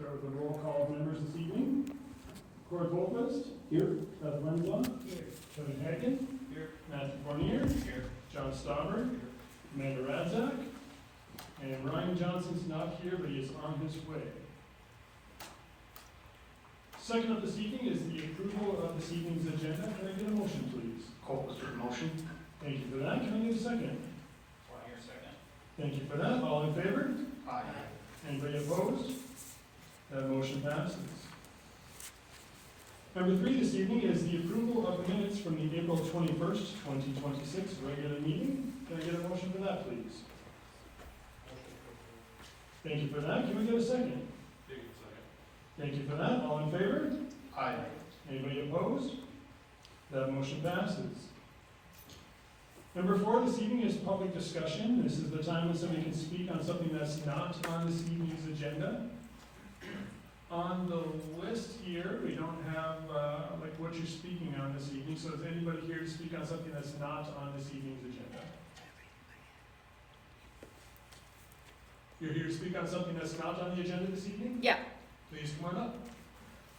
start with a roll call of members this evening. Cord Volquist. Here. Beth Lindblom. Here. Kevin Hagen. Here. Matthew Fournier. Here. John Stauber. Here. Amanda Radzak. And Ryan Johnson's not here, but he is on his way. Second up this evening is the approval of this evening's agenda. Can I get a motion, please? Colquister motion. Thank you for that. Can I get a second? Fournier second. Thank you for that. All in favor? Aye. Anybody opposed? That motion passes. Number 3 this evening is the approval of the minutes from the April 21st, 2026 regular meeting. Can I get a motion for that, please? Thank you for that. Can we get a second? Thank you for that. All in favor? Aye. Anybody opposed? That motion passes. Number 4 this evening is public discussion. This is the time when somebody can speak on something that's not on this evening's agenda. On the list here, we don't have like what you're speaking on this evening. So is anybody here to speak on something that's not on this evening's agenda? You're here to speak on something that's not on the agenda this evening? Yeah. Please come on up.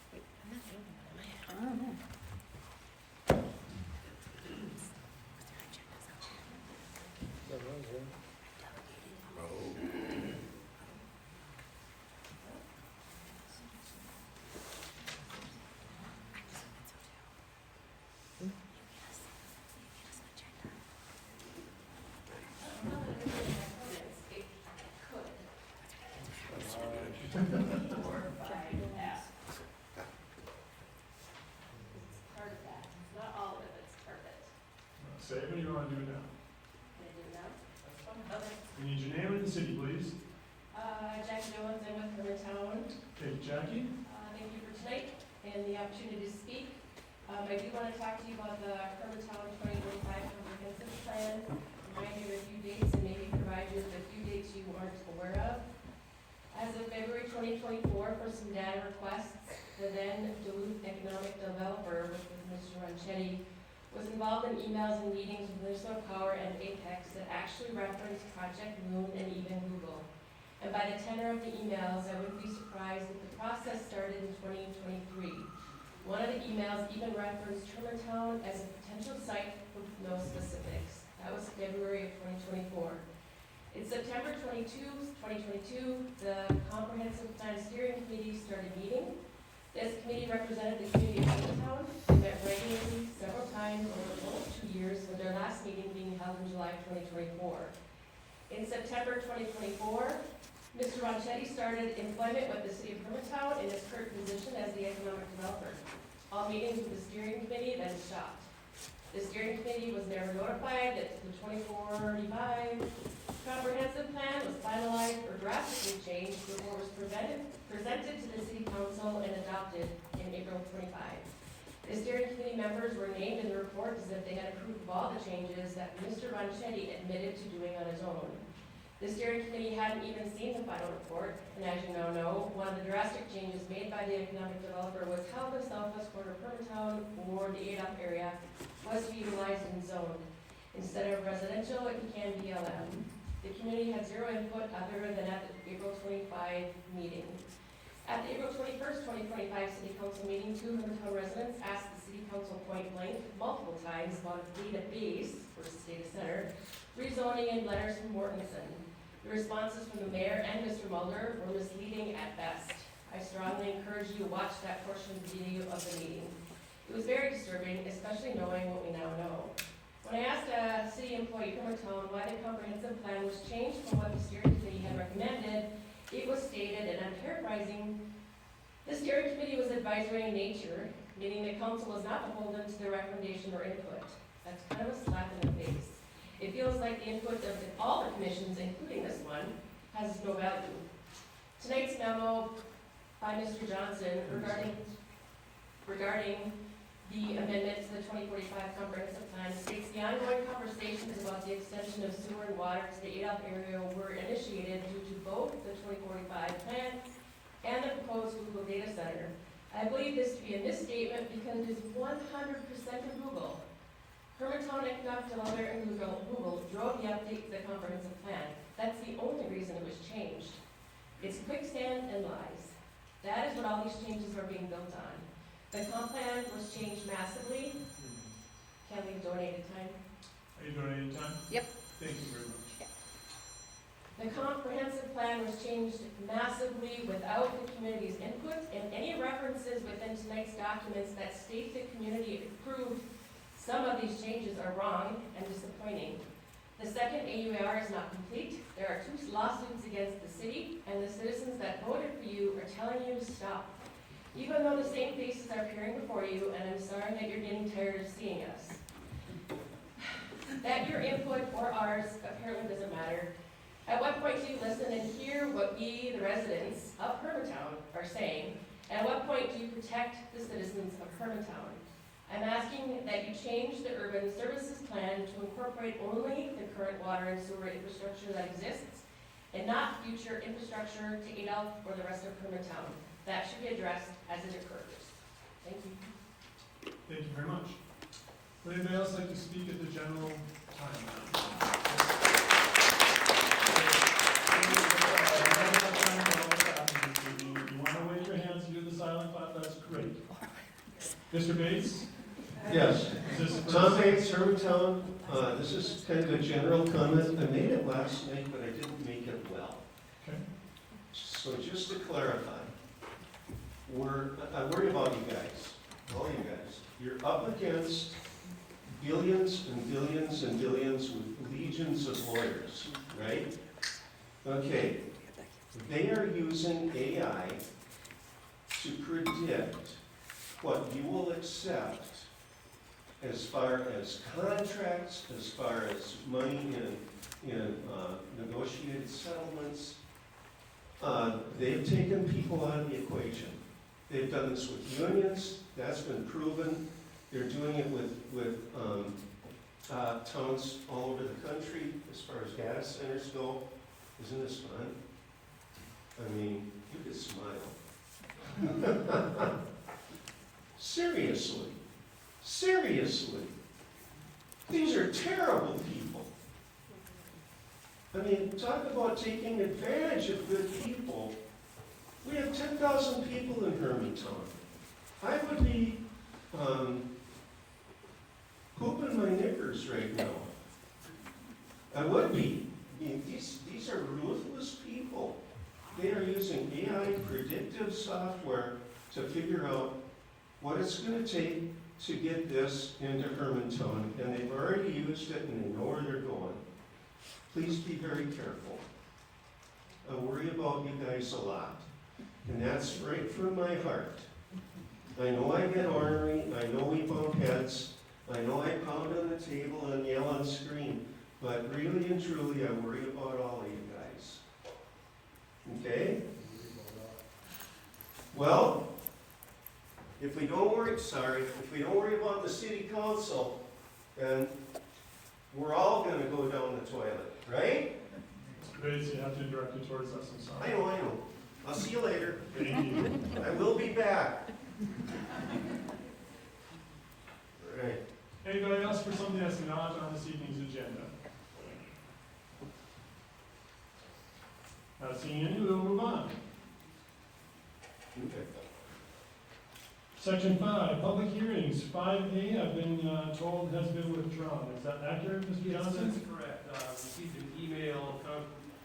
I don't know. Say it when you want to do it now. Can I do it now? Okay. We need your name and the city, please. Jackie Owens, I'm with Hermantown. Okay, Jackie. Thank you for tonight and the opportunity to speak. I do want to talk to you about the Hermantown 2025 comprehensive plan, remind you of a few dates and maybe provide you with a few dates you aren't aware of. As of February 2024, for some data requests, the then Duluth economic developer, which was Mr. Ronchetti, was involved in emails and meetings with Minnesota Power and Apex that actually referenced Project Moon and even Google. And by the tenor of the emails, I wouldn't be surprised if the process started in 2023. One of the emails even referenced Hermantown as a potential site with no specifics. That was February of 2024. In September 2022, the Comprehensive Plan Steering Committee started meeting. This committee represented the community of Hermantown and met regularly several times over almost 2 years, with their last meeting being held in July 2024. In September 2024, Mr. Ronchetti started employment with the city of Hermantown in his current position as the economic developer. All meetings with the steering committee then stopped. The steering committee was never notified that the 2435 comprehensive plan was finalized or drastically changed before it was presented to the city council and adopted in April 25. The steering committee members were named in the report as if they had approved of all the changes that Mr. Ronchetti admitted to doing on his own. The steering committee hadn't even seen the final report, and as you now know, one of the drastic changes made by the economic developer was how the southwest quarter of Hermantown, or the ADOP area, was to be utilized and zoned. Instead of residential, it became BLM. The community had zero input other than at the April 25 meeting. At the April 21st, 2025 City Council meeting, 2 Hermantown residents asked the City Council point blank multiple times about database versus data center, rezoning, and letters from Mortensen. The responses from the mayor and Mr. Mulder were misleading at best. I strongly encourage you to watch that portion of the video of the meeting. It was very disturbing, especially knowing what we now know. When I asked a city employee from Hermantown why the comprehensive plan was changed from what the steering committee had recommended, it was stated, and I'm paraphrasing, the steering committee was advisory in nature, meaning the council was not beholden to their recommendation or input. That's kind of a slap in the face. It feels like the input of all the commissions, including this one, has no value. Tonight's memo by Mr. Johnson regarding the amendment to the 2045 comprehensive plan states the ongoing conversations about the extension of sewer and water to the ADOP area were initiated due to both the 2045 plan and the proposed Google data center. I believe this to be a misstatement because it is 100% of Google. Hermantown Economic Developer and Google drove the update to the comprehensive plan. That's the only reason it was changed. It's quicksand and lies. That is what all these changes are being built on. The comp plan was changed massively. Kelly donated time. Are you donating time? Yep. Thank you very much. The comprehensive plan was changed massively without the community's input, and any references within tonight's documents that state the community approved some of these changes are wrong and disappointing. The second AUAR is not complete. There are 2 lawsuits against the city, and the citizens that voted for you are telling you to stop. Even though the same faces are appearing before you, and I'm sorry that you're getting tired of seeing us. That your input or ours apparently doesn't matter. At what point do you listen and hear what we, the residents of Hermantown, are saying? And at what point do you protect the citizens of Hermantown? I'm asking that you change the urban services plan to incorporate only the current water and sewer infrastructure that exists, and not future infrastructure to Adolph or the rest of Hermantown. That should be addressed as it occurs. Thank you. Thank you very much. Would anybody else like to speak at the general time? If you want to wave your hands and do the silent clap, that's great. Mr. Bates? Yes, Is this Tom Bates, Hermantown. This is kind of a general comment. I made it last night, but I didn't make it well. Okay. So just to clarify, I worry about you guys, all you guys. You're up against billions and billions and billions with legions of lawyers, right? Okay, they are using AI to predict what you will accept as far as contracts, as far as money in negotiated settlements. They've taken people out of the equation. They've done this with unions, that's been proven. They're doing it with towns all over the country as far as data centers go. Isn't this fun? I mean, you could smile. Seriously. Seriously. These are terrible people. I mean, talk about taking advantage of good people. We have 10,000 people in Hermantown. I would be pooping my knickers right now. I would be. I mean, these are ruthless people. They are using AI predictive software to figure out what it's going to take to get this into Hermantown, and they've already used it and they know where they're going. Please be very careful. I worry about you guys a lot, and that's right from my heart. I know I get ornery, I know we bump heads, I know I pound on the table and yell and scream, but really and truly I worry about all of you guys. Okay? Well, if we don't worry about the city council, then we're all gonna go down the toilet, right? Mr. Bates, you have to direct it towards us, I'm sorry. I know. I'll see you later. Thank you. I will be back. Right. Anybody else for something that's not on this evening's agenda? Not seeing any, we'll move on. Okay. Section 5, public hearings. 5A, I've been told has been withdrawn. Is that accurate, Mr. Yes, Johnson? that's correct. Received an email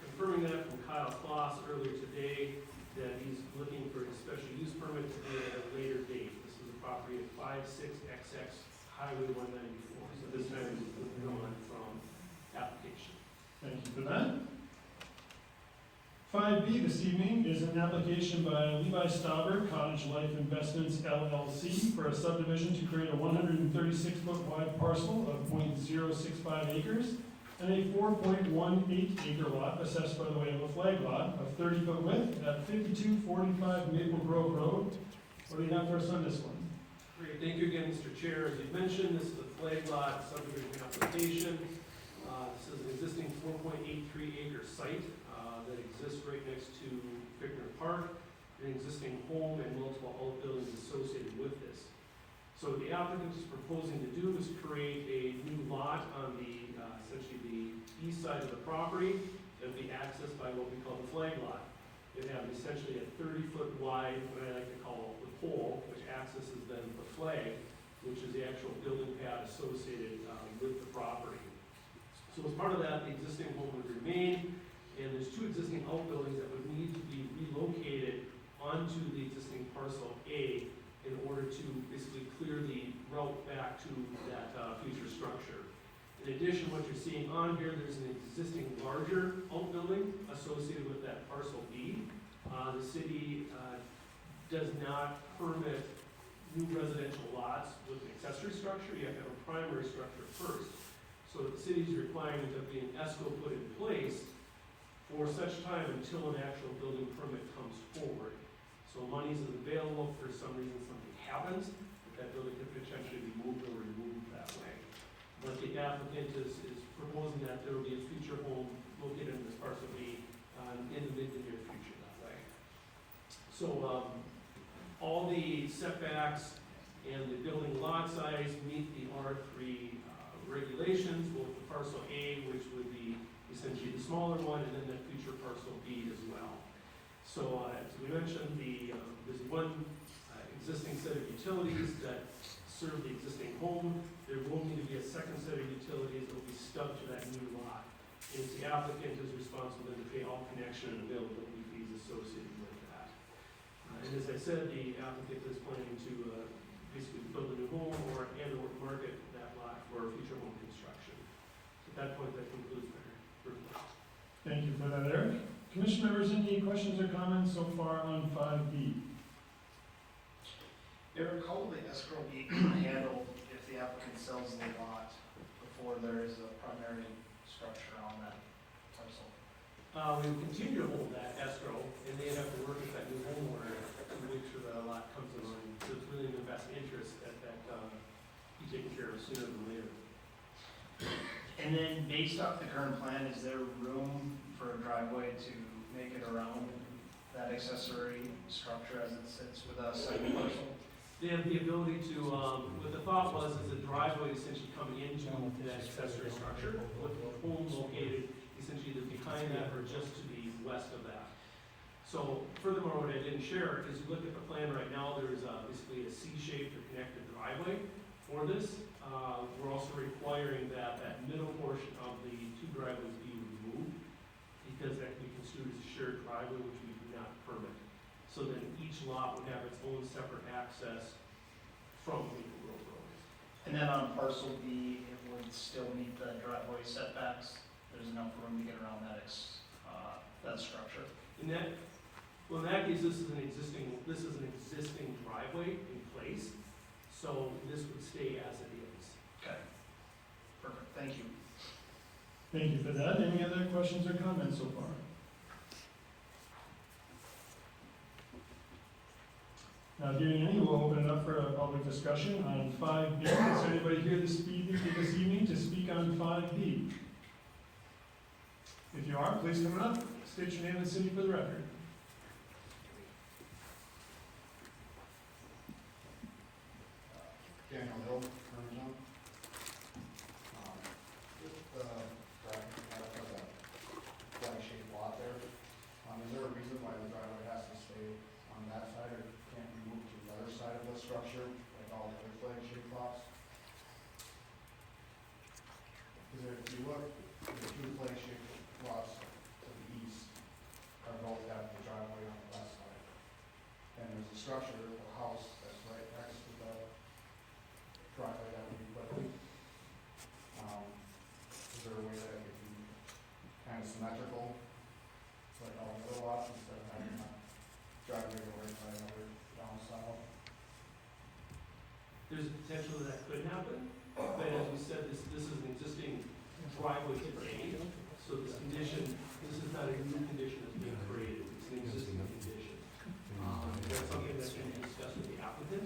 confirming that from Kyle Kloss earlier today, that he's looking for a special use permit to be at a later date. This is a property at 56XX Highway 194, so this matter is withdrawn from application. Thank you for that. 5B this evening is an application by Levi Stauber, Cottage Life Investments LLC, for a subdivision to create a 136-foot wide parcel of .065 acres and a 4.18 acre lot assessed by the way of a flag lot of 30-foot width at 5245 Maple Grove Road. What do you have for us on this one? Great, thank you again, Mr. Chair. As you mentioned, this is a flag lot subdivision application. This is an existing 4.83 acre site that exists right next to Fickner Park, an existing home and multiple outbuildings associated with this. So what the applicant is proposing to do is create a new lot on the, essentially the east side of the property that will be accessed by what we call the flag lot. It have essentially a 30-foot wide, what I like to call the pole, which accesses then the flag, which is the actual building pad associated with the property. So as part of that, the existing home would remain, and there's two existing outbuildings that would need to be relocated onto the existing parcel A in order to basically clear the route back to that future structure. In addition, what you're seeing on here, there's an existing larger outbuilding associated with that parcel B. The city does not permit new residential lots with an accessory structure. You have to have a primary structure first. So the city's requirement of being ESCO put in place for such time until an actual building permit comes forward. So monies is available, for some reason something happens, that building could potentially be moved or removed that way. But the applicant is proposing that there will be a future home located in this parcel B in the mid to near future that way. So all the setbacks and the building lot size meet the R3 regulations, both the parcel A, which would be essentially the smaller one, and then the future parcel B as well. So as we mentioned, there's one existing set of utilities that serve the existing home. There will need to be a second set of utilities that will be stubbed to that new lot. And it's the applicant who's responsible then to pay all connection and availability fees associated with that. And as I said, the applicant is planning to basically build a new home or market that lot for future home construction. So at that point, that concludes my report. Thank you for that, Eric. Commission members, any questions or comments so far on 5B? Eric, how will the escrow be handled if the applicant sells the lot before there is a primary structure on that parcel? We will continue to hold that escrow, and they have to work with that new homeowner to make sure that a lot comes along. So it's really in the best interest that be taken care of sooner than later. And then based off the current plan, is there room for a driveway to make it around that accessory structure as it sits with a second parcel? They have the ability to, what the thought was is a driveway essentially coming into that accessory structure, with the home located essentially either behind that or just to the west of that. So furthermore, what I didn't share is you look at the plan right now, there's basically a C-shaped or connected driveway for this. We're also requiring that that middle portion of the two driveways be removed because that can be construed as a shared driveway, which we do not permit. So then each lot would have its own separate access from Maple Grove Road. And then on parcel B, it would still meet the driveway setbacks? There's enough room to get around that that structure? In that case, this is an existing driveway in place, so this would stay as it is. Okay. Perfect, thank you. Thank you for that. Any other questions or comments so far? Not hearing any, we'll open it up for a public discussion on 5B. Is there anybody here this evening to speak on 5B? If you are, please come up, state your name and city for the record. Daniel Hill, Hermantown. Just driving out of that flag-shaped lot there. Is there a reason why the driveway has to stay on that side or can't be moved to the other side of the structure, like all the other flag-shaped lots? Because if you look, the two flag-shaped lots to the east are both have the driveway on the west side. And there's a structure, a house that's right next to the driveway that we put in. Is there a way that it could be kind of symmetrical, like all the other lots, instead of having a driveway go right by another down south? There's a potential that could happen, but as we said, this is an existing driveway today, so this is not a new condition that's being created, it's an existing condition. That's something that can be discussed with the applicant.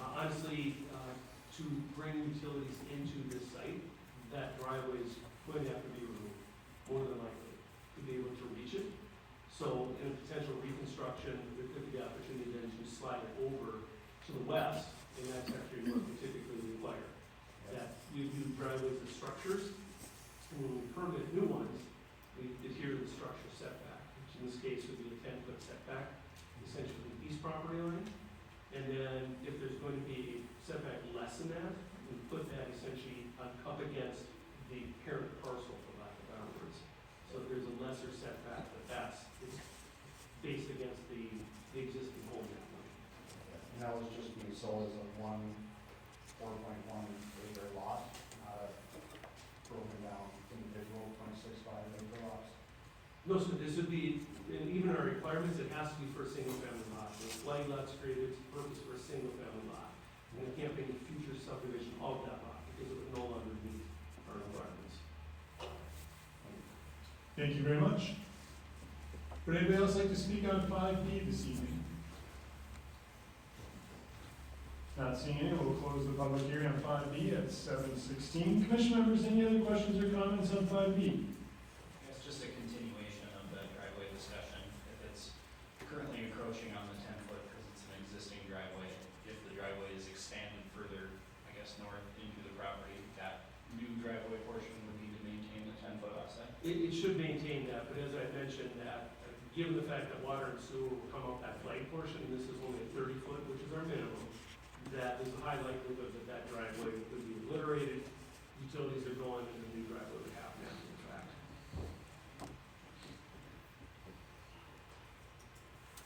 Honestly, to bring utilities into this site, that driveway is going to have to be removed, more than likely, to be able to reach it. So in a potential reconstruction, there could be the opportunity then to slide it over to the west, and that's actually what we typically require. That you do driveways as structures, and when we permit new ones, we adhere to the structure setback, which in this case would be a 10-foot setback, essentially from the east property line. And then if there's going to be a setback less than that, we put that essentially up against the parent parcel, for lack of better words. So there's a lesser setback, but that's, it's based against the existing home net line. And that was just being sold as a 4.1 acre lot, not a broken down individual 26.5 acre lots. No, so this would be, in even our requirements, it has to be for a single family lot. The flag lot's created its purpose for a single family lot. And there can't be any future subdivision of that lot because it would no longer meet our requirements. Thank you very much. Would anybody else like to speak on 5B this evening? Not seeing any, we'll close the public hearing on 5B at 7:16. Commission members, any other questions or comments on 5B? It's just a continuation of the driveway discussion. If it's currently encroaching on the 10-foot because it's an existing driveway, if the driveway is expanded further, I guess, north into the property, that new driveway portion would need to maintain the 10-foot offset? It should maintain that, but as I mentioned, that given the fact that water and sewer will come up that flag portion, and this is only a 30-foot, which is our minimum, that there's a high likelihood that that driveway would be obliterated, utilities are going, and the new driveway would happen after the fact.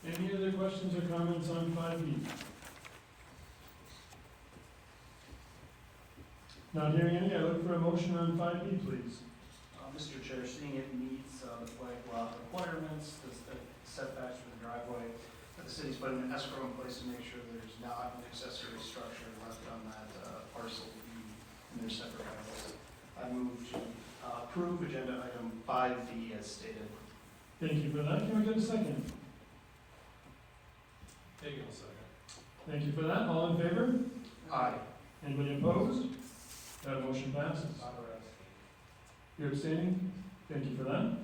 Any other questions or comments on 5B? Not hearing any, I look for a motion on 5B, please. Mr. Chair, seeing it meets the flag lot requirements, the setbacks for the driveway, that the city's put an escrow in place to make sure there's not an accessory structure left on that parcel in their separate levels. I move to approve agenda item 5B as stated. Thank you for that. Can we get a second? Take it a second. Thank you for that. All in favor? Aye. Anybody opposed? That motion passes. You're abstaining? Thank you for that.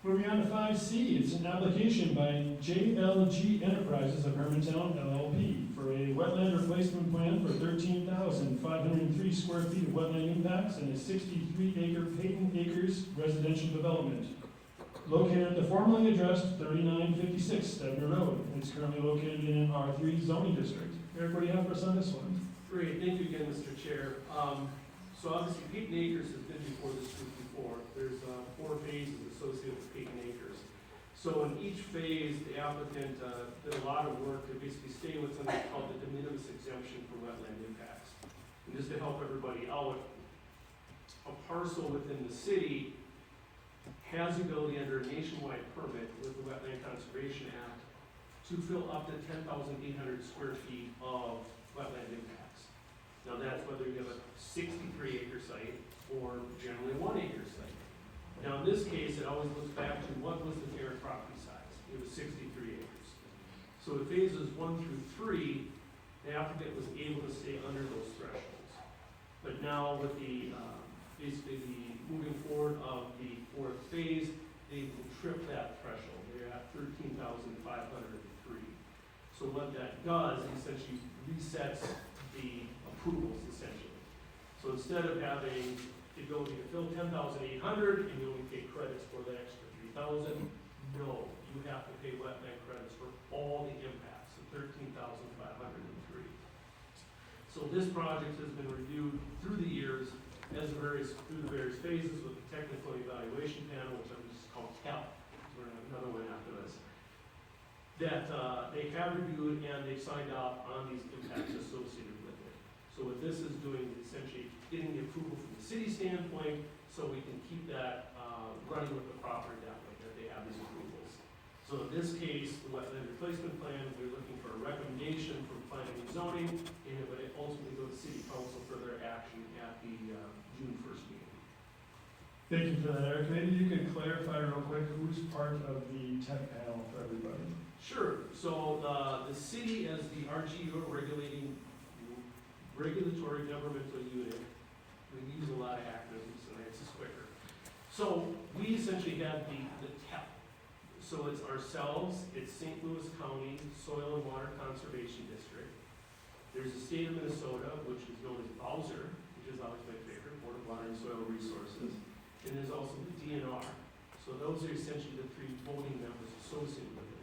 Moving on to 5C, it's an application by JLG Enterprises of Hermantown LLP for a wetland replacement plan for 13,503 square feet of wetland impacts and a 63-acre Peyton Acres residential development located at the formerly addressed 3956 Stebner Road. It's currently located in an R3 zoning district. Eric, what do you have for us on this one? Great, thank you again, Mr. Chair. So obviously Peyton Acres has been before this group before. There's 4 phases associated with Peyton Acres. So in each phase, the applicant did a lot of work to basically stay with something called the de minimis exemption for wetland impacts. And just to help everybody out, a parcel within the city has the ability under a nationwide permit with the Wetland Conservation Act to fill up to 10,800 square feet of wetland impacts. Now that's whether you have a 63-acre site or generally a 1-acre site. Now in this case, it always looks back to what was the parent property size. It was 63 acres. So in phases 1 through 3, the applicant was able to stay under those thresholds. But now with the, basically the moving forward of the 4th phase, they will trip that threshold. They're at 13,503. So what that does, essentially resets the approvals essentially. So instead of having the ability to fill 10,800 and you only pay credits for the extra 3,000, no, you have to pay wetland credits for all the impacts, so 13,503. So this project has been reviewed through the years through the various phases with the technical evaluation panel, which I'm just called TEP. We're gonna have another one after this. That they have reviewed and they've signed off on these impacts associated with it. So what this is doing is essentially getting the approval from the city standpoint so we can keep that running with the property that way, that they have these approvals. So in this case, the wetland replacement plan, we're looking for a recommendation from planning and zoning, and it would ultimately go to city council for their action at the June 1st meeting. Thank you for that, Eric. Maybe you could clarify real quick who's part of the tech panel for everybody. Sure. So the city as the RGU, regulatory governmental unit, we use a lot of acronyms, so it's just quicker. So we essentially have the TEP. So it's ourselves, it's St. Louis County Soil and Water Conservation District. There's the state of Minnesota, which is known as Bowser, which is always my favorite, Board of Water and Soil Resources. and there's also the DNR. So those are essentially the three voting members associated with it.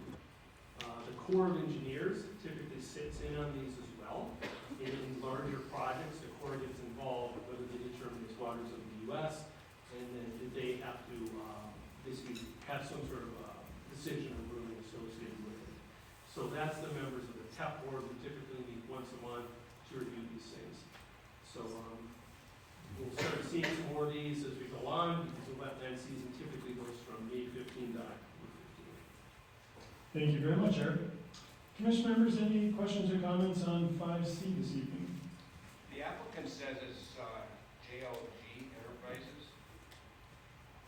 The Corps of Engineers typically sits in on these as well. In larger projects, the Corps gets involved, whether they determine it's waters of the US, and then they have to, basically have some sort of, decision or ruling associated with it. So that's the members of the TEP board who typically meet once a month to review these things. So, we'll start seeing some more of these as we go on, because the wetland season typically goes from May 15 to October 15. Thank you very much, Eric. Commission members, any questions or comments on 5C this evening? The applicant says it's JLG Enterprises.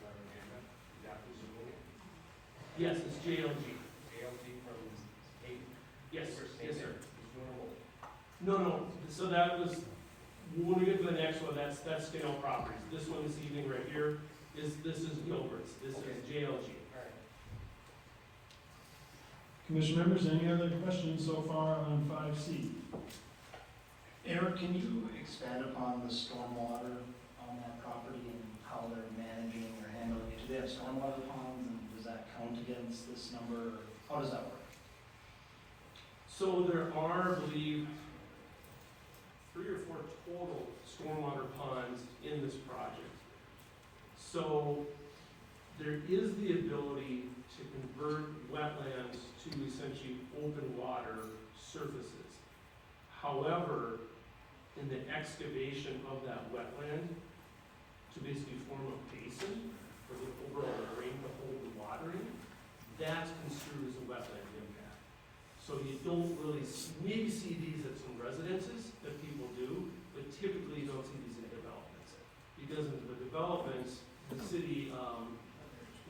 Propaganda. Is that presumably it? Yes, it's JLG. JLG from Hayden? Yes, yes, sir. He's doing a No, so that was, when we get to the next one, that's Skinell Properties. This one this evening right here this is Gilbert's, this is JLG. All right. Commission members, any other questions so far on 5C? Eric, can you expand upon the stormwater on that property and how they're managing or handling it? Do they have stormwater ponds, and does that count against this number, or how does that work? So there are, I believe, 3 or 4 total stormwater ponds in this project. So there is the ability to convert wetlands to essentially open water surfaces. However, in the excavation of that wetland, to basically form a basin for the overall drain to hold the water in, that's construed as a wetland impact. So you don't really, maybe see these at some residences that people do, but typically you don't see these in developments. Because in the developments, the city,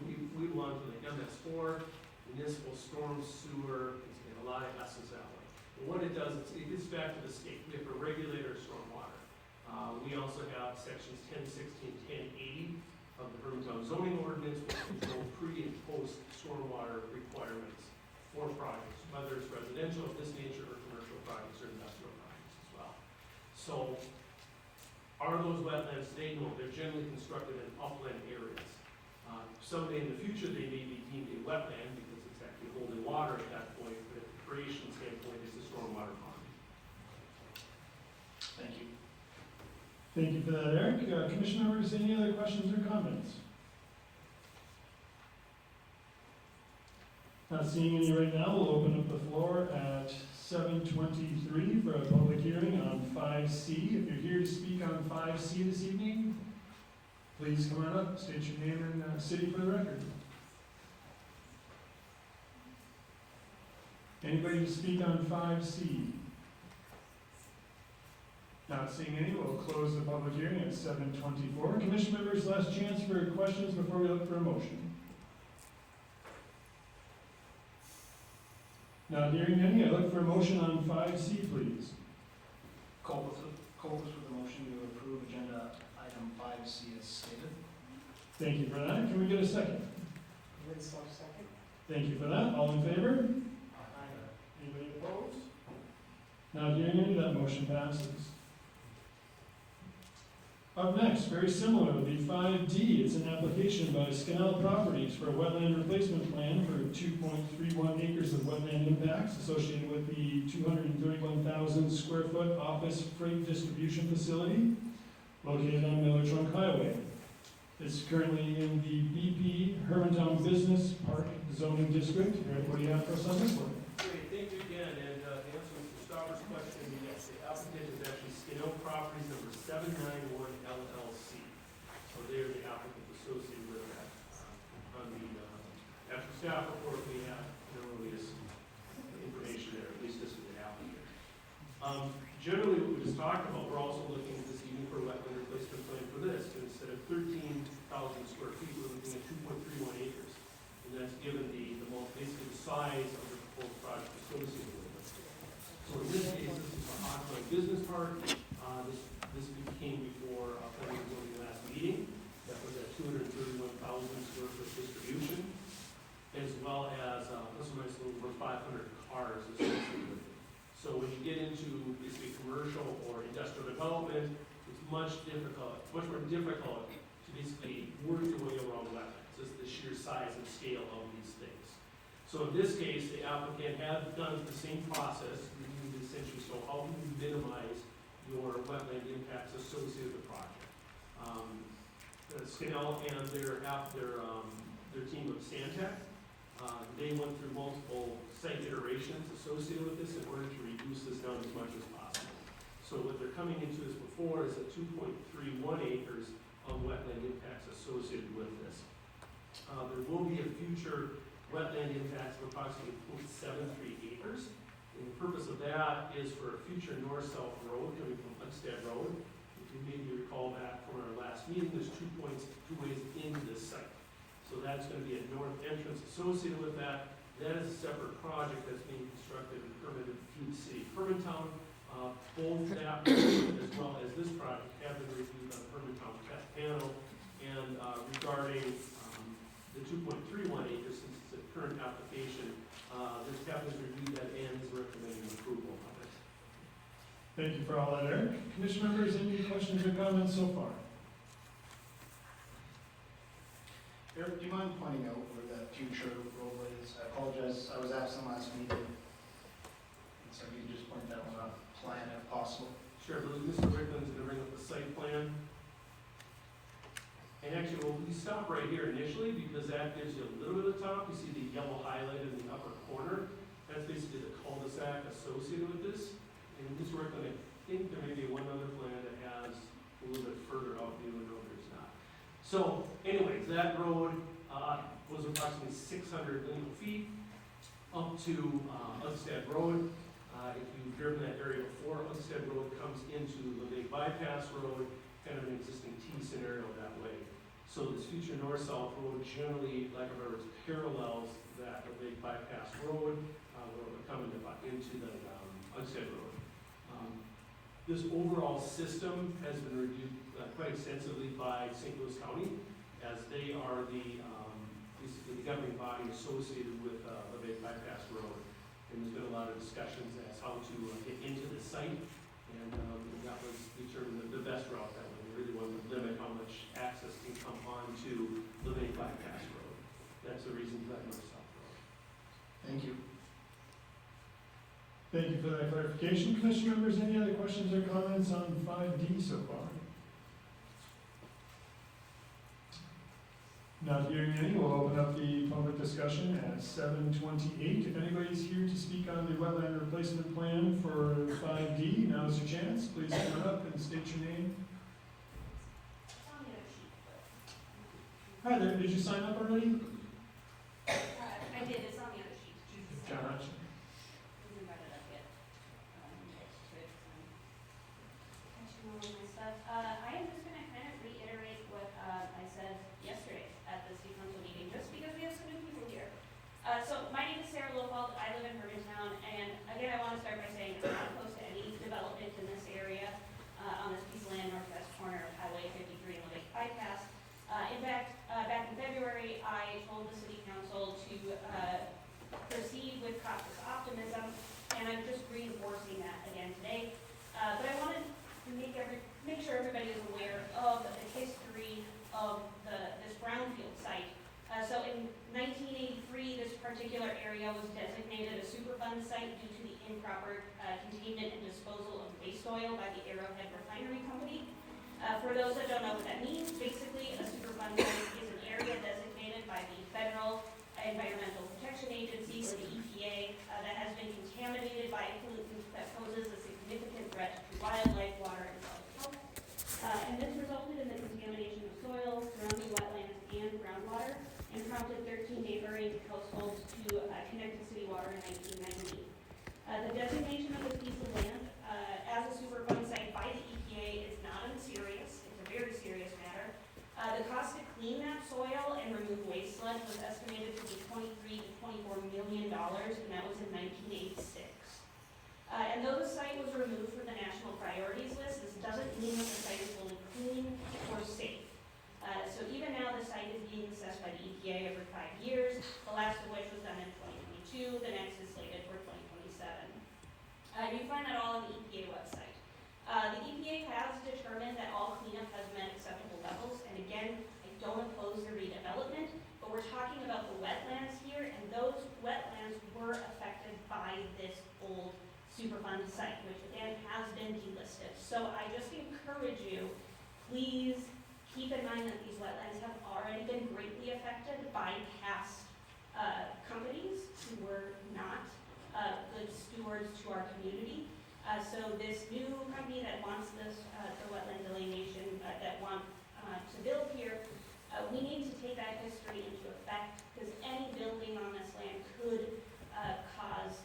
we belong to the MS4, municipal storm sewer, and a lot of S's that way. But what it does, it gets back to the state, we have a regulator of stormwater. We also have sections 1016, 1080 of the Hermantown zoning ordinance, which control pre and post stormwater requirements for projects, whether it's residential of this nature or commercial projects or industrial projects as well. So, are those wetlands today? No, they're generally constructed in upland areas. Someday in the future, they may be deemed a wetland because it's actually holding water at that point, but at the creation standpoint, it's a stormwater pond. Thank you. Thank you for that, Eric. Commission members, any other questions or comments? Not seeing any right now, we'll open up the floor at 7:23 for a public hearing on 5C. If you're here to speak on 5C this evening, please come on up, state your name and city for the record. Anybody to speak on 5C? Not seeing any, we'll close the public hearing at 7:24. Commission members, last chance for questions before we look for a motion. Not hearing any, I look for a motion on 5C, please. Colbus with the motion to approve agenda item 5C as stated. Thank you for that. Can we get a second? Winslow, second. Thank you for that. All in favor? Anybody opposed? Not hearing any, that motion passes. Up next, very similar, would be 5D. It's an application by Skinell Properties for a wetland replacement plan for 2.31 acres of wetland impacts associated with the 231,000 square foot office freight distribution facility located on Miller Trunk Highway. It's currently in the BP Hermantown Business Park zoning district. Eric, what do you have for us on this one? Great, thank you again, and to answer Mr. Stopper's question, yes, the applicant is actually Skinell Properties number 791 LLC. So they're the applicant associated with that. On the, after staff report, we have no release information there, at least this is the applicant. Generally, what we just talked about, we're also looking this evening for a wetland replacement plan for this. Instead of 13,000 square feet, we're looking at 2.31 acres. And that's given basically the size of the proposed project associated with it. So in this case, this is a Hawthorne Business Park. This became before planning and zoning last meeting. That was at 231,000 square foot distribution, as well as plus or minus a little over 500 cars associated with it. So when you get into basically commercial or industrial development, it's much more difficult to be basically work your way around wetlands, just the sheer size and scale of these things. So in this case, the applicant had done the same process, we essentially show how do you minimize your wetland impacts associated with the project. Skinnell and their team of Stantec, they went through multiple site iterations associated with this in order to reduce this down as much as possible. So what they're coming into is before is a 2.31 acres of wetland impacts associated with this. There will be a future wetland impacts of approximately 0.73 acres. And the purpose of that is for a future north-south road coming from Hudstad Road. If you maybe recall back from our last meeting, there's 2 ways into this site. So that's going to be a north entrance associated with that. That is a separate project that's being constructed and permitted through the city of Hermantown. Both that project as well as this project have been reviewed by the Hermantown panel. And regarding the 2.31 acres, since it's a current application, this captain's reviewed that and is recommending approval of it. Thank you for all that, Eric. Commission members, any questions or comments so far? Eric, do you mind pointing out where that future roadway is? I apologize, I was absent last meeting. So if you could just point that one on a plan if possible. Sure, Mr. Rickland's gonna bring up the site plan. And actually, we stop right here initially because that gives you a little bit of top. You see the yellow highlight in the upper corner. That's basically the cul-de-sac associated with this. And Mr. Rickland, I think there may be one other plan that has a little bit further out view, and no, there's not. So anyways, that road was approximately 600 lineal feet up to Hudstad Road. If you've driven that area before, Hudstad Road comes into the Lake Bypass Road, kind of an existing T scenario that way. So this future north-south road generally, like I remember, parallels that the Lake Bypass Road, where we're coming into the Hudstad Road. This overall system has been reviewed quite extensively by St. Louis County, as they are basically the governing body associated with the Lake Bypass Road. And there's been a lot of discussions as how to get into the site, and that was determined the best route that way. We really wanted to limit how much access can come onto the Lake Bypass Road. That's the reason for that north-south road. Thank you. Thank you for that clarification. Commission members, any other questions or comments on 5D so far? Not hearing any, we'll open up the public discussion at 7:28. If anybody's here to speak on the wetland replacement plan for 5D, now's your chance. Please come up and state your name. Hi there, did you sign up already? I did, it's on the other sheet. Gotcha. Hasn't invited up yet. Catching all of my stuff. I am just gonna kind of reiterate what, I said yesterday at the city council meeting, just because we have so many people here. So my name is Sarah Lofald, I live in Hermantown, and again, I wanna start by saying I'm not opposed to any development in this area, on this piece of land northwest corner of Highway 53 and the Lake Bypass. In fact, back in February, I told the city council to proceed with cautious optimism, and I'm just reinforcing that again today. But I wanted to make sure everybody is aware of the history of this brownfield site. So in 1983, this particular area was designated a Superfund site due to the improper containment and disposal of waste oil by the Arrowhead Refinery Company. For those that don't know what that means, basically a Superfund site is an area designated by the Federal Environmental Protection Agency, or the EPA, that has been contaminated by a pollutant that poses a significant threat to wildlife, water, and public health. And this resulted in the contamination of soil, surrounding wetlands, and groundwater, and prompted 13 neighboring households to connect to city water in 1990. The designation of this piece of land as a Superfund site by the EPA is not unserious. It's a very serious matter. The cost to clean that soil and remove waste sludge was estimated to be $23 to $24 million, and that was in 1986. And though the site was removed from the national priorities list, this doesn't mean that the site is fully clean or safe. So even now, the site is being assessed by the EPA every 5 years, the last of which was done in 2022. The next is slated for 2027. You can find that all on the EPA website. The EPA has determined that all cleanup has met acceptable levels, and again, don't oppose the redevelopment, but we're talking about the wetlands here, and those wetlands were affected by this old Superfund site, which again has been delisted. So I just encourage you, please keep in mind that these wetlands have already been greatly affected by past companies who were not good stewards to our community. So this new company that wants this, the wetland delineation, that want to build here, we need to take that history into effect, because any building on this land could cause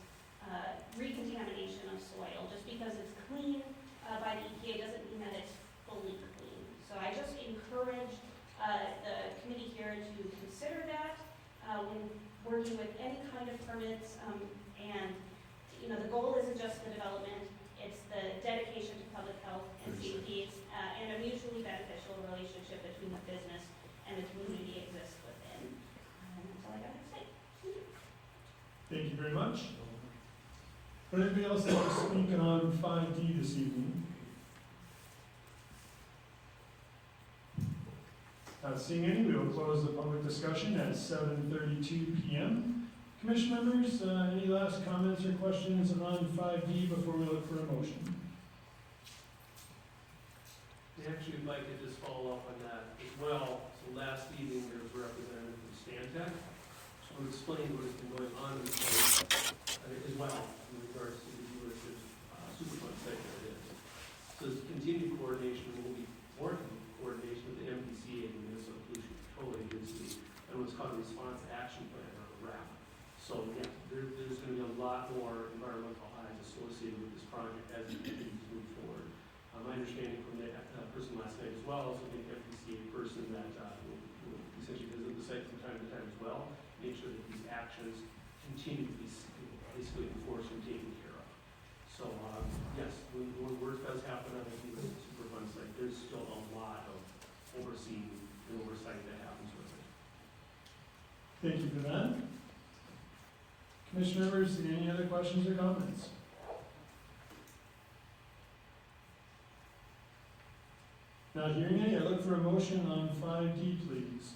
recontamination of soil. Just because it's clean by the EPA doesn't mean that it's fully clean. So I just encourage the committee here to consider that when working with any kind of permits. And, you know, the goal isn't just the development, it's the dedication to public health and safety, and a mutually beneficial relationship between the business and the community exists within. And that's all I got to say. Thank you very much. Would anybody else like to speak on 5D this evening? Not seeing any, we will close the public discussion at 7:32 p.m. Commission members, any last comments or questions on 5D before we look for a motion? Actually, I'd like to just follow up on that as well. So last evening, there was a representative from Stantec who explained what has been going on in the site as well in regards to the dealership Superfund site that it is. So there's continued coordination, and we'll be working coordination with the MPCA, the Minnesota Pollution Control Agency, and what's called a response action plan, or a RAP. So yeah, there's going to be a lot more environmental eyes associated with this project as it continues to move forward. My understanding from the person last night as well, also the FPCA person that will essentially visit the site from time to time as well, make sure that these actions continue to be basically enforced and taken care of. So yes, when work does happen on the Superfund site, there's still a lot of overseeing and oversight that happens with it. Thank you for that. Commission members, any other questions or comments? Not hearing any, I look for a motion on 5D, please.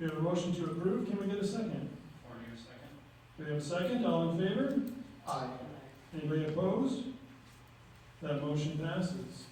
We have a motion to approve, can we get a second? Or need a second? We have a second, all in favor? Aye. Anybody opposed? That motion passes.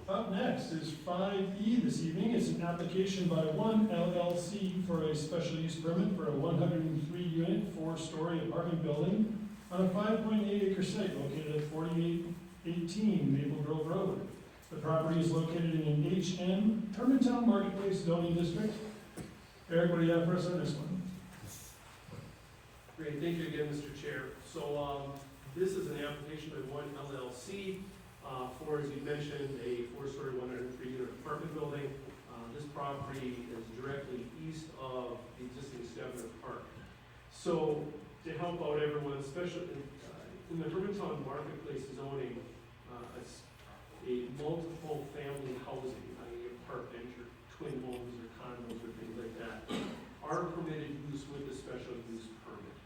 Up next is 5E this evening. It's an application by One LLC for a special use permit for a 103-unit, 4-story apartment building on a 5.8-acre site located at 4818 Maple Grove Road. The property is located in an HM, Hermantown Marketplace zoning district. Eric, what do you have for us on this one? Great, thank you again, Mr. Chair. So this is an application by One LLC for, as you mentioned, a 4-story, 103-unit apartment building. This property is directly east of the existing Stegner Park. So to help out everyone, especially in the Hermantown Marketplace zoning, it's a multiple family housing, i.e. apartment or twin homes or condos or things like that, are permitted use with a special use permit.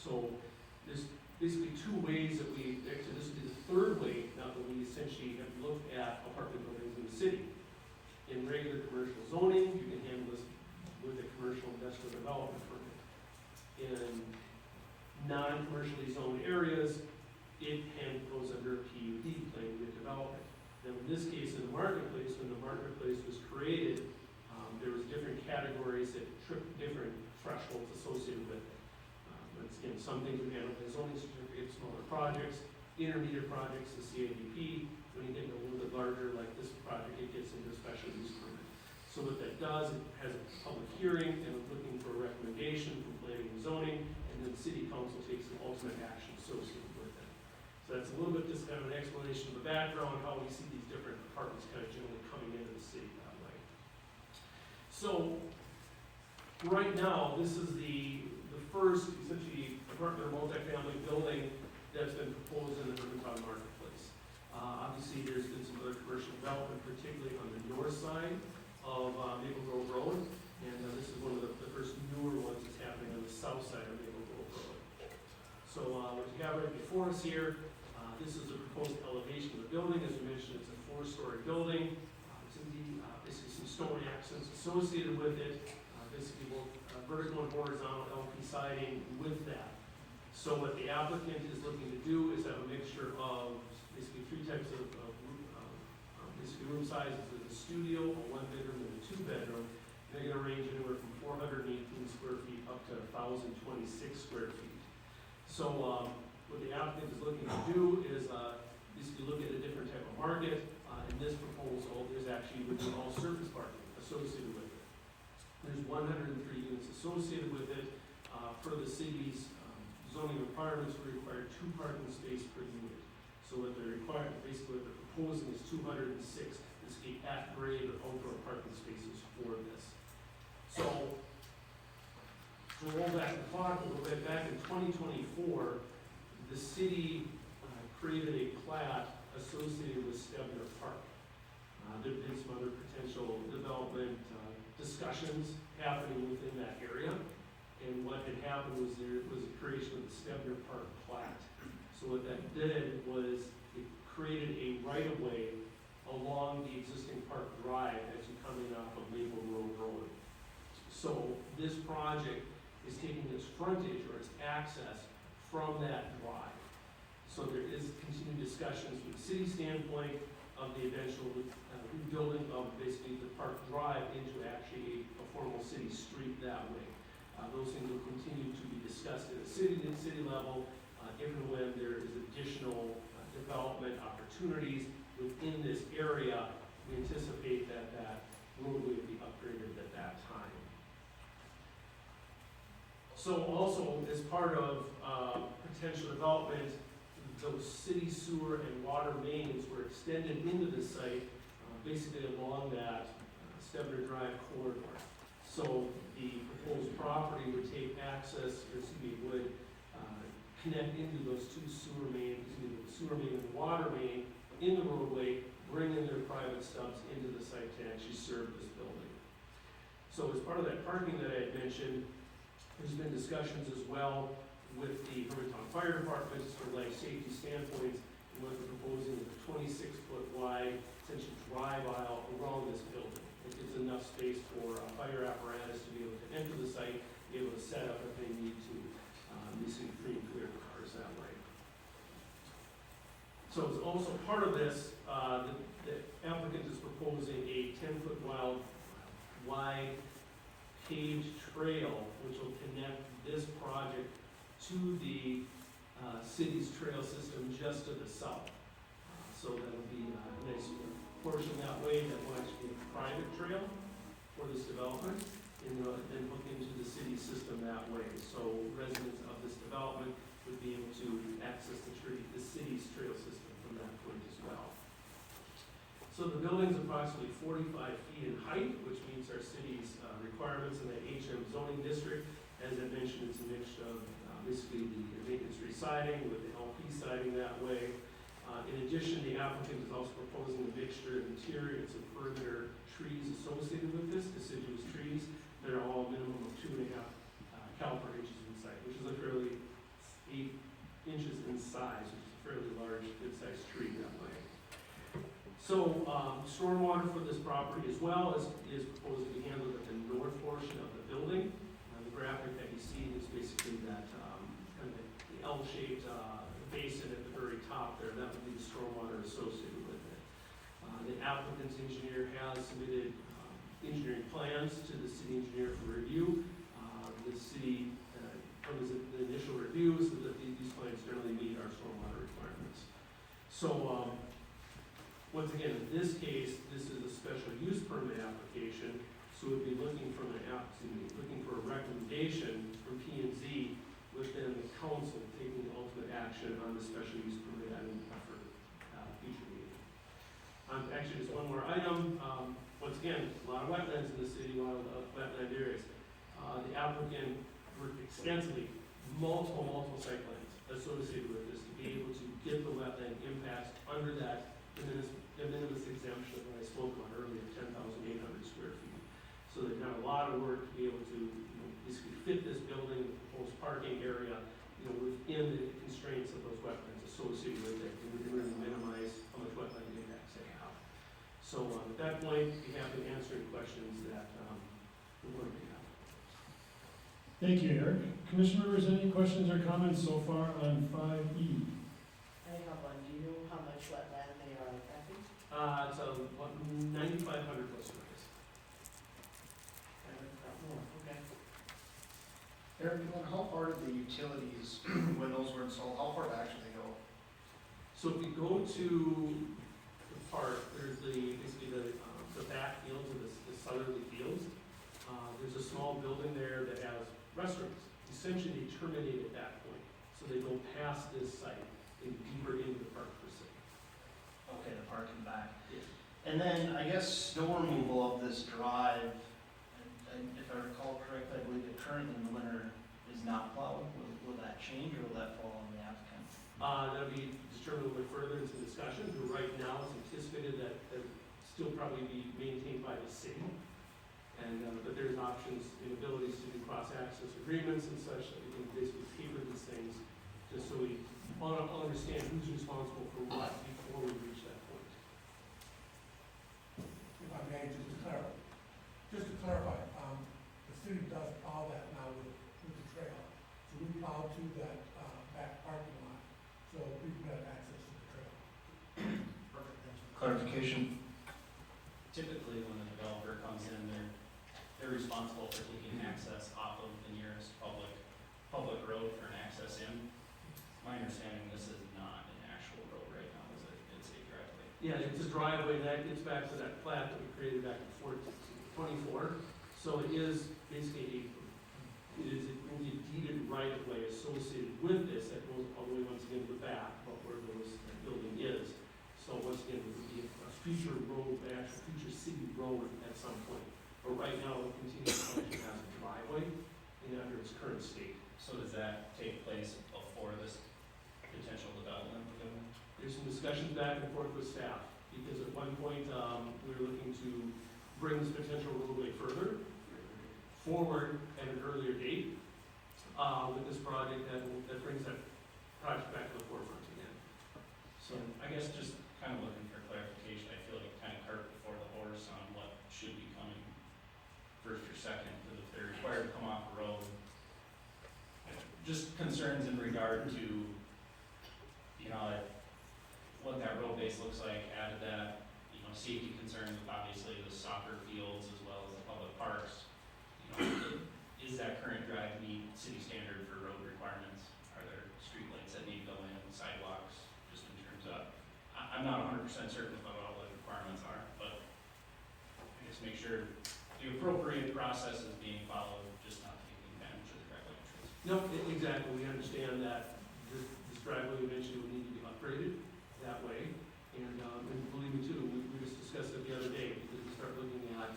So there's basically two ways that we, actually this would be the third way now that we essentially have looked at apartment buildings in the city. In regular commercial zoning, you can handle this with a commercial industrial development permit. In non-commercially zoned areas, it goes under a PUD, plan unit development. Now in this case, in the marketplace, when the marketplace was created, there was different categories that different thresholds associated with it. But again, some things we handle as zoning certificates, smaller projects, intermediate projects, the CIDP. When you get a little bit larger, like this project, it gets into a special use permit. So what that does, it has a public hearing and looking for a recommendation from planning and zoning, and then the city council takes the ultimate action associated with it. So that's a little bit just kind of an explanation of the background, how we see these different apartments kind of generally coming into the city that way. So right now, this is the first essentially apartment or multifamily building that's been proposed in the Hermantown Marketplace. Obviously, there's been some other commercial development, particularly on the north side of Maple Grove Road, and this is one of the first newer ones that's happening on the south side of Maple Grove Road. So what you have right before us here, this is the proposed elevation of the building. As we mentioned, it's a 4-story building. It's indeed basically some stone accents associated with it, basically both vertical and horizontal LP siding with that. So what the applicant is looking to do is have a mixture of basically 3 types of basically room sizes. There's a studio, a 1-bedroom, and a 2-bedroom. They're going to range anywhere from 418 square feet up to 1,026 square feet. So what the applicant is looking to do is basically look at a different type of market. In this proposal, there's actually would be all surface parking associated with it. There's 103 units associated with it. Per the city's zoning requirements, we require 2 parking spaces per unit. So what they're requiring, basically what they're proposing is 206, this at-grade or outdoor parking spaces for this. So, to roll back the clock a little bit, back in 2024, the city created a plat associated with Stebner Park. There have been some other potential development discussions happening within that area. And what had happened was there was a creation of the Stebner Park plat. So what that did was it created a right-of-way along the existing Park Drive as you're coming off of Maple Grove Road. So this project is taking its frontage or its access from that drive. So there is continued discussions from the city standpoint of the eventual rebuilding of basically the Park Drive into actually a formal city street that way. Those things will continue to be discussed at a city level, if and when there is additional development opportunities within this area. We anticipate that that roadway will be upgraded at that time. So also, as part of potential development, those city sewer and water mains were extended into the site, basically along that Stebner Drive corridor. So the proposed property would take access, or excuse me, would connect into those 2 sewer mains, the sewer main and the water main in the roadway, bring in their private stubs into the site to actually serve this building. So as part of that parking that I had mentioned, there's been discussions as well with the Hermantown Fire Department for life safety standpoints, and what they're proposing is a 26-foot wide, essentially drive aisle around this building. It gives enough space for a fire apparatus to be able to enter the site, be able to set up if they need to, basically free and clear the cars that way. So it's also part of this, the applicant is proposing a 10-foot wide paved trail, which will connect this project to the city's trail system just to the south. So that'll be a nice portion that way that will actually be a private trail for this development, and then hook into the city system that way. So residents of this development would be able to access the city's trail system from that point as well. So the building's approximately 45 feet in height, which meets our city's requirements in the HM zoning district. As I mentioned, it's a mixture of basically the maintenance siding with the LP siding that way. In addition, the applicant is also proposing a mixture of interior and some perimeter trees associated with this, deciduous trees, that are all a minimum of 2.5 caliper inches in size, which is a fairly 8 inches in size, which is a fairly large, good-sized tree that way. So, stormwater for this property as well is proposed to be handled at the north portion of the building. The graphic that you see is basically that kind of the L-shaped basin at the very top there. That would be the stormwater associated with it. The applicant's engineer has submitted engineering plans to the city engineer for review. The city, from the initial review, so that these plans generally meet our stormwater requirements. So, once again, in this case, this is a special use permit application, so we'd be looking for a recommendation from P&Z, with then the council taking the ultimate action on the special use permit item for future meeting. Actually, just one more item. Once again, a lot of wetlands in the city, a lot of wetland areas. The applicant worked extensively, multiple site plans associated with this to be able to get the wetland impacts under that de minimis exemption that I spoke about earlier, 10,800 square feet. So they've done a lot of work to be able to basically fit this building, the proposed parking area within the constraints of those wetlands associated with it, and we can really minimize how much wetland impacts they have. So at that point, be happy to answer any questions that the board may have. Thank you, Eric. Commission members, any questions or comments so far on 5E? I have one, do you know how much wetland they are affecting? It's a 9,500 plus acres. Okay. Eric, how far did the utilities, when those were installed, how far back should they go? So if you go to the park, there's basically the back fields or the southerly fields. There's a small building there that has restaurants. Essentially, they terminate at that point. So they go past this site and deeper into the park per se. Okay, the park and back. Yeah. And then, I guess, snow removal of this drive, and if I recall correctly, I believe it currently in the winter is not plowed. Will that change, or will that fall on the applicant? That'll be determined a little bit further into discussion, but right now it's anticipated that still probably be maintained by the city. And, but there's options and abilities to do cross-access agreements and such, that we can basically taper these things, just so we understand who's responsible for what before we reach that point. If I may, just to clarify, the city does plow that now with the trail. So we plow to that, back parking lot, so people have access to the trail. Perfect, thank you. Clarification? Typically, when a developer comes in, they're responsible for taking access off of the nearest public road for an access in. My understanding, this is not an actual road right now, is it? It's a driveway. Yeah, it's a driveway, that gets back to that plat that we created back in 24. So it is basically it will be a deeded right of way associated with this that goes all the way once again to the back, but where that building is. So once again, it would be a future road, an actual future city road at some point. But right now, it continues to function as a driveway and under its current state. So does that take place before this potential development? There's some discussions back and forth with staff, because at one point, we were looking to bring this potential roadway further forward at an earlier date. With this project, that brings that project back to the forefront again. So I guess just kind of looking for clarification, I feel like kind of cart before the horse on what should be coming first or second, because if they're required to come off the road, just concerns in regard to, what that road base looks like, added that, safety concerns with obviously the soccer fields as well as the public parks. Is that current drive meet city standard for road requirements? Are there streetlights that need to go in, sidewalks, just in terms of, I'm not 100% certain about what all the requirements are, but I guess make sure the appropriate process is being followed, just not taking advantage of the driveway entrance. No, exactly. We understand that this driveway eventually will need to be upgraded that way. And believe me too, we just discussed it the other day, because we start looking at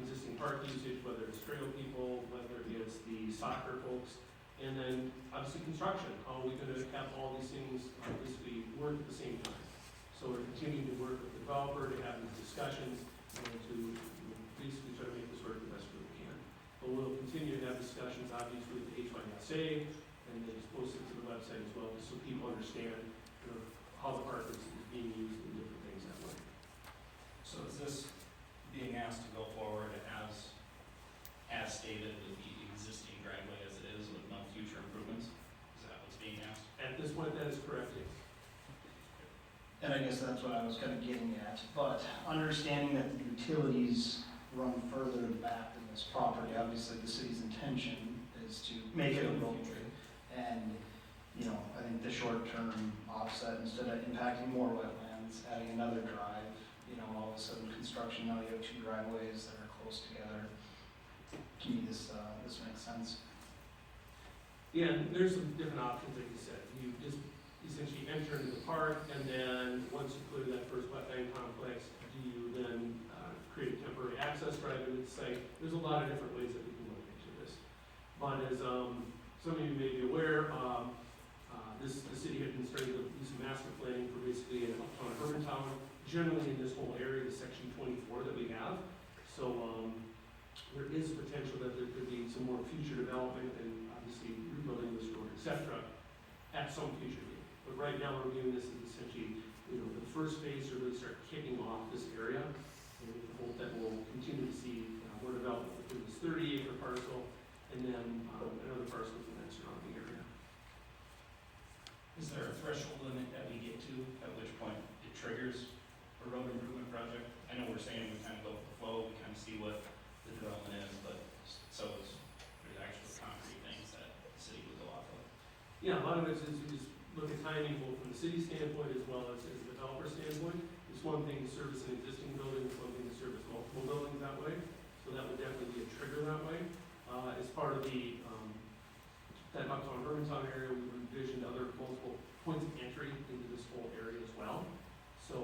existing park usage, whether it's trail people, whether it's the soccer folks, and then obviously construction. How are we going to have all these things basically work at the same time? So we're continuing to work with the developer to have these discussions and to basically try to make this work the best way we can. But we'll continue to have discussions, obviously, with the HYSA, and then just post it to the website as well, just so people understand how the park is being used and different things that way. So is this being asked to go forward as stated with the existing driveway as it is with no future improvements? Is that what's being asked? At this point, that is correct, yes. And I guess that's what I was kind of getting at, but understanding that the utilities run further back than this property, obviously the city's intention is to make it a roadway. And, I think the short-term offset, instead of impacting more wetlands, adding another drive, all of a sudden construction, now you have two driveways that are close together. To me, this makes sense. Yeah, and there's some different options, like you said. You just essentially enter into the park, and then once you clear that first wetland complex, do you then create a temporary access drive into the site? There's a lot of different ways that we can look into this. But as some of you may be aware, the city had been starting to do some master planning for basically an uptown urban town, generally in this whole area, the section 24 that we have. So there is potential that there could be some more future development and obviously rebuilding this road, et cetera, at some future date. But right now, we're viewing this as essentially, the first phase to really start kicking off this area. And we hope that we'll continue to see more development within this 30-acre parcel, and then another parcel in that surrounding area. Is there a threshold limit that we get to, at which point it triggers a road improvement project? I know we're saying we kind of go with the flow, we kind of see what the development is, but there's actual concrete things that the city would go off of. Yeah, a lot of it is we just look at timing both from the city standpoint as well as a developer standpoint. It's one thing to service an existing building, it's one thing to service multiple buildings that way. So that would definitely be a trigger that way. As part of the, that uptown Hermantown area, we envisioned other multiple points of entry into this whole area as well. So,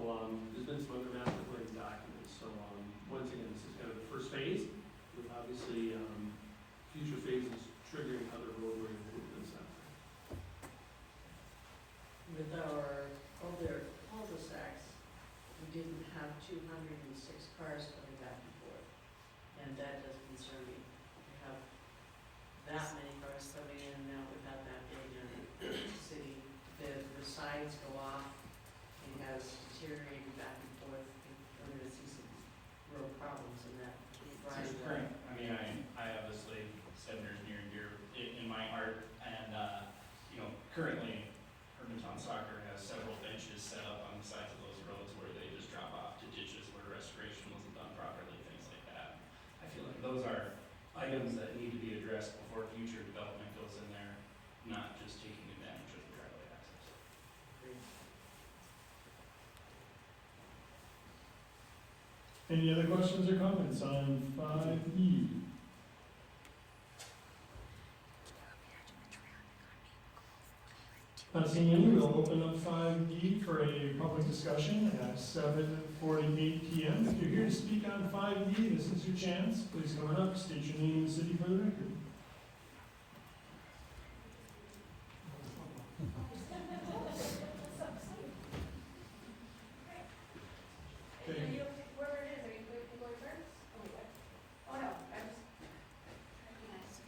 there's been some other master plan documents. So, once again, this is kind of the first phase, with obviously, future phases triggering other roadway improvements out there. With our older cul-de-sacs, we didn't have 206 cars coming back and forth, and that does concern me. We have that many cars coming in, now we've had that big in the city, the sides go off, and has deteriorating back and forth. We're gonna see some real problems in that driveway. I mean, I obviously, Stemner's near and dear in my heart, and, currently, Hermantown Soccer has several benches set up on the sides of those roads where they just drop off to ditches where restoration wasn't done properly, things like that. I feel like those are items that need to be addressed before future development goes in there, not just taking advantage of the driveway access. Any other questions or comments on 5E? Not seeing any, we'll open up 5D for a public discussion at 7:48 PM. If you're here to speak on 5D, this is your chance. Please come on up, state your name and city for the record. Okay. Are you, whoever it is, are you going first? Oh, no, I'm just recognized.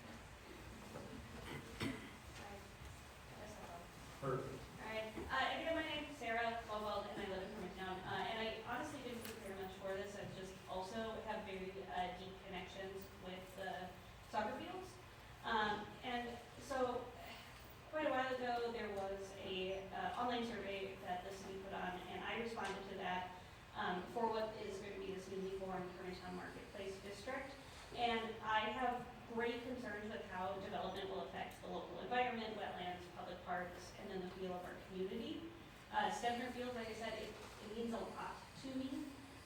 Perfect. Alright, again, my name's Sarah Loveld, and I live in Hermantown, and I honestly didn't prepare much for this, I just also have very, deep connections with the soccer fields. And so, quite a while ago, there was a, online survey that the city put on, and I responded to that, for what is going to be this newly formed Hermantown Marketplace District. And I have great concerns with how development will affect the local environment, wetlands, public parks, and then the feel of our community. Stemner Field, like I said, it means a lot to me.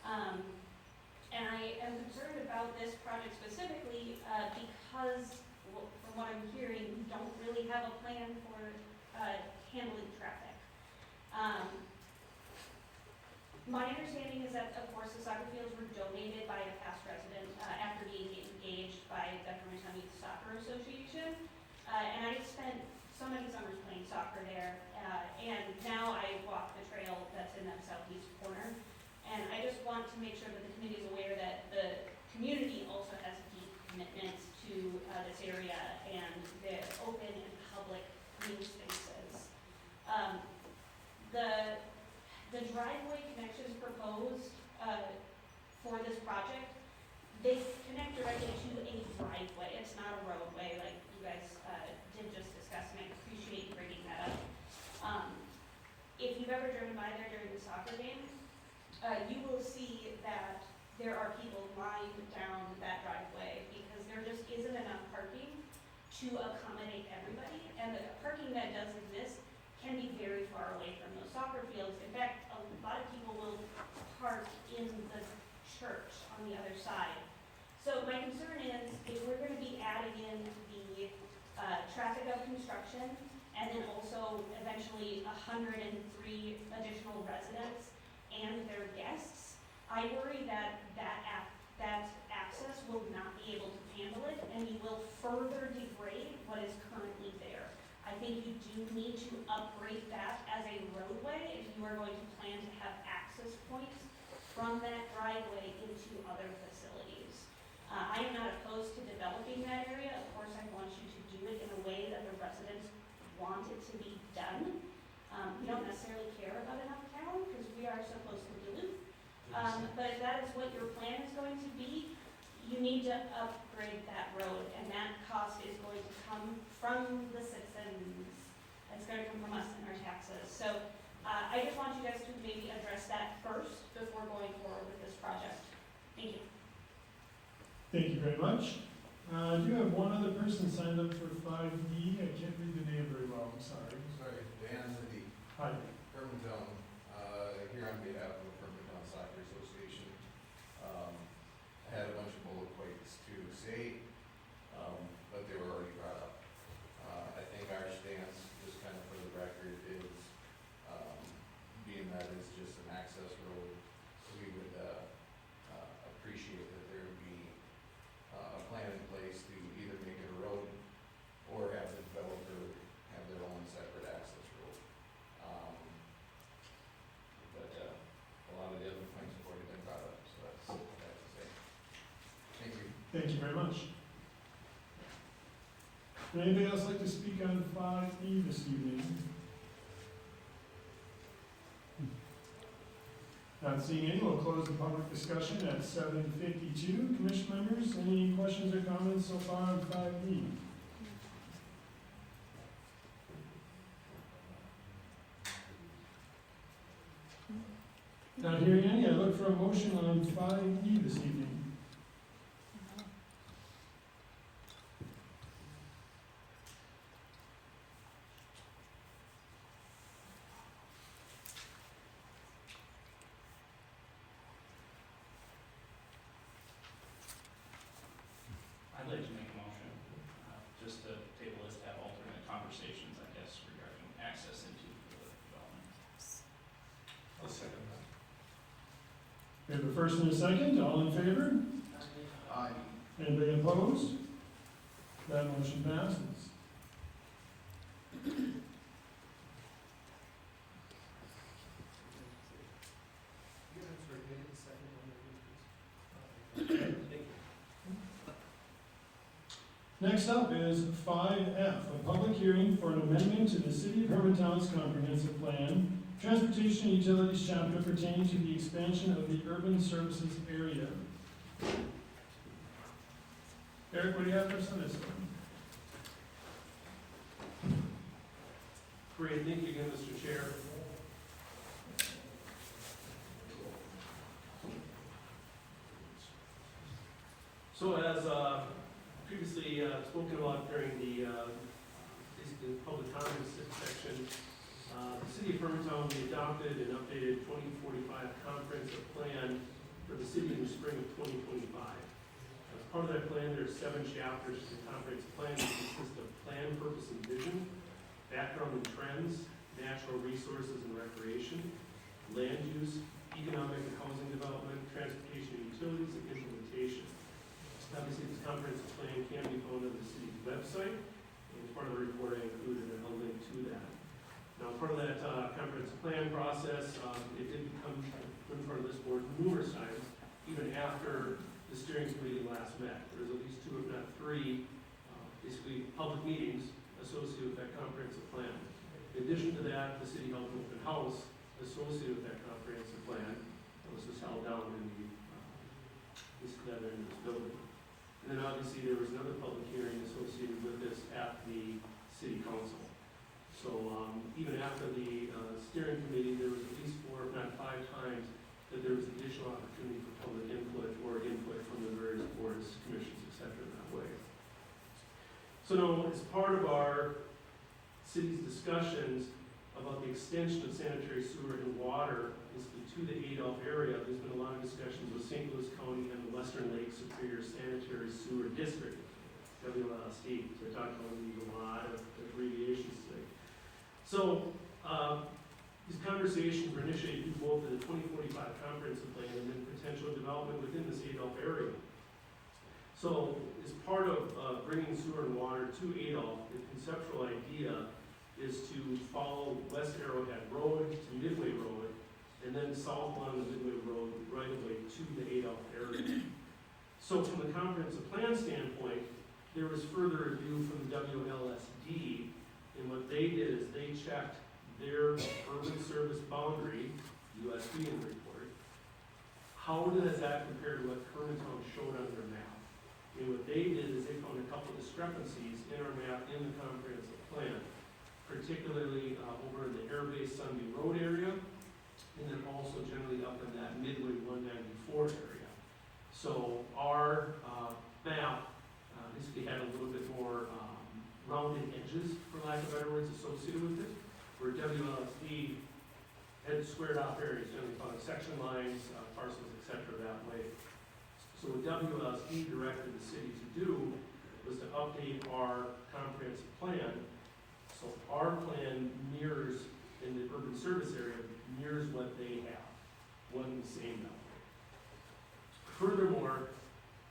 And I am concerned about this project specifically because, from what I'm hearing, we don't really have a plan for handling traffic. My understanding is that, of course, the soccer fields were donated by a past resident after being engaged by the Hermantown Youth Soccer Association. And I spent so many summers playing soccer there, and now I walk the trail that's in that southeast corner. And I just want to make sure that the committee is aware that the community also has deep commitments to this area and the open and public green spaces. The driveway connections proposed for this project, they connect directly to a driveway. It's not a roadway like you guys did just discuss, and I appreciate you bringing that up. If you've ever driven by there during the soccer game, you will see that there are people lined down that driveway because there just isn't enough parking to accommodate everybody. And the parking that does exist can be very far away from those soccer fields. In fact, a lot of people will park in the church on the other side. So my concern is if we're going to be adding in the traffic of construction and then also eventually 103 additional residents and their guests, I worry that access will not be able to handle it, and you will further degrade what is currently there. I think you do need to upgrade that as a roadway if you are going to plan to have access points from that driveway into other facilities. I am not opposed to developing that area. Of course, I want you to do it in a way that the residents want it to be done. We don't necessarily care about an uptown because we are so close to Duluth. But if that is what your plan is going to be, you need to upgrade that road, and that cost is going to come from the citizens. It's going to come from us and our taxes. So I just want you guys to maybe address that first before going forward with this project. Thank you. Thank you very much. I do have one other person signed up for 5D. I can't read the name very well, I'm sorry. Sorry, Dan Lindy, Hi. Hermantown, here on behalf of the Hermantown Soccer Association. I had a bunch of bullet points to say, but they were already brought up. I think our stance, just kind of for the record, is, being that it's just an access road, we would, appreciate that there would be, a plan in place to either make it a road or have the developer have their own separate access road. But a lot of the other points have already been brought up, so that's all I have to say. Thank you. Thank you very much. Would anybody else like to speak on 5E this evening? Not seeing any, we'll close the public discussion at 7:52. Commission members, any questions or comments so far on 5E? Not hearing any, I look for a motion on 5E this evening. I'd like to make a motion, just to table this, to have alternate conversations, I guess, regarding access into the development. I'll second that. We have a first and a second, all in favor? Aye. Anybody opposed? That motion passes. Next up is 5F, a public hearing for an amendment to the City of Hermantown's Comprehensive Plan, Transportation and Utilities Chapter pertaining to the expansion of the urban services area. Eric, what do you have for us on this one? Great, thank you again, Mr. Chair. So as previously spoken about during the basically public comments section, the City of Hermantown, we adopted an updated 2045 comprehensive plan for the city in the spring of 2025. As part of that plan, there are 7 chapters to the comprehensive plan that consist of plan, purpose, and vision, background and trends, natural resources and recreation, land use, economic and housing development, transportation and utilities, and implementation. Obviously, this comprehensive plan can be found on the city's website, and as part of the report, I included a link to that. Now, part of that comprehensive plan process, it did come in front of this board numerous times, even after the steering committee last met. There's at least 2, if not 3, basically public meetings associated with that comprehensive plan. In addition to that, the city held an open house associated with that comprehensive plan. This was held down in the, in this building. And then obviously there was another public hearing associated with this at the city council. So even after the steering committee, there was at least 4, if not 5 times that there was additional opportunity for public input or input from the various boards, commissions, et cetera, in that way. So now, as part of our city's discussions about the extension of sanitary sewer and water to the Adolph area, there's been a lot of discussions with St. Louis County and the Western Lake Superior Sanitary Sewer District, WLSD. So we're talking about a lot of abbreviations today. So these conversations were initiated through both the 2045 comprehensive plan and then potential development within this Adolph area. So as part of bringing sewer and water to Adolph, the conceptual idea is to follow West Arrowhead Road to Midway Road, and then south along the Midway Road right away to the Adolph area. So from the comprehensive plan standpoint, there was further review from the WLSD And what they did is they checked their urban service boundary, USDN report. How does that compare to what Hermantown showed on their map? And what they did is they found a couple discrepancies in our map in the comprehensive plan, particularly over in the Air Base Sunday Road area, and then also generally up in that Midway 194 area. So our map basically had a little bit more rounded edges, for lack of better words, associated with it, where WLSD had squared off areas, generally found section lines, parcels, etc. that way. So what WLSD directed the city to do was to update our comprehensive plan. So our plan mirrors, in the urban service area, mirrors what they have, one and the same that way. Furthermore,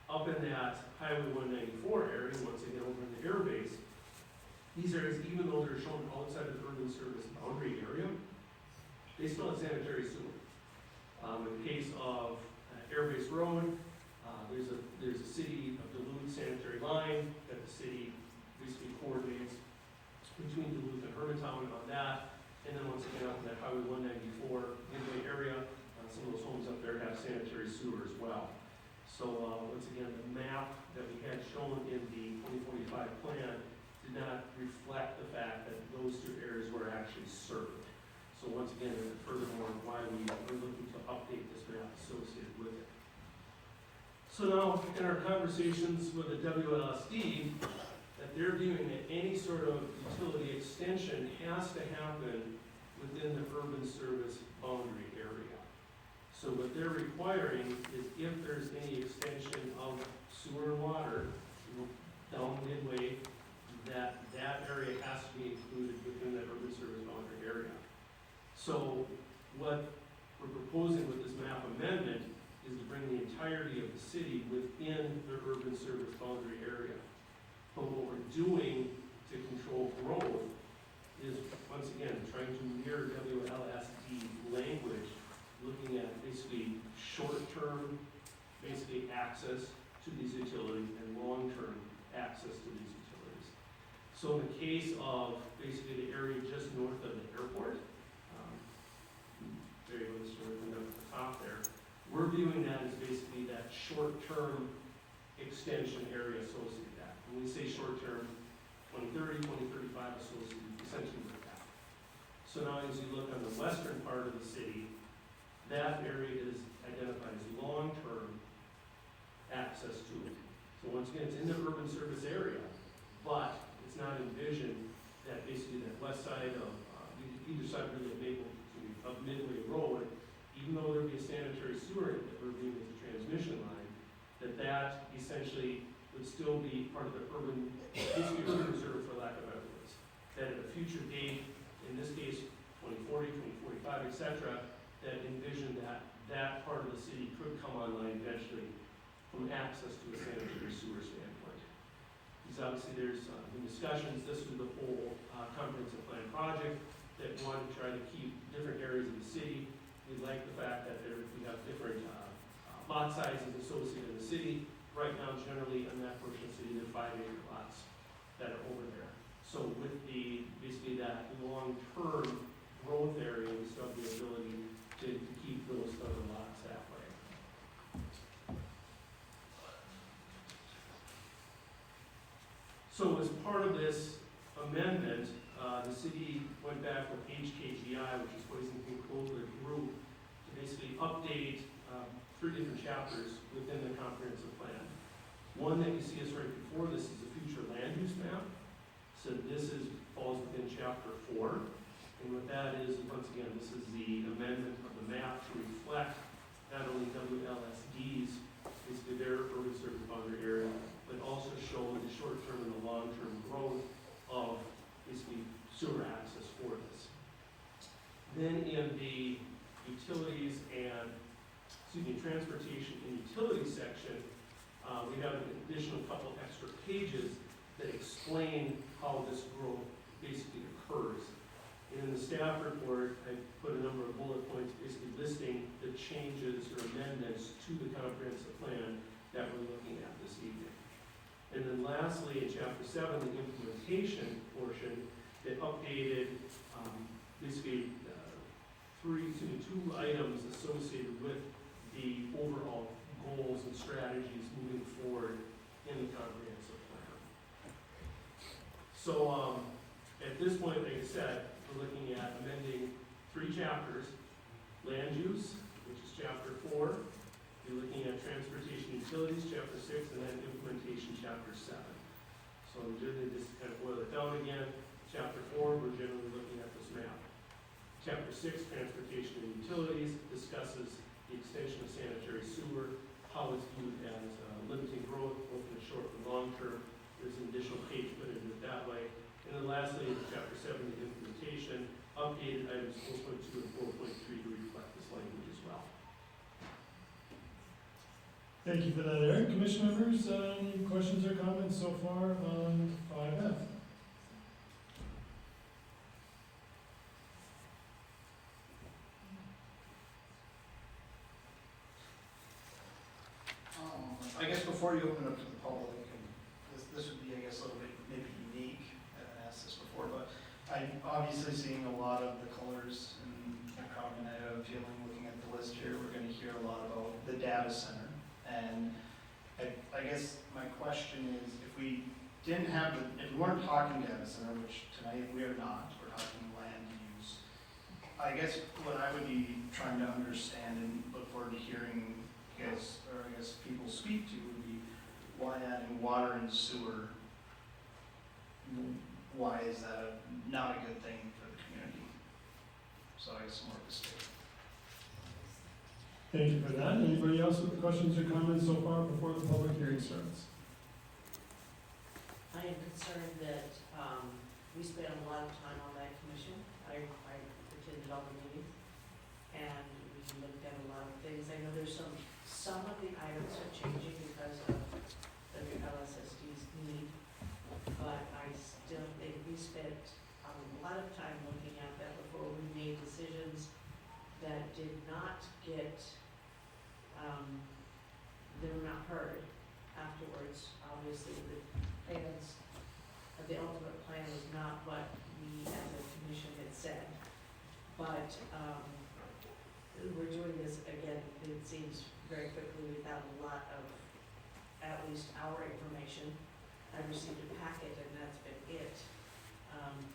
up in that Highway 194 area, once again over in the air base, these areas, even though they're shown outside of the urban service boundary area, they still have sanitary sewer. In the case of Air Base Road, there's a city of Duluth sanitary line that the city basically coordinates between Duluth and Hermantown on that. And then once again, up in that Highway 194 Midway area, some of those homes up there have sanitary sewer as well. So once again, the map that we had shown in the 2045 plan did not reflect the fact that those two areas were actually served. So once again, furthermore, why we are looking to update this map associated with it. So now, in our conversations with the WLSD, that they're viewing that any sort of utility extension has to happen within the urban service boundary area. So what they're requiring is if there's any extension of sewer and water down Midway, that area has to be included within that urban service boundary area. So what we're proposing with this map amendment is to bring the entirety of the city within the urban service boundary area. But what we're doing to control growth is, once again, trying to mirror WLSD language, looking at basically short-term, basically access to these utilities and long-term access to these utilities. So in the case of basically the area just north of the airport, there you go, this one up at the top there, we're viewing that as basically that short-term extension area associated with that. When we say short-term, 2030, 2035 associated essentially with that. So now as you look on the western part of the city, that area is identified as long-term access to it. So once again, it's in the urban service area, but it's not envisioned that basically that west side of, either side really of Midway Road, even though there'd be a sanitary sewer that we're viewing as a transmission line, that essentially would still be part of the urban, basically urban reserve for lack of better words. That at a future date, in this case, 2040, 2045, etc., that envision that part of the city could come online eventually from access to a sanitary sewer standpoint. Because obviously there's been discussions, this was the whole comprehensive plan project that wanted to try to keep different areas of the city. We like the fact that we have different lot sizes associated in the city. Right now, generally, in that portion of the city, there are 5-acre lots that are over there. So with basically that long-term growth area, we still have the ability to keep those other lots that way. So as part of this amendment, the city went back with HKGI, which is Poison Control Group, to basically update 3 different chapters within the comprehensive plan. One that you see is right before this is the future land use map. So this falls within chapter 4. And what that is, once again, this is the amendment of the map to reflect not only WLSD's, basically their urban service boundary area, but also show the short-term and the long-term growth of basically sewer access for this. Then in the utilities and, transportation and utilities section, we have an additional couple extra pages that explain how this growth basically occurs. And in the staff report, I put a number of bullet points basically listing the changes or amendments to the comprehensive plan that we're looking at this evening. And then lastly, in chapter 7, the implementation portion, that updated, basically, two items associated with the overall goals and strategies moving forward in the comprehensive plan. So, at this point, like I said, we're looking at amending 3 chapters: land use, which is chapter 4, you're looking at transportation utilities, chapter 6, and then implementation, chapter 7. So generally, just kind of boil it down again. Chapter 4, we're generally looking at this map. Chapter 6, transportation and utilities, discusses the extension of sanitary sewer, how it's viewed as limiting growth, both in the short and long term. There's an additional page put into it that way. And then lastly, chapter 7, the implementation, updated items 4.2 and 4.3 to reflect this language as well. Thank you for that, Eric. Commission members, any questions or comments so far on 5F? I guess before you open up to the public, and this would be, I guess, a little bit maybe unique, I haven't asked this before, but I'm obviously seeing a lot of the colors in the crowd, and I have a feeling looking at the list here, we're gonna hear a lot about the data center. And I guess my question is, if we didn't have, if we weren't talking data center, which tonight we are not, we're talking land use, I guess what I would be trying to understand and look forward to hearing I guess people speak to would be, why adding water and sewer? Why is that not a good thing for the community? So I guess more of a statement. Thank you for that. Anybody else with questions or comments so far before the public hearing starts? I am concerned that, we spent a lot of time on that commission. I attended all the meetings, and we looked at a lot of things. I know there's some of the items are changing because of the LSSD's need, but I still think we spent a lot of time looking at that before we made decisions that did not get, they were not heard afterwards. Obviously, the plans, the ultimate plan was not what we as a commission had said. But, we're doing this again, it seems very quickly without a lot of, at least our information. I received a packet and that's been it.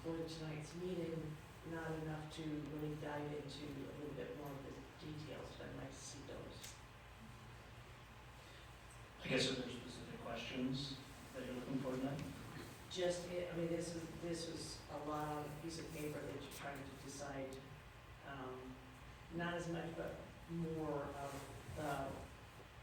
For tonight's meeting, not enough to really dive into a little bit more of the details, but I'd like to see those. I guess are there specific questions that you're looking for then? Just, I mean, this was a lot on a piece of paper that you're trying to decide, not as much, but more of the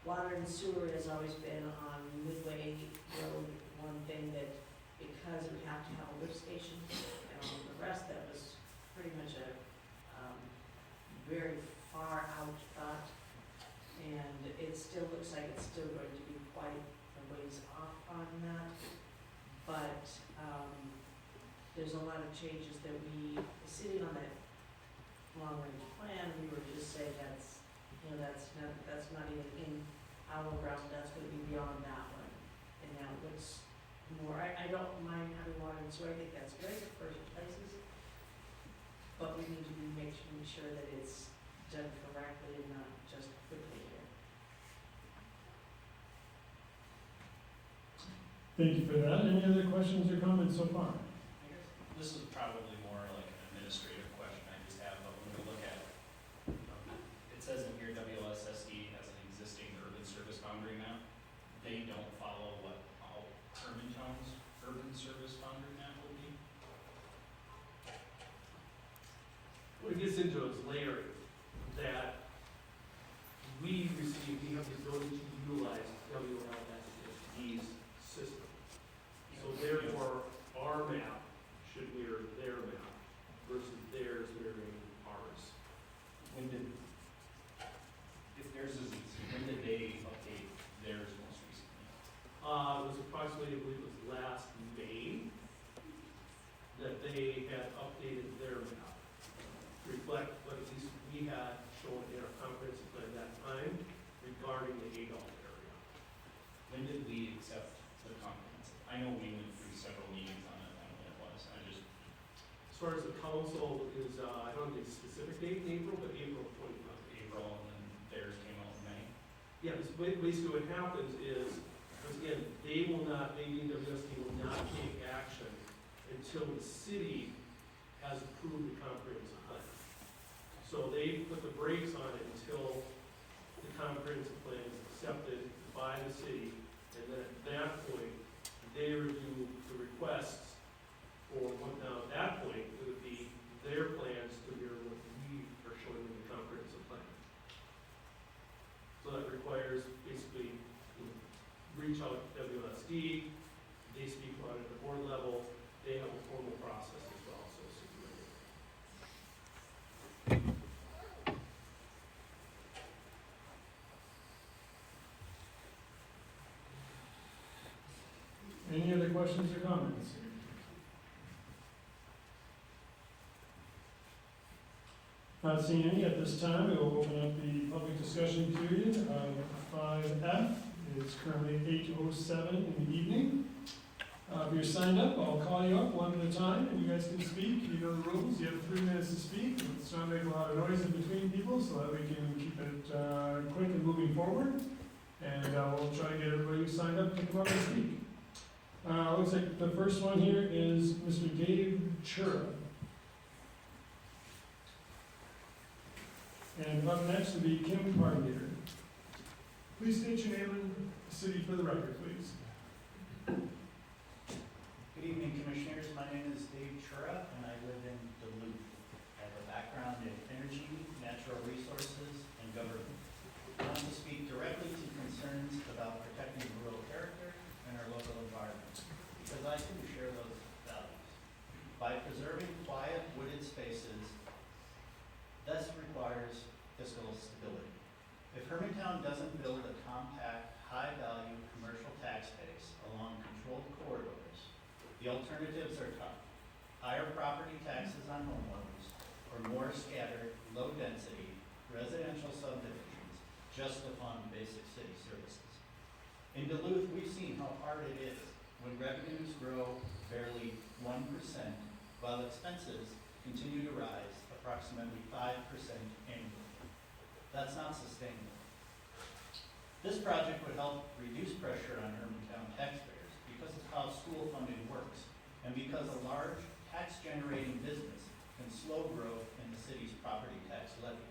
water and sewer has always been on Midway Road, one thing that, because we have to have a lift station, and all the rest, that was pretty much a, very far out thought, and it still looks like it's still going to be quite a ways off on that, but, there's a lot of changes that we, sitting on that long-range plan, we were just saying that's, you know, that's not even in our realm, that's gonna be beyond that one. And now it looks more, I don't mind having water and sewer, I think that's great for certain places, but we need to make sure that it's done correctly and not just quickly here. Thank you for that. Any other questions or comments so far? I guess this is probably more like an administrative question I just have, but when we look at, it says in here WSSD has an existing urban service boundary map. They don't follow what all Hermantown's urban service boundary map would be. What it gets into is layering, that we have the ability to utilize WLSD's system. So therefore, our map should mirror their map versus theirs mirroring ours. When did, if theirs is, when did they update theirs most recently? It was approximately, I believe it was last May, that they had updated their map, to reflect what at least we had shown in our comprehensive plan at that time regarding the Adolph area. When did we accept the comprehensive? I know we went through several meetings on it, I don't know when it was, I just, far as the council is, I don't have a specific date in April, but April 25. April, and then theirs came out in May. Yeah, basically what happens is, once again, AWSD will not take action until the city has approved the comprehensive plan. So they put the brakes on it until the comprehensive plan is accepted by the city, and then at that point, they review the requests for what now, at that point, it would be their plans to mirror what we are showing in the comprehensive plan. So that requires basically, reach out to WSD, they speak about it at the board level, they have a formal process as well, so it's regular. Any other questions or comments? Not seeing any at this time, we will open up the public discussion period of 5F. It's currently 8:07 in the evening. If you're signed up, I'll call you up one at a time, and you guys can speak. You know the rules. You have 3 minutes to speak. Let's not make a lot of noise in between people so that we can keep it quick and moving forward. And we'll try to get everybody who's signed up to come up and speak. Looks like the first one here is Mr. Dave Chura. And up next will be Kim Parmeter. Please state your name and city for the record, please. Good evening, Commissioners. My name is Dave Chura, and I live in Duluth. I have a background in energy, natural resources, and government. I want to speak directly to concerns about protecting rural character and our local environment, because I too share those values. By preserving quiet, wooded spaces, this requires fiscal stability. If Hermantown doesn't build a compact, high-value commercial tax base along controlled corridors, the alternatives are tough. Higher property taxes on homeowners, or more scattered, low-density residential subdivisions just to fund basic city services. In Duluth, we've seen how hard it is when revenues grow barely 1%, while expenses continue to rise approximately 5% annually. That's not sustainable. This project would help reduce pressure on Hermantown taxpayers because of how school funding works, and because a large tax-generating business can slow growth in the city's property tax levy.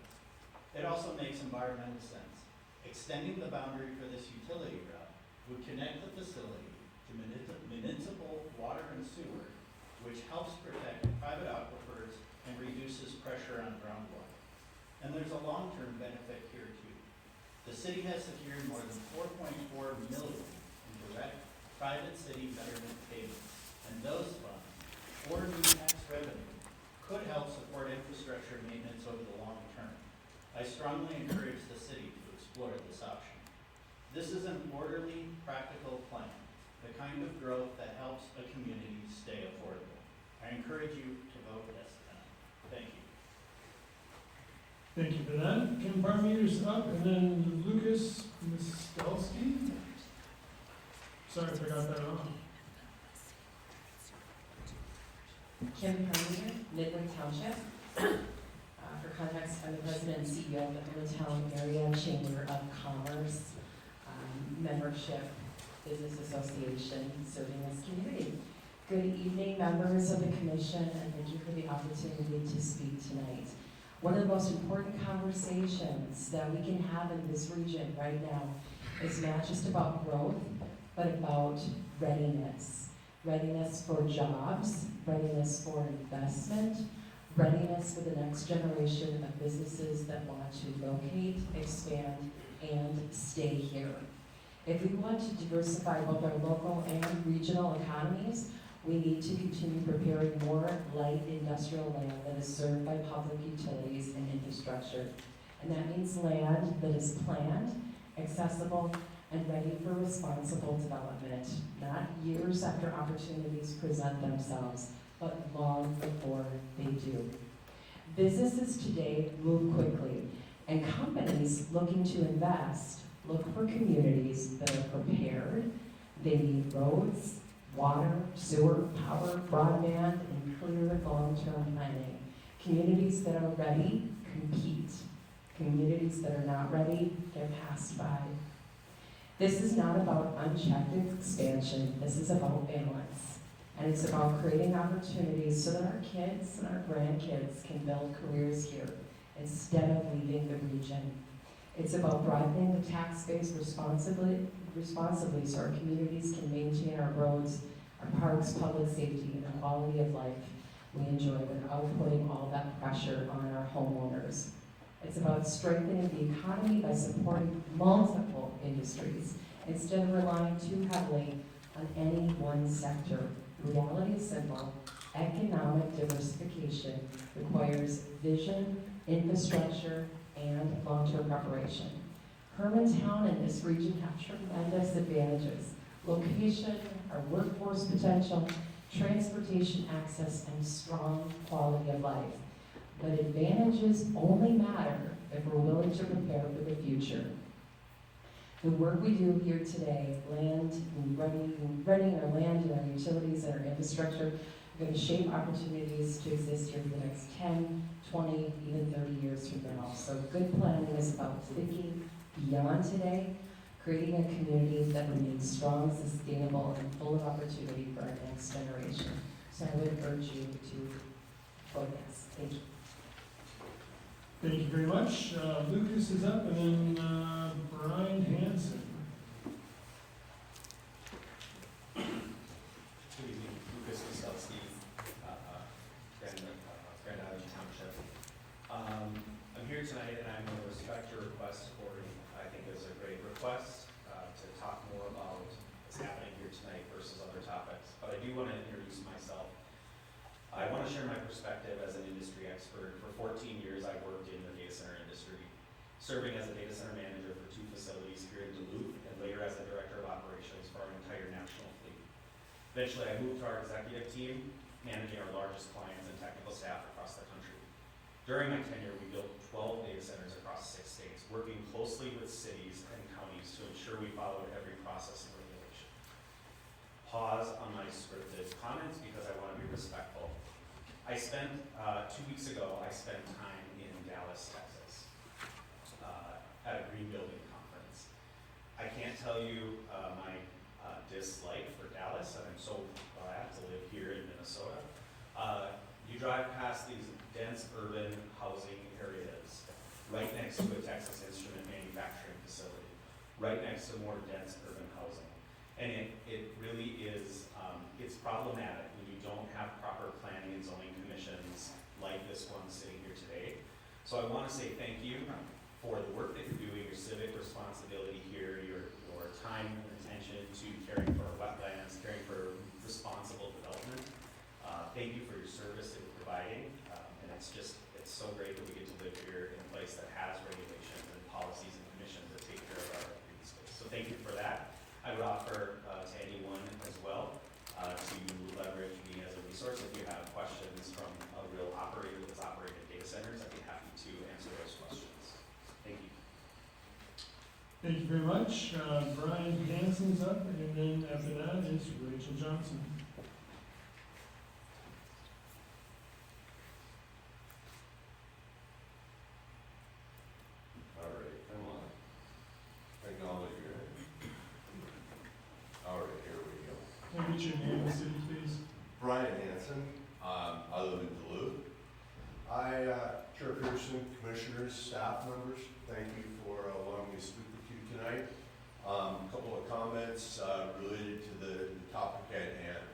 It also makes environmental sense. Extending the boundary for this utility route would connect the facility to municipal water and sewer, which helps protect private aquifers and reduces pressure on groundwater. And there's a long-term benefit here too. The city has secured more than $4.4 million in direct private city betterment payments, and those funds, or new tax revenue, could help support infrastructure maintenance over the long term. I strongly encourage the city to explore this option. This is an orderly, practical plan, the kind of growth that helps a community stay affordable. I encourage you to vote yes tonight. Thank you. Thank you for that. Kim Parmeter's up, and then Lucas Mistelski. Sorry if I got that wrong. Kim Parmeter, Midway Township. For context, I'm the president and CEO of the Hermantown Area Chamber of Commerce membership business association serving this community. Good evening, members of the commission, and thank you for the opportunity to speak tonight. One of the most important conversations that we can have in this region right now is not just about growth, but about readiness. Readiness for jobs, readiness for investment, readiness for the next generation of businesses that want to locate, expand, and stay here. If we want to diversify both our local and regional economies, we need to continue preparing more light industrial land that is served by public utilities and infrastructure. And that means land that is planned, accessible, and ready for responsible development, not years after opportunities present themselves, but long before they do. Businesses today move quickly, and companies looking to invest look for communities that are prepared. They need roads, water, sewer, power, broadband, and clear long-term planning. Communities that are ready compete. Communities that are not ready get passed by. This is not about unchecked expansion, this is about balance. And it's about creating opportunities so that our kids and our grandkids can build careers here instead of leaving the region. It's about broadening the tax base responsibly so our communities can maintain our roads, our parks, public safety, and the quality of life we enjoy without putting all that pressure on our homeowners. It's about strengthening the economy by supporting multiple industries instead of relying too heavily on any one sector. The reality is simple. Economic diversification requires vision, infrastructure, and long-term preparation. Hermantown and this region have tremendous advantages. Location, our workforce potential, transportation access, and strong quality of life. But advantages only matter if we're willing to prepare for the future. The work we do here today, running our land and our utilities and our infrastructure, are going to shape opportunities to exist here for the next 10, 20, even 30 years from now. So good planning is about thinking beyond today, creating a community that remains strong, sustainable, and full of opportunity for our next generation. So I would urge you to vote yes. Thank you. Thank you very much. Lucas is up, and then Brian Hanson. Good evening, Lucas Wieselski, Grand Island Township. I'm here tonight and I'm going to respect your request for, I think is a great request, to talk more about what's happening here tonight versus other topics. But I do want to introduce myself. I want to share my perspective as an industry expert. For 14 years, I worked in the data center industry, serving as a data center manager for 2 facilities here in Duluth, and later as the director of operations for our entire national fleet. Eventually, I moved to our executive team, managing our largest clients and technical staff across the country. During my tenure, we built 12 data centers across 6 states, working closely with cities and counties to ensure we followed every process and regulation. Pause on my scripted comments because I want to be respectful. I spent, 2 weeks ago, I spent time in Dallas, Texas, at a green building conference. I can't tell you my dislike for Dallas, and I'm so glad to live here in Minnesota. You drive past these dense urban housing areas, right next to a Texas Instrument manufacturing facility, right next to more dense urban housing. And it really is, it's problematic when you don't have proper planning and zoning commissions like this one sitting here today. So I want to say thank you for the work that you're doing, your civic responsibility here, your time and attention to caring for our wetlands, caring for responsible development. Thank you for your service that you're providing. And it's so great that we get to live here in a place that has regulations and policies and commissions that take care of our green space. So thank you for that. I would offer to anyone as well to leverage me as a resource. If you have questions from a real operator that's operated data centers, I'd be happy to answer those questions. Thank you. Thank you very much. Brian Hanson's up, and then after that is Rachel Johnson. All right, come on. Technology, right? All right, here we go. Can I get your name and city, please? Brian Hanson, I live in Duluth. Chairperson, commissioners, staff members, thank you for allowing me to speak with you tonight. A couple of comments related to the topic at hand.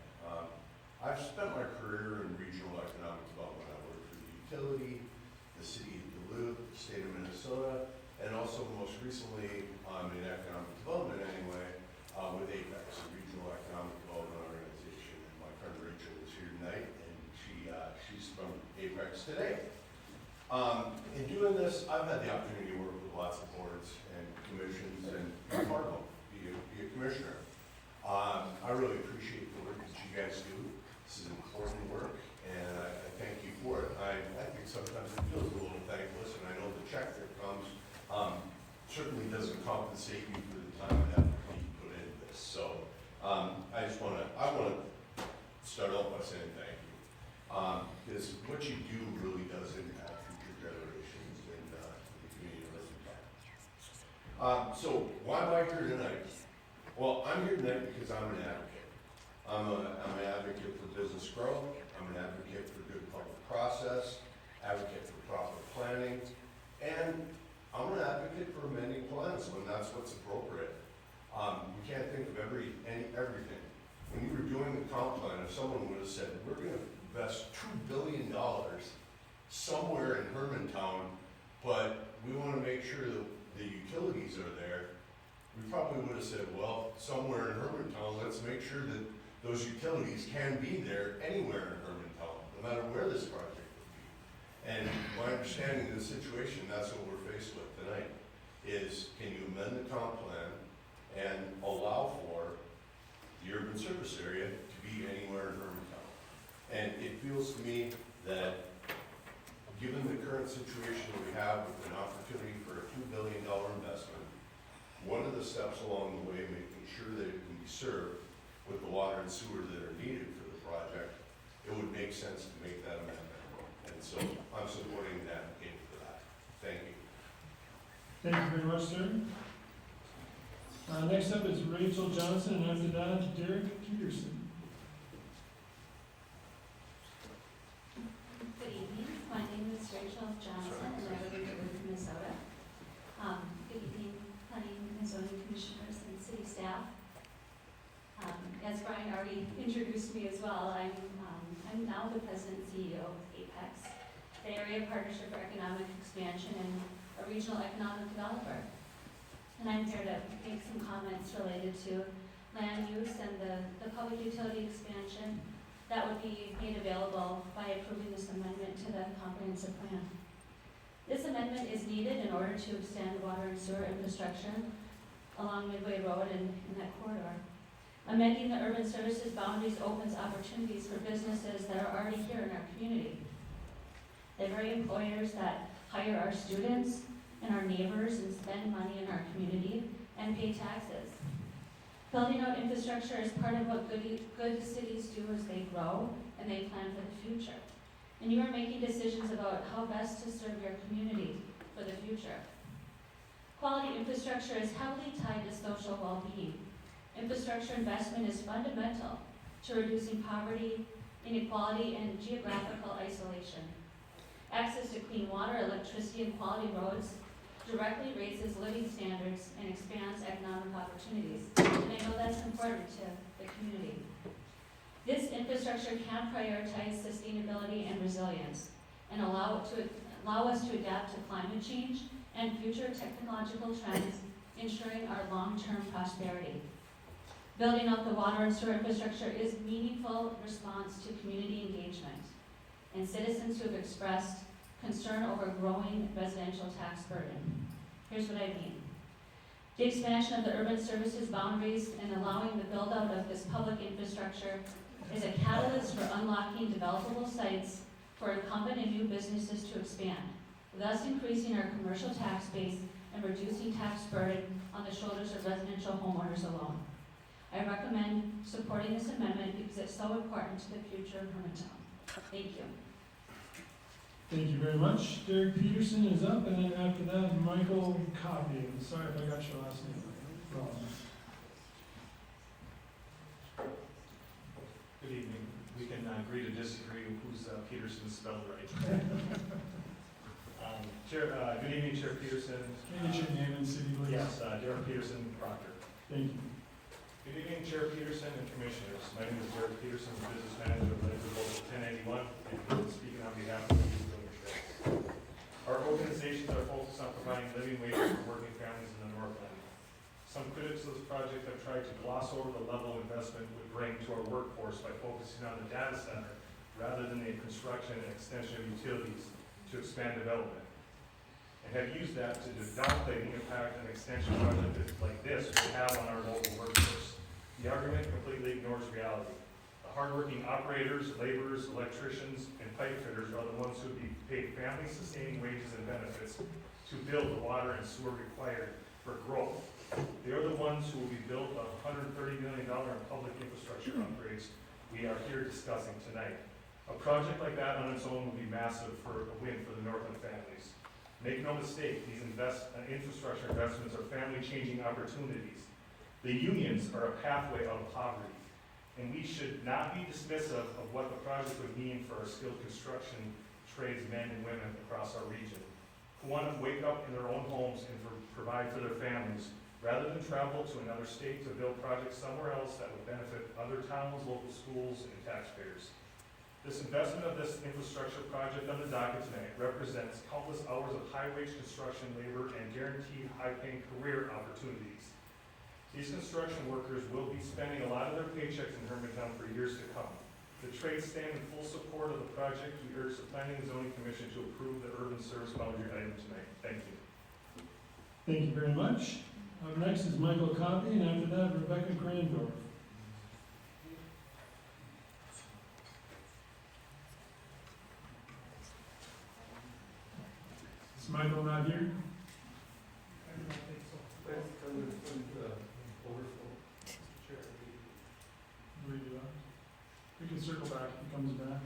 I've spent my career in regional economic development. I worked for the utility, the city of Duluth, the state of Minnesota, and also most recently in economic development anyway, with APEX, a regional economic development organization. And my friend Rachel is here tonight, and she's from APEX today. In doing this, I've had the opportunity to work with lots of boards and commissions and be part of them, be a commissioner. I really appreciate the work that you guys do. This is important work, and I thank you for it. I think sometimes it feels a little thankless, and I know the check that comes certainly doesn't compensate you for the time and effort that you put into this. So I want to So why am I here tonight? Well, I'm here tonight because I'm an advocate. I'm an advocate for business growth, I'm an advocate for good public process, advocate for proper planning, and I'm an advocate for amending plans when that's what's appropriate. We can't think of everything. When you were doing the comp plan, if someone would have said, we're gonna invest $2 billion somewhere in Hermantown, but we wanna make sure that the utilities are there, we probably would have said, well, somewhere in Hermantown, let's make sure that those utilities can be there anywhere in Hermantown, no matter where this project would be. And my understanding of the situation, that's what we're faced with tonight, is can you amend the comp plan and allow for the urban service area to be anywhere in Hermantown? And it feels to me that given the current situation that we have with an opportunity for a $2 billion investment, one of the steps along the way, making sure that it can be served with the water and sewer that are needed for the project, it would make sense to make that amendment. And so I'm supporting and advocating for that. Thank you. Thank you very much, sir. Next up is Rachel Johnson, and after that, Derek Peterson. Good evening, my name is Rachel Johnson, and I live in Duluth, Minnesota. Good evening, planning and zoning commissioners and city staff. As Brian already introduced me as well, I'm now the president and CEO of Apex, the Area Partnership for Economic Expansion and a regional economic developer. And I'm here to make some comments related to land use and the public utility expansion that would be made available by approving this amendment to the comprehensive plan. This amendment is needed in order to extend water and sewer infrastructure along Midway Road and in that corridor. Amending the urban services boundaries opens opportunities for businesses that are already here in our community. They're very employers that hire our students and our neighbors and spend money in our community and pay taxes. Building out infrastructure is part of what good cities do as they grow and they plan for the future. And you are making decisions about how best to serve your community for the future. Quality infrastructure is heavily tied to social well-being. Infrastructure investment is fundamental to reducing poverty, inequality, and geographical isolation. Access to clean water, electricity, and quality roads directly raises living standards and expands economic opportunities. And I know that's important to the community. This infrastructure can prioritize sustainability and resilience and allow us to adapt to climate change and future technological trends, ensuring our long-term prosperity. Building out the water and sewer infrastructure is meaningful response to community engagement and citizens who have expressed concern over growing residential tax burden. Here's what I mean. The expansion of the urban services boundaries and allowing the build-out of this public infrastructure is a catalyst for unlocking developable sites for incumbent and new businesses to expand, thus increasing our commercial tax base and reducing tax burden on the shoulders of residential homeowners alone. I recommend supporting this amendment because it's so important to the future of Hermantown. Thank you. Thank you very much. Derek Peterson is up, and then after that, Michael Copy. Sorry if I got your last name wrong. Good evening. We can agree to disagree who's Peterson spelled right. Good evening, Chair Peterson. Can you get your name and city, please? Yes, Derek Peterson, Proctor. Thank you. Good evening, Chair Peterson and Commissioners. My name is Derek Peterson, Business Manager of Labor Local 1081, and I'm speaking on behalf of the youth leadership. Our organizations are focused on providing living wages for working families in the Northland. Some critics of this project have tried to gloss over the level of investment would bring to our workforce by focusing on the data center rather than the construction and extension of utilities to expand development, and have used that to downplay the impact an extension project like this will have on our local workforce. The argument completely ignores reality. The hardworking operators, laborers, electricians, and pipe fitters are the ones who would be paid family-sustaining wages and benefits to build the water and sewer required for growth. They are the ones who will be billed the $130 million in public infrastructure upgrades we are here discussing tonight. A project like that on its own would be massive for a win for the Northland families. Make no mistake, these infrastructure investments are family-changing opportunities. The unions are a pathway out of poverty, and we should not be dismissive of what the project would mean for our skilled construction trades men and women across our region, who want to wake up in their own homes and provide for their families, rather than travel to another state to build projects somewhere else that would benefit other towns, local schools, and taxpayers. This investment of this infrastructure project on the docket tonight represents countless hours of high-wage construction labor and guaranteed high-paying career opportunities. These construction workers will be spending a lot of their paychecks in Hermantown for years to come. The trades stand in full support of the project. We urge the Planning and Zoning Commission to approve the urban service boundary item tonight. Thank you. Thank you very much. Up next is Michael Copy, and after that, Rebecca Grandorf. Is Michael not here? I do not think so. We do that. We can circle back if he comes back.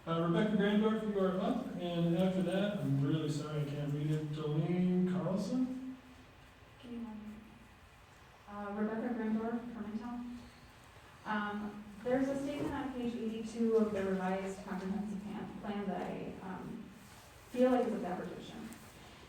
Rebecca Grandorf, you are up, and after that, I'm really sorry I can't read it, Jolene Carlson? Give me 1 minute. Rebecca Grandorf, Hermantown. There's a statement on page 82 of the revised comprehensive plan that I feel like is a fabrication.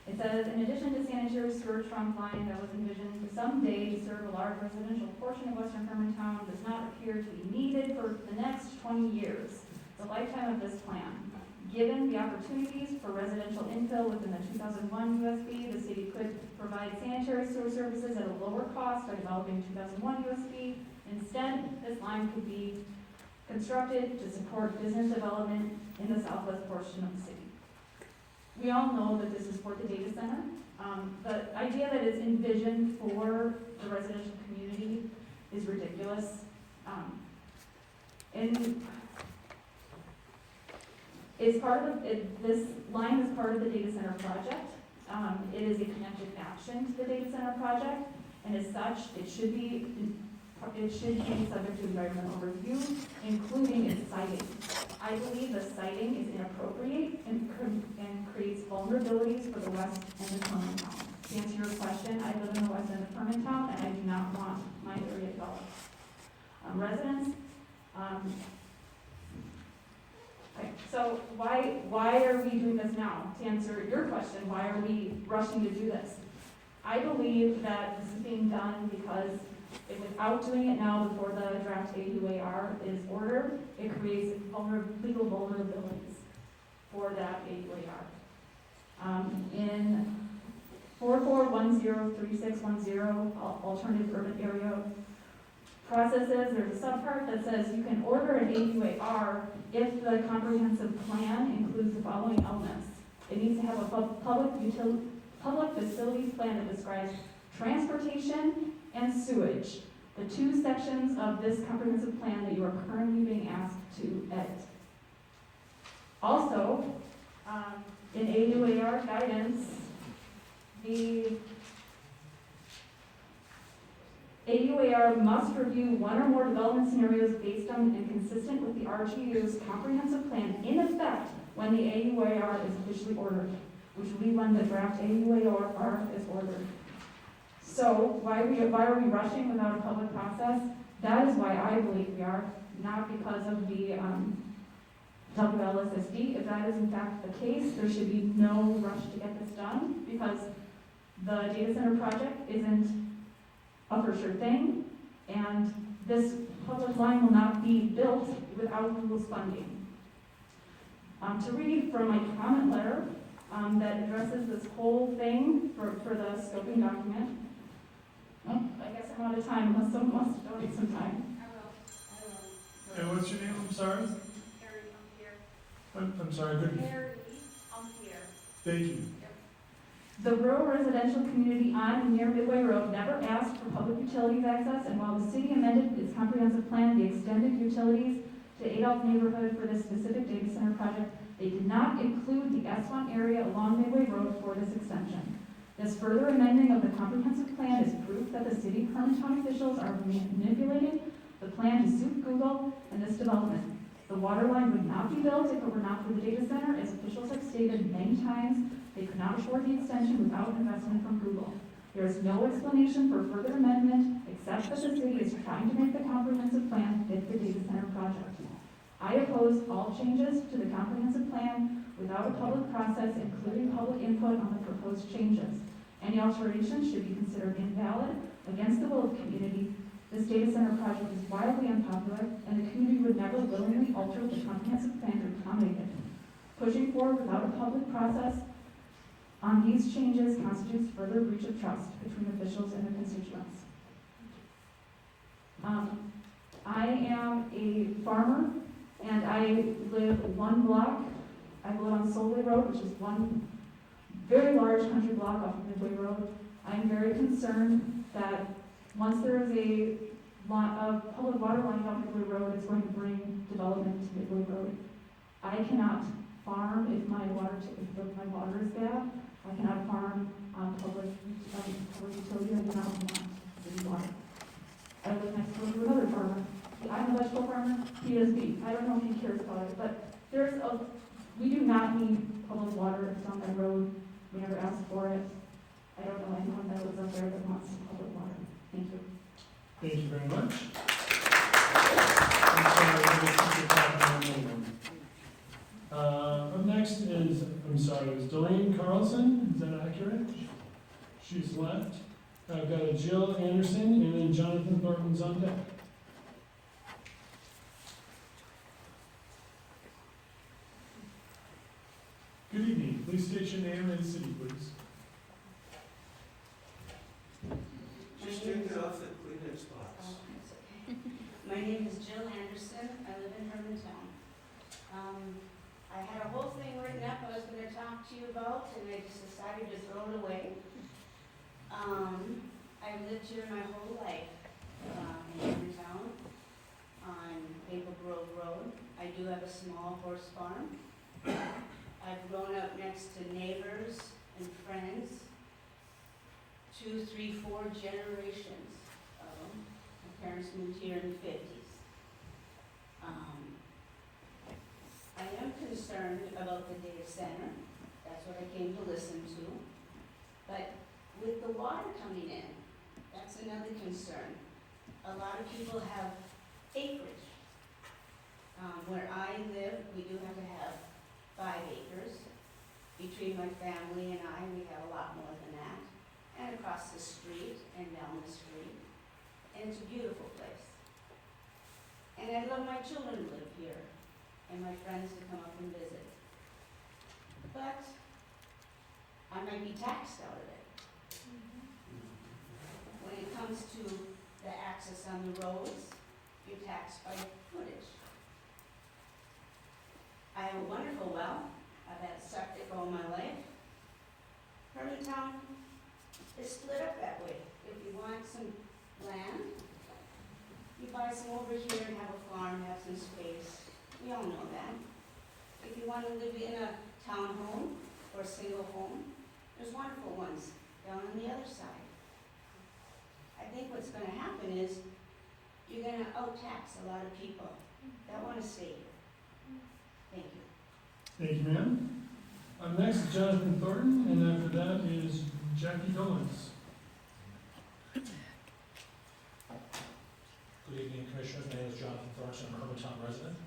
It says, in addition to sanitary sewer trunk line that was envisioned to someday to serve a large residential portion of western Hermantown does not appear to be needed for the next 20 years, the lifetime of this plan. Given the opportunities for residential infill within the 2001 USB, the city could provide sanitary sewer services at a lower cost by developing 2001 USB. Instead, this line could be constructed to support business development in the southwest portion of the city. We all know that this is for the data center. The idea that it's envisioned for the residential community is ridiculous. And it's part of this line is part of the data center project. It is a connected action to the data center project, and as such, it should be subject to environmental review, including its siting. I believe the siting is inappropriate and creates vulnerabilities for the west end of Hermantown. To answer your question, I live in the west end of Hermantown, and I do not want my area developed. Residents, okay, so why are we doing this now? To answer your question, why are we rushing to do this? I believe that this is being done because without doing it now before the draft AUAR is ordered, it creates legal vulnerabilities for that AUAR. In 44103610, alternative urban area processes, there's a subpart that says you can order an AUAR if the comprehensive plan includes the following elements. It needs to have a public facilities plan that describes transportation and sewage, the two sections of this comprehensive plan that you are currently being asked to edit. Also, in AUAR guidance, the AUAR must review one or more development scenarios based on and consistent with the RGU's comprehensive plan in effect when the AUAR is officially ordered, which will be when the draft AUAR is ordered. So why are we rushing without a public process? That is why I believe we are, not because of the WLSSD. If that is in fact the case, there should be no rush to get this done because the data center project isn't a for sure thing, and this public line will not be built without Google's funding. To read from my comment letter that addresses this whole thing for the scoping document. I guess I'm out of time unless someone wants to donate some time. Hey, what's your name? I'm sorry? Harry Umpier. I'm sorry, I couldn't. Harry Umpier. Thank you. The rural residential community on and near Midway Road never asked for public utilities access, and while the city amended its comprehensive plan, they extended utilities to Adolph neighborhood for this specific data center project. They did not include the S1 area along Midway Road for this extension. This further amending of the comprehensive plan is proof that the city Hermantown officials are manipulating the plan to suit Google and this development. The water line would not be built if it were not for the data center, as officials have stated many times, They could not afford the extension without investment from Google. There is no explanation for further amendment, except that the city is trying to make the comprehensive plan fit the data center project. I oppose all changes to the comprehensive plan without a public process, including public input on the proposed changes. Any alterations should be considered invalid, against the will of the community. This data center project is wildly unpopular, and the community would never willingly alter the comprehensive plan to accommodate it. Pushing forward without a public process on these changes constitutes further breach of trust between officials and their constituents. I am a farmer, and I live one block. I live on Solway Road, which is one very large country block off of Midway Road. I'm very concerned that once there is a public water line off Midway Road, it's going to bring development to Midway Road. I cannot farm if my water is bad. I cannot farm on public utility. I do not want city water. I live next door to another farmer. I'm a vegetable farmer. He is beef. I don't know if he cares about it, but we do not need public water down that road. We never asked for it. I don't know anyone that lives up there that wants public water. Thank you. Thank you very much. Up next is, it was Delane Carlson, is that accurate? She's left. I've got a Jill Anderson and then Jonathan Thornton's on deck. Good evening, please state your name and city, please. Just take it off the Kleenex box. Oh, that's okay. My name is Jill Anderson. I live in Hermantown. I had a whole thing written up I was going to talk to you about, and I just decided to throw it away. I've lived here my whole life in Hermantown on Maple Grove Road. I do have a small horse farm. I've grown up next to neighbors and friends. 2, 3, 4 generations of them. My parents moved here in the 50s. I am concerned about the data center. That's what I came to listen to. But with the water coming in, that's another concern. A lot of people have acreage. Where I live, we do have to have 5 acres. Between my family and I, we have a lot more than that. And across the street and down the street. And it's a beautiful place. And I love my children to live here and my friends to come up and visit. But I might be taxed out of it. When it comes to the access on the roads, you're taxed by footage. I have a wonderful well. I've had septic all my life. Hermantown is split up that way. If you want some land, you buy some over here and have a farm, have some space. We all know that. If you want to live in a townhome or a single home, there's wonderful ones down on the other side. I think what's going to happen is you're going to out-tax a lot of people that want to stay here. Thank you. Thank you, ma'am. Up next is Jonathan Thornton, and after that is Jackie Dolan's. Good evening, Commissioners. My name is Jonathan Thornton. I'm a Hermantown resident.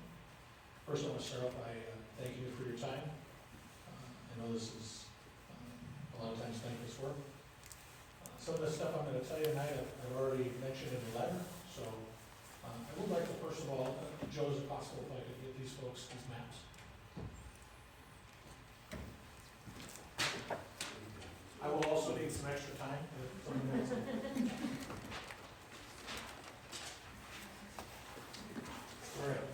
First, I want to start off by thanking you for your time. I know this is a lot of times thankless work. Some of the stuff I'm going to tell you tonight I've already mentioned in the letter. So I would like to, first of all, Joe, is it possible if I could get these folks these maps? I will also need some extra time. All right.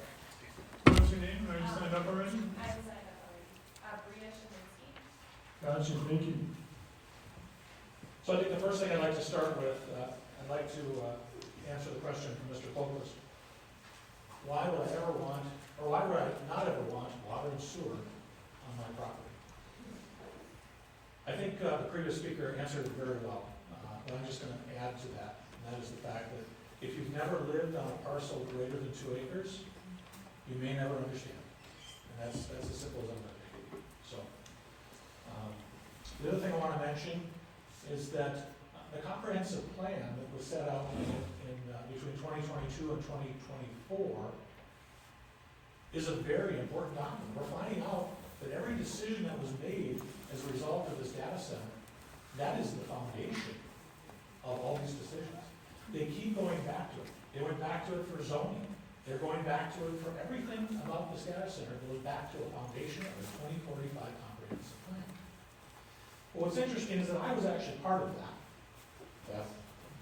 What's your name? Are you signed up already? I was signed up already. Bria Shiminsky. Gotcha, thank you. So I think the first thing I'd like to start with, I'd like to answer the question from Mr. Clovis. Why would I ever want, or why would I not ever want water and sewer on my property? I think the previous speaker answered it very well, but I'm just going to add to that, and that is the fact that if you've never lived on a parcel greater than 2 acres, you may never understand. And that's as simple as I'm going to make it. So, The other thing I want to mention is that the comprehensive plan that was set out between 2022 and 2024 is a very important document. We're finding out that every decision that was made as a result of this data center, that is the foundation of all these decisions. They keep going back to it. They went back to it for zoning. They're going back to it for everything about this data center goes back to a foundation of the 2045 comprehensive plan. Well, what's interesting is that I was actually part of that. Beth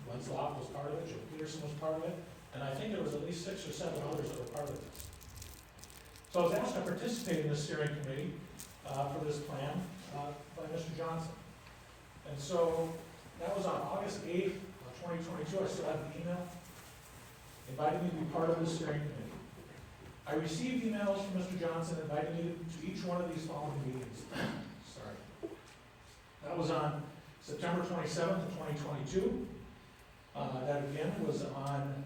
Wenzloff was part of it, Joe Peterson was part of it, and I think there was at least 6 or 7 others that were part of it. So I was asked to participate in the steering committee for this plan by Mr. Johnson. And so that was on August 8th of 2022. I still have the email. Invited me to be part of the steering committee. I received emails from Mr. Johnson inviting me to each one of these following meetings. Sorry. That was on September 27th of 2022. That again was on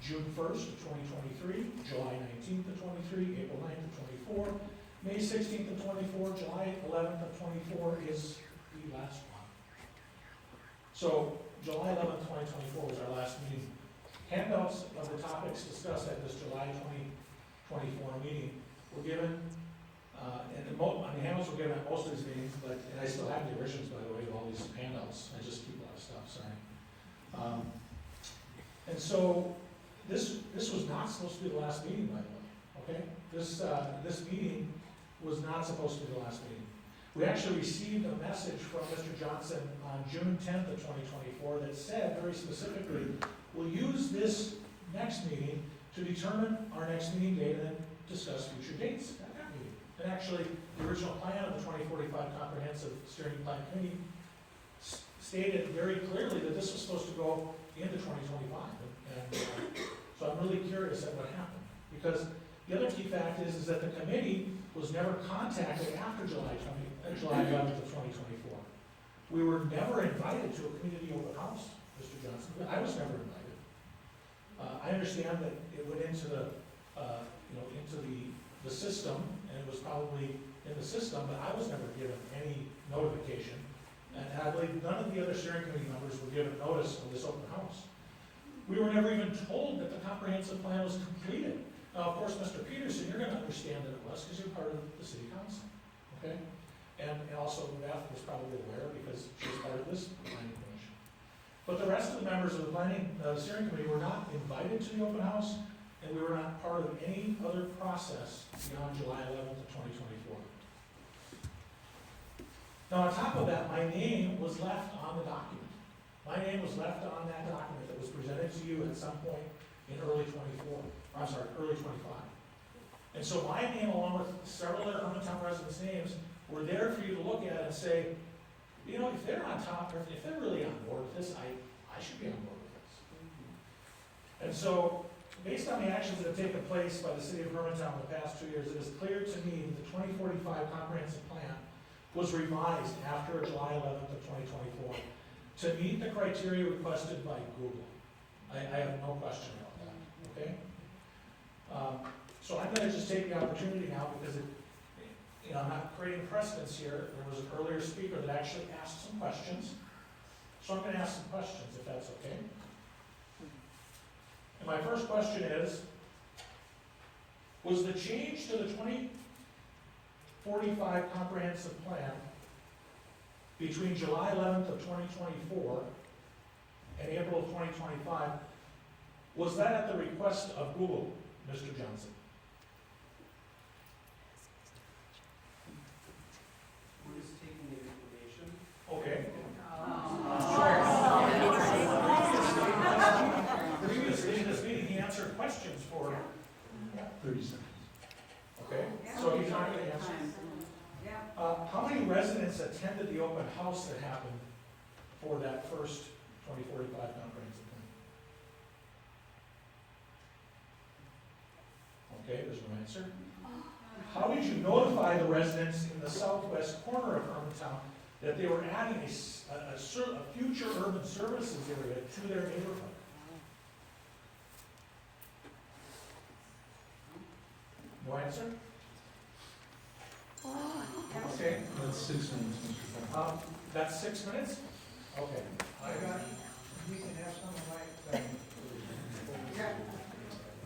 June 1st of 2023, July 19th of 23, April 9th of 24, May 16th of 24, July 11th of 24 is the last one. So July 11th, 2024 was our last meeting. Handouts of the topics discussed at this July 2024 meeting were given, handouts were given at most of these meetings, and I still have the originals, by the way, of all these handouts. I just keep a lot of stuff, sorry. And so this was not supposed to be the last meeting, by the way, okay? This meeting was not supposed to be the last meeting. We actually received a message from Mr. Johnson on June 10th of 2024 that said very specifically, we'll use this next meeting to determine our next meeting date and then discuss future dates at that meeting. And actually, the original plan of the 2045 Comprehensive Steering Plan Committee stated very clearly that this was supposed to go into 2025. So I'm really curious at what happened. Because the other key fact is that the committee was never contacted after July 11th of 2024. We were never invited to a community open house, Mr. Johnson. I was never invited. I understand that it went into the system, and it was probably in the system, but I was never given any notification. And I believe none of the other steering committee members were given notice of this open house. We were never even told that the comprehensive plan was completed. Now, of course, Mr. Peterson, you're going to understand that it was because you're part of the city council, okay? And also Beth was probably aware because she was part of this planning commission. But the rest of the members of the steering committee were not invited to the open house, and we were not part of any other process beyond July 11th of 2024. Now, on top of that, my name was left on the document. My name was left on that document that was presented to you at some point in early 25. And so my name, along with several other Hermantown residents' names, were there for you to look at and say, you know, if they're on top, or if they're really on board with this, I should be on board with this. And so, based on the actions that have taken place by the city of Hermantown in the past 2 years, it is clear to me that the 2045 comprehensive plan was revised after July 11th of 2024 to meet the criteria requested by Google. I have no question about that, okay? So I'm going to just take the opportunity now because I'm not creating precedence here. There was an earlier speaker that actually asked some questions. So I'm going to ask some questions, if that's okay. And my first question is, was the change to the 2045 comprehensive plan between July 11th of 2024 and April of 2025, was that at the request of Google, Mr. Johnson? We're just taking the information. Okay. Oh. Previously in this meeting, he answered questions for 30 seconds. Okay, so he's not going to answer. How many residents attended the open house that happened for that first 2045 comprehensive plan? Okay, there's no answer. How did you notify the residents in the southwest corner of Hermantown that they were adding a future urban services area to their neighborhood? No answer? Okay. That's 6 minutes, Mr. That's 6 minutes? Okay. We can have some of my,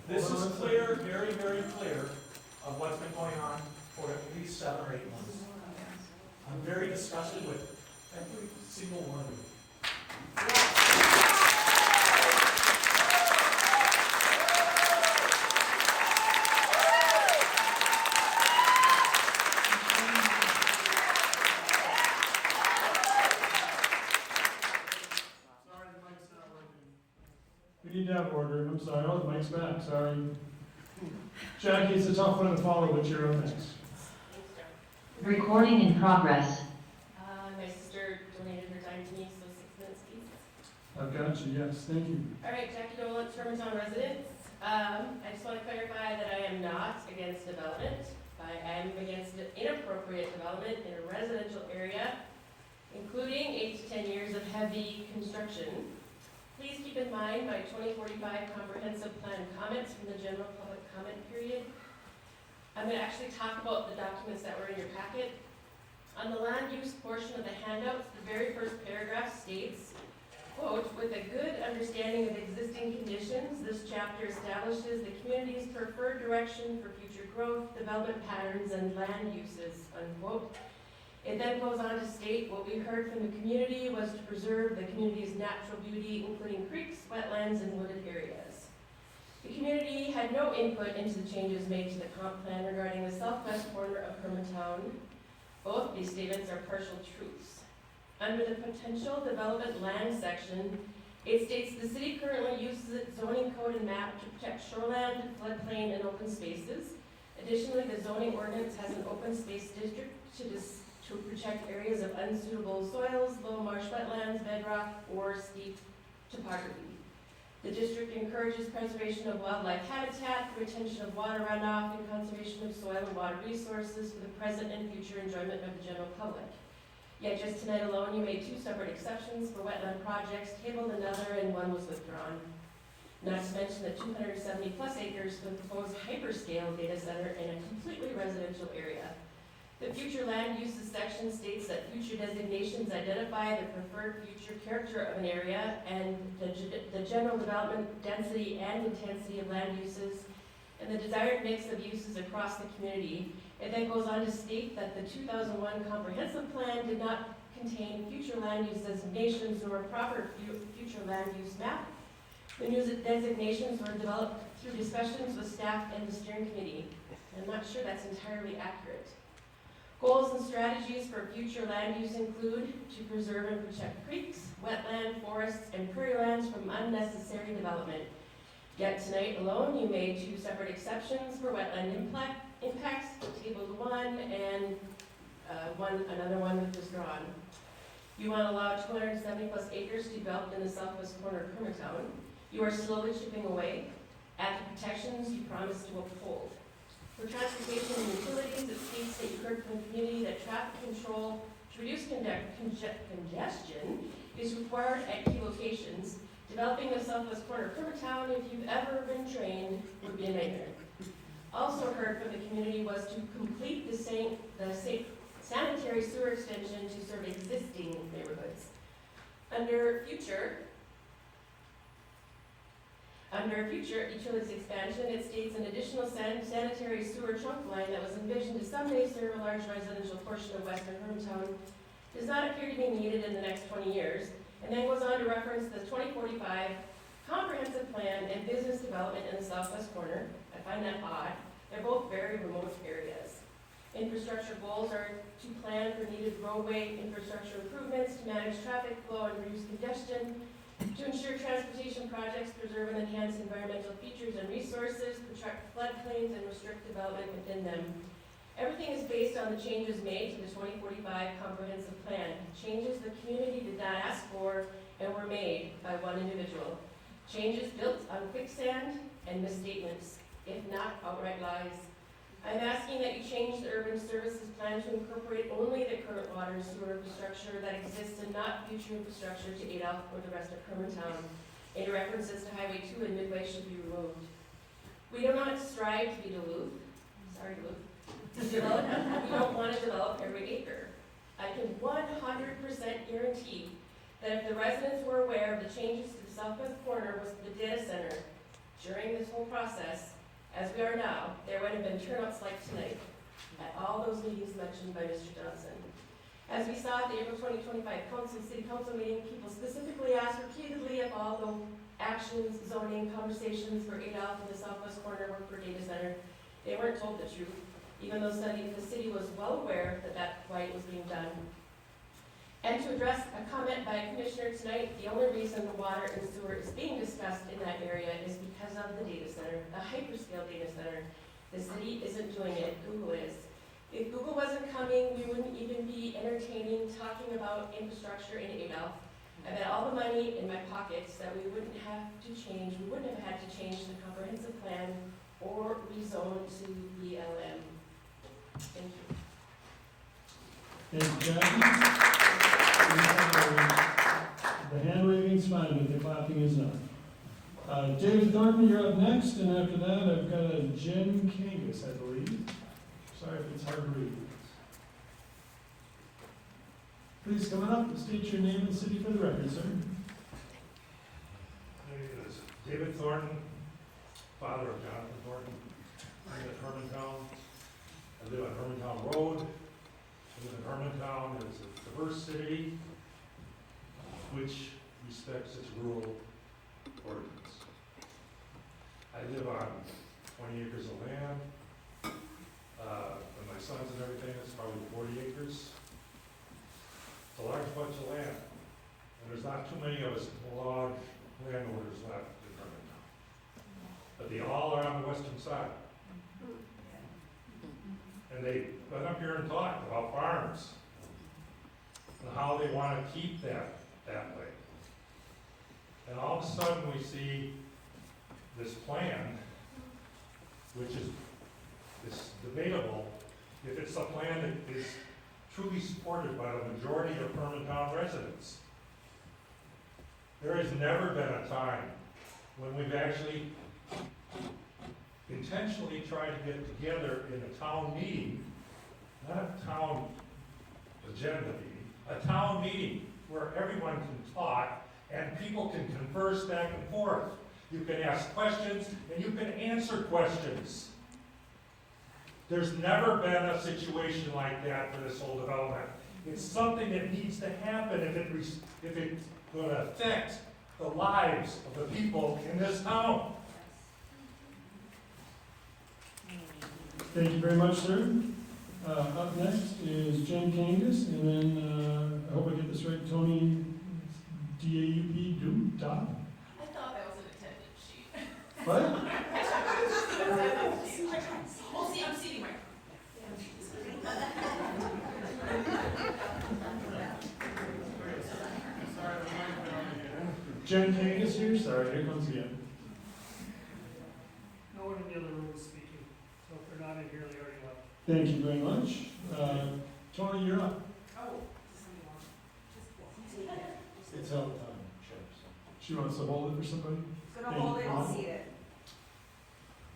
This is clear, very, very clear of what's been going on for at least 7 or 8 months. I'm very disgusted with every single one of you. Sorry, the mic's not working. We need to have order. I'm sorry. Oh, the mic's back. Sorry. Jackie, it's a tough one to follow, but you're up next. Recording in progress. My sister donated her time to me, so 6 minutes, please. I've got you. Yes, thank you. All right, Jackie Dolan, Shermantown resident. I just want to clarify that I am not against development. I am against inappropriate development in a residential area, including 8 to 10 years of heavy construction. Please keep in mind my 2045 comprehensive plan comments from the general public comment period. I'm going to actually talk about the documents that were in your packet. On the land use portion of the handouts, the very first paragraph states, quote, "With a good understanding of existing conditions, this chapter establishes the community's preferred direction for future growth, development patterns, and land uses," unquote. It then goes on to state, "What we heard from the community was to preserve the community's natural beauty, including creeks, wetlands, and wooded areas." The community had no input into the changes made to the comp plan regarding the southwest corner of Hermantown. Both these statements are partial truths. Under the potential development land section, it states the city currently uses its zoning code and map to protect shoreland, floodplain, and open spaces. Additionally, the zoning ordinance has an open space district to protect areas of unsuitable soils, low marsh wetlands, bedrock, or steep topography. The district encourages preservation of wildlife habitat, retention of water runoff, and conservation of soil and water resources for the present and future enjoyment of the general public. Yet just tonight alone, you made 2 separate exceptions for wetland projects, tabled another, and one was withdrawn. Not to mention the 270 plus acres for the proposed hyperscale data center in a completely residential area. The future land uses section states that future designations identify the preferred future character of an area and the general development density and intensity of land uses and the desired mix of uses across the community. It then goes on to state that the 2001 comprehensive plan did not contain future land use designations nor a proper future land use map. The new designations were developed through discussions with staff and the steering committee. I'm not sure that's entirely accurate. Goals and strategies for future land use include to preserve and protect creeks, wetland, forests, and prairie lands from unnecessary development. Yet tonight alone, you made 2 separate exceptions for wetland impacts, tabled 1, and another one was withdrawn. You want to allow 270 plus acres to be developed in the southwest corner of Hermantown. You are slowly chipping away at the protections you promised to uphold. For transportation and utilities, it states that you heard from the community that traffic control to reduce congestion is required at key locations. Developing the southwest corner of Hermantown, if you've ever been trained, would be a nightmare. Also heard from the community was to complete the sanitary sewer extension to serve existing neighborhoods. Under future utilities expansion, it states an additional sanitary sewer trunk line that was envisioned to someday serve a large residential portion of western Hermantown does not appear to be needed in the next 20 years, and then goes on to reference the 2045 comprehensive plan and business development in the southwest corner. I find that odd. They're both very remote areas. Infrastructure goals are to plan for needed roadway infrastructure improvements to manage traffic flow and reduce congestion, to ensure transportation projects preserve and enhance environmental features and resources, protect floodplains, and restrict development within them. Everything is based on the changes made to the 2045 comprehensive plan. Changes the community did not ask for and were made by one individual. Changes built on quicksand and misstatements, if not outright lies. I'm asking that you change the urban services plan to incorporate only the current water and sewer infrastructure that exists and not future infrastructure to Adolph or the rest of Hermantown. Any references to Highway 2 and Midway should be removed. We do not strive to be Duluth. Sorry, Duluth. We don't want to develop every acre. I can 100% guarantee that if the residents were aware of the changes to the southwest corner was the data center during this whole process, as we are now, there would have been turnouts like tonight at all those meetings mentioned by Mr. Johnson. As we saw at the April 2025 City Council meeting, people specifically asked repeatedly if all the actions, zoning, conversations for Adolph in the southwest corner were for data center. They weren't told the truth, even though the city was well aware that that's why it was being done. And to address a comment by a commissioner tonight, the only reason the water and sewer is being discussed in that area is because of the data center, the hyperscale data center. The city isn't doing it, Google is. If Google wasn't coming, we wouldn't even be entertaining, talking about infrastructure in Adolph. I bet all the money in my pockets that we wouldn't have to change, we wouldn't have had to change the comprehensive plan or rezone to BLM. Thank you. Thank you, Jackie. The hand waving's fine, but the clapping is not. David Thornton, you're up next, and after that, I've got a Jen Kangas, I believe. Sorry if it's hard to read. Please come on up and state your name and city for the record, sir. My name is David Thornton, father of Jonathan Thornton. I live in Hermantown. I live on Hermantown Road. I live in Hermantown. It's a diverse city which respects its rural ordinance. I live on 20 acres of land. With my sons and everything, it's probably 40 acres. It's a large bunch of land. And there's not too many of us large landowners left in Hermantown. But they all are on the western side. And they've been up here and talked about farms and how they want to keep that way. And all of a sudden we see this plan, which is debatable if it's a plan that is truly supported by the majority of Hermantown residents. There has never been a time when we've actually intentionally tried to get together in a town meeting, not a town agenda meeting, a town meeting where everyone can talk and people can converse back and forth. You can ask questions and you can answer questions. There's never been a situation like that for this whole development. It's something that needs to happen if it's going to affect the lives of the people in this town. Thank you very much, sir. Up next is Jen Kangas, and then, I hope I get this right, Tony D-A-U-P, Doop. I thought that was an attendance sheet. What? I thought it was an attendance sheet. Well, see, I'm seating right. Jen Kangas here, sorry, here comes again. No one in the other room is speaking, so if they're not in here, they already left. Thank you very much. Tony, you're up. Oh, It's out of time. She wants to hold it for somebody? Gonna hold it, I'll see it.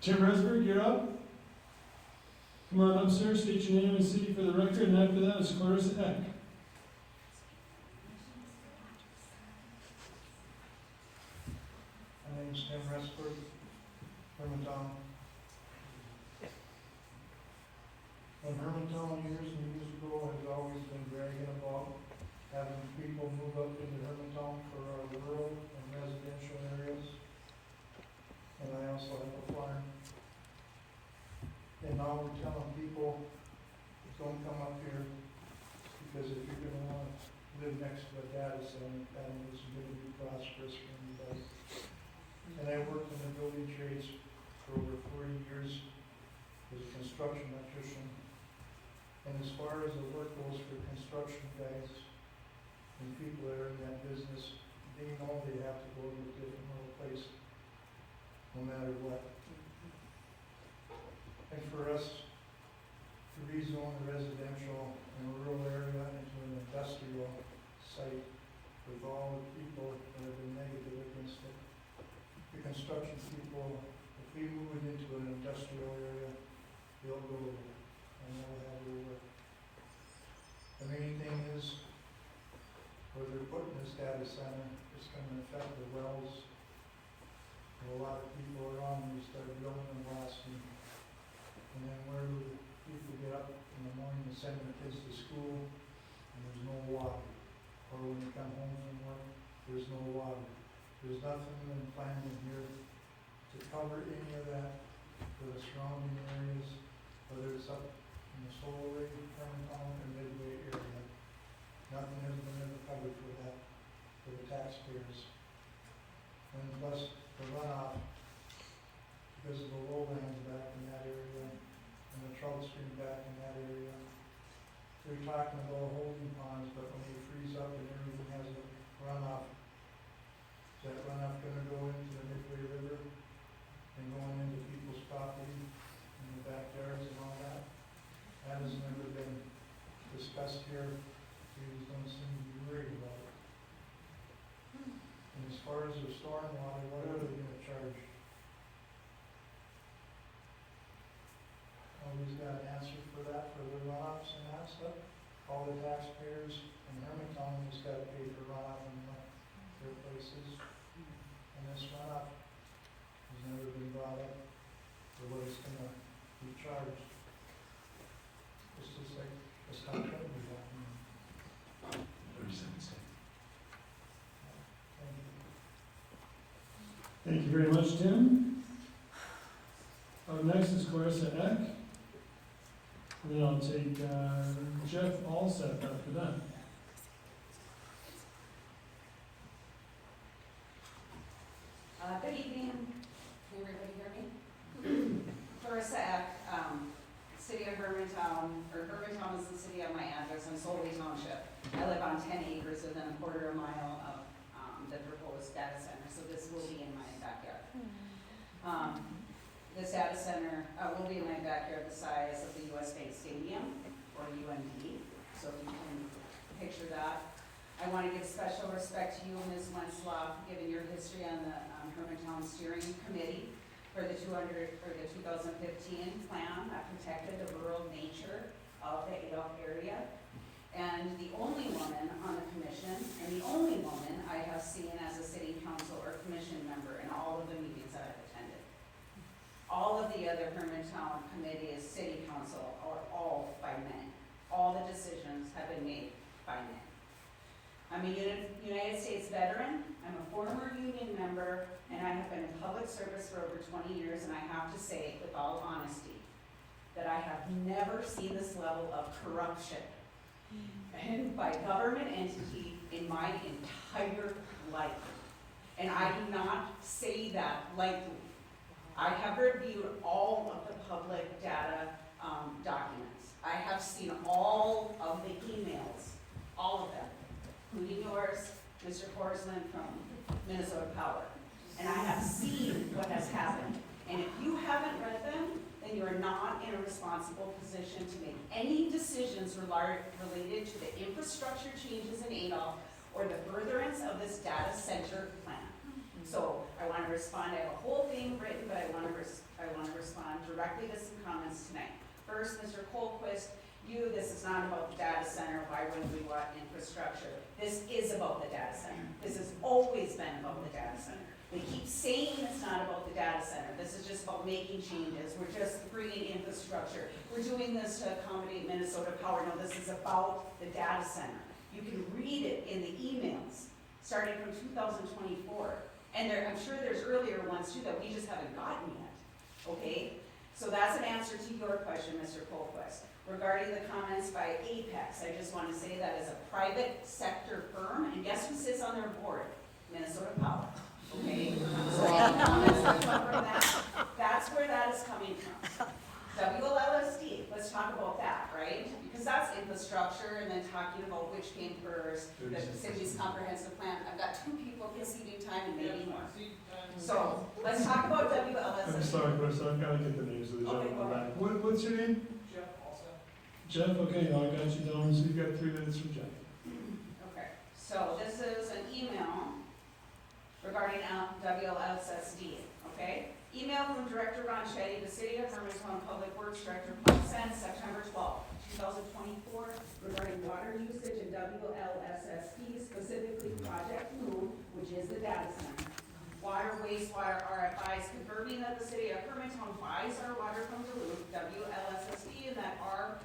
Tim Resberg, you're up. Come on up, sir, state your name and city for the record, and after that is Clarissa Eck. My name's Tim Resberg, Hermantown. And Hermantown years and years ago has always been bragging about having people move up into Hermantown for our rural and residential areas. And I also have a farm. And now we're telling people, don't come up here, because if you're gonna wanna live next to a data center, that isn't gonna be prosperous for anybody. And I worked in the building trades for over 40 years as a construction electrician. And as far as the work goes for construction guys and people that are in that business, they know they have to go to a different little place, no matter what. And for us to rezone the residential and rural area into an industrial site with all the people that have been negative against it, the construction people, if we move it into an industrial area, they'll go there, and they'll have their work. The main thing is, where they're putting this data center, it's gonna affect the wells. A lot of people around me start drilling and blasting. And then where do the people get up in the morning to send their kids to school, and there's no water? Or when they come home from work, there's no water. There's nothing in planning here to cover any of that for the surrounding areas, whether it's up in the Solway, Hermantown, or Midway area. Nothing has been ever covered for that, for the taxpayers. And plus the runoff, because of the lowlands back in that area, and the trout stream back in that area. They're talking about holding ponds, but when they freeze up and everything has a runoff, is that runoff gonna go into the Midway River and going into people's property in the backyards and all that? That has never been discussed here. We don't seem to be worried about it. And as far as the stormwater, what are they gonna charge? Nobody's got an answer for that, for the runoffs and that stuff. All the taxpayers in Hermantown has got to pay for runoff in their places. And this runoff has never been brought up for what it's gonna be charged. It's just like, it's not gonna be happening. 30 seconds. Thank you. Thank you very much, Tim. Up next is Clarissa Eck. And then I'll take Jeff Alsep after that. Good evening. Can everybody hear me? Clarissa Eck, City of Hermantown, or Hermantown is the city of my address, in Solway Township. I live on 10 acres within a quarter of a mile of the proposed data center, so this will be in my backyard. This data center will be in my backyard the size of the US Bank Stadium, or UND, so you can picture that. I want to give special respect to you, Ms. Wenslaw, given your history on the Hermantown Steering Committee for the 2015 plan that protected the rural nature of the Adolph area. And the only woman on the commission, and the only woman I have seen as a city council or commission member in all of the meetings that I've attended. All of the other Hermantown committees, city council, are all by men. All the decisions have been made by men. I'm a United States veteran, I'm a former union member, and I have been in public service for over 20 years, and I have to say, with all honesty, that I have never seen this level of corruption and by government entity in my entire life. And I do not say that lightly. I have reviewed all of the public data documents. I have seen all of the emails, all of them, including yours, Mr. Porcelain from Minnesota Power. And I have seen what has happened. And if you haven't read them, then you are not in a responsible position to make any decisions related to the infrastructure changes in Adolph or the furtherance of this data center plan. So I want to respond, I have a whole thing written, but I want to respond directly to some comments tonight. First, Mr. Colquist, this is not about the data center, why wouldn't we want infrastructure? This is about the data center. This has always been about the data center. They keep saying it's not about the data center. This is just about making changes. We're just bringing infrastructure. We're doing this to accommodate Minnesota Power. No, this is about the data center. You can read it in the emails, starting from 2024. And I'm sure there's earlier ones too that we just haven't gotten yet, okay? So that's an answer to your question, Mr. Colquist. Regarding the comments by Apex, I just want to say that as a private sector firm, and guess who sits on their board? Minnesota Power, okay? So any comments that come from that, that's where that is coming from. WLSD, let's talk about that, right? Because that's infrastructure, and then talking about which came first, the city's comprehensive plan. I've got two people conceding time and maybe more. So, let's talk about WLSD. I'm sorry, Chris, I've got to get the names of the gentlemen back. What's your name? Jeff also. Jeff, okay, I got you down, so you've got 3 minutes from Jeff. Okay, so this is an email regarding WLSSD, okay? Email from Director Ron Shetty, the City of Hermantown Public Works Director, sent September 12, 2024, regarding water usage in WLSSD, specifically Project Loon, which is the data center. Water, wastewater RFIs confirming that the City of Hermantown buys our water from Duluth, WLSSD, and that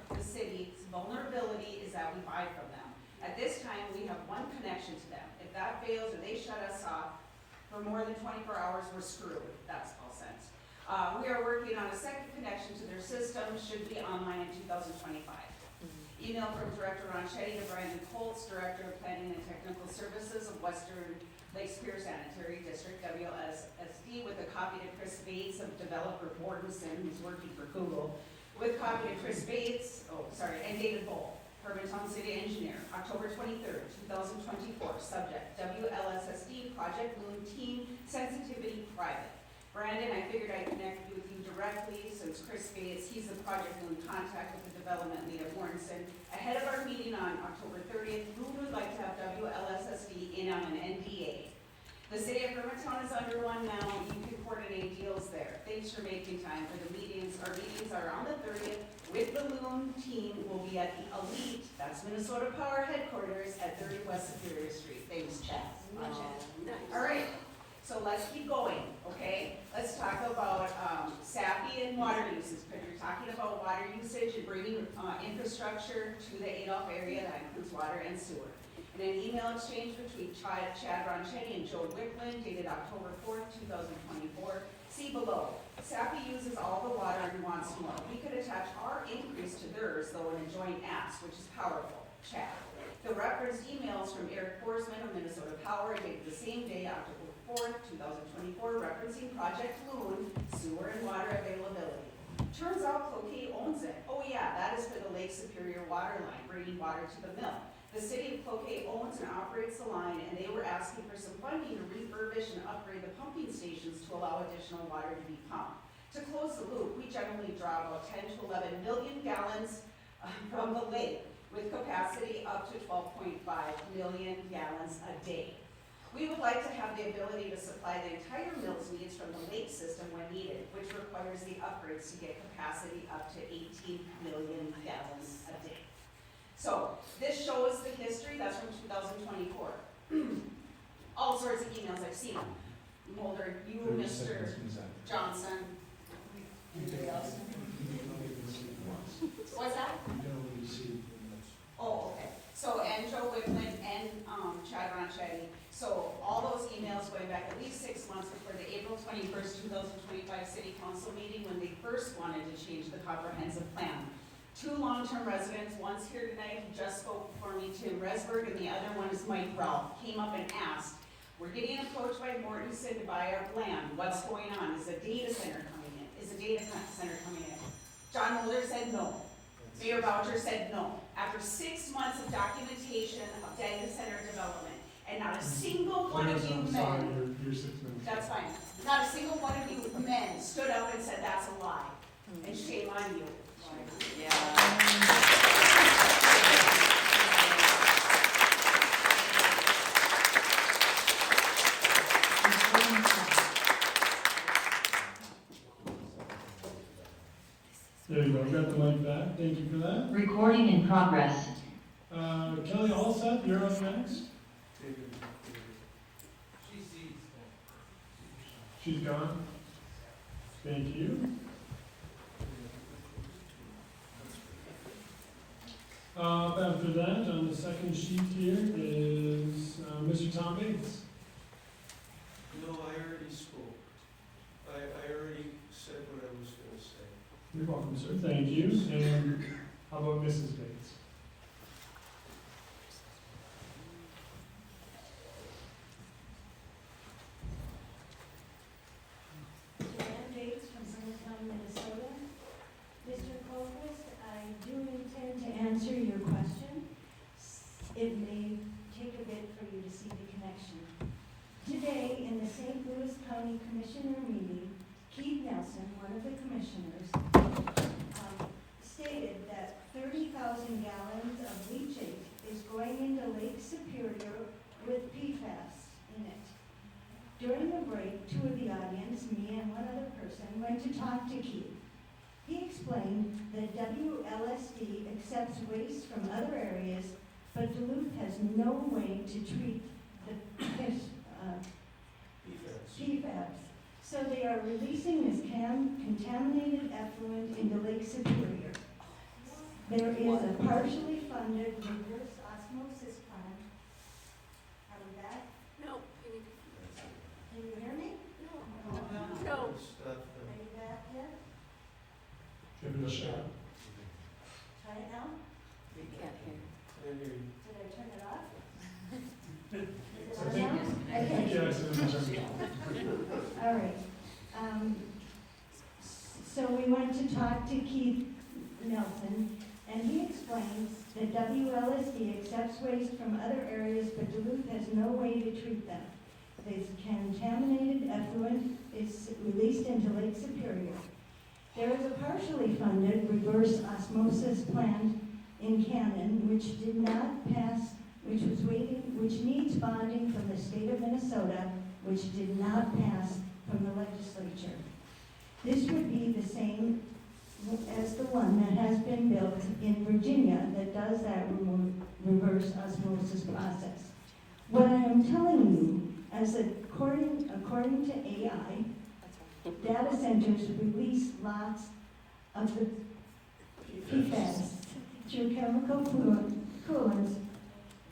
the city's vulnerability is that we buy from them. At this time, we have one connection to them. If that fails or they shut us off for more than 24 hours, we're screwed. That's all sense. We are working on a second connection to their system, should be online in 2025. Email from Director Ron Shetty to Brandon Colts, Director of Planning and Technical Services of Western Lake Superior Sanitary District, WLSSD, with a copy to Chris Bates of developer Bordenson, who's working for Google, with copy to Chris Bates, and David Bull, Hermantown City Engineer, October 23rd, 2024, subject, WLSSD Project Loon Team Sensitivity Private. Brandon, I figured I'd connect with you directly since Chris Bates, he's the Project Loon contact with the development lead at Warrenson. Ahead of our meeting on October 30th, who would like to have WLSSD in on an NDA? The City of Hermantown is under one now. You can coordinate deals there. Thanks for making time for the meetings. Our meetings are on the 30th with the Loon team. Will be at the Elite, that's Minnesota Power headquarters at 30 West Superior Street. Thanks, Chad. All right. So let's keep going, okay? Let's talk about SAPI and water usage. Because you're talking about water usage and bringing infrastructure to the Adolph area, that includes water and sewer. In an email exchange between Chad Ronchetti and Joe Wickland, dated October 4th, 2024, see below. SAPI uses all the water and wants more. We could attach our increase to theirs, though, in a joint ask, which is powerful. Chad. The referenced emails from Eric Forsman of Minnesota Power, dated the same day, October 4th, 2024, referencing Project Loon, sewer and water availability. Turns out Cloquet owns it. Oh yeah, that is for the Lake Superior water line, bringing water to the mill. The city of Cloquet owns and operates the line, and they were asking for some funding to refurbish and upgrade the pumping stations to allow additional water to be pumped. To close the loop, we generally draw about 10 to 11 million gallons from the lake, with capacity up to 12.5 million gallons a day. We would like to have the ability to supply the entire mill's needs from the lake system when needed, which requires the upgrades to get capacity up to 18 million gallons a day. So this shows the history, that's from 2024. All sorts of emails, I've seen them. Mulder, you, Mr. Johnson, anybody else? What's that? Oh, okay. So, and Joe Wickland and Chad Ronchetti. So all those emails going back at least 6 months before the April 21st, 2025 City Council meeting when they first wanted to change the comprehensive plan. 2 long-term residents, one's here tonight, who just spoke before me, Tim Resberg, and the other one is Mike Ralph, came up and asked, we're getting approached by Mortenson to buy our land. What's going on? Is a data center coming in? Is a data center coming in? John Mulder said no. Mayor Boucher said no. After 6 months of documentation of data center development, and not a single one of you men, You're 6 minutes. that's fine, not a single one of you men stood up and said that's a lie. And shame on you. There you go, got the mic back, thank you for that. Recording in progress. Kelly Allseth, you're up next. She's gone. Thank you. After that, on the second sheet here is Mr. Tom Bates. No, I already spoke. I already said what I was gonna say. You're welcome, sir. Thank you. And how about Mrs. Bates? Joanne Bates from Hermantown, Minnesota. Mr. Colquist, I do intend to answer your question. It may take a bit for you to see the connection. Today, in the St. Louis County Commissioner meeting, Keith Nelson, one of the commissioners, stated that 30,000 gallons of leachate is going into Lake Superior with PFAS in it. During the break, two of the audience, me and one other person, went to talk to Keith. He explained that WLSD accepts waste from other areas, but Duluth has no way to treat the PFAS. So they are releasing this contaminated effluent into Lake Superior. There is a partially funded reverse osmosis plant. Are we back? No. Can you hear me? No. Are you back yet? Give it a shot. Try it now? We can't hear. Did I turn it off? Is I it think, on now? I think you accidentally turned it off. All right. So we went to talk to Keith Nelson, and he explains that WLSD accepts waste from other areas, but Duluth has no way to treat them. This contaminated effluent is released into Lake Superior. There is a partially funded reverse osmosis plant in Cannon, which did not pass, which needs bonding from the state of Minnesota, which did not pass from the legislature. This would be the same as the one that has been built in Virginia that does that reverse osmosis process. What I am telling you, as according to AI, data centers release lots of the PFAS through chemical coolants,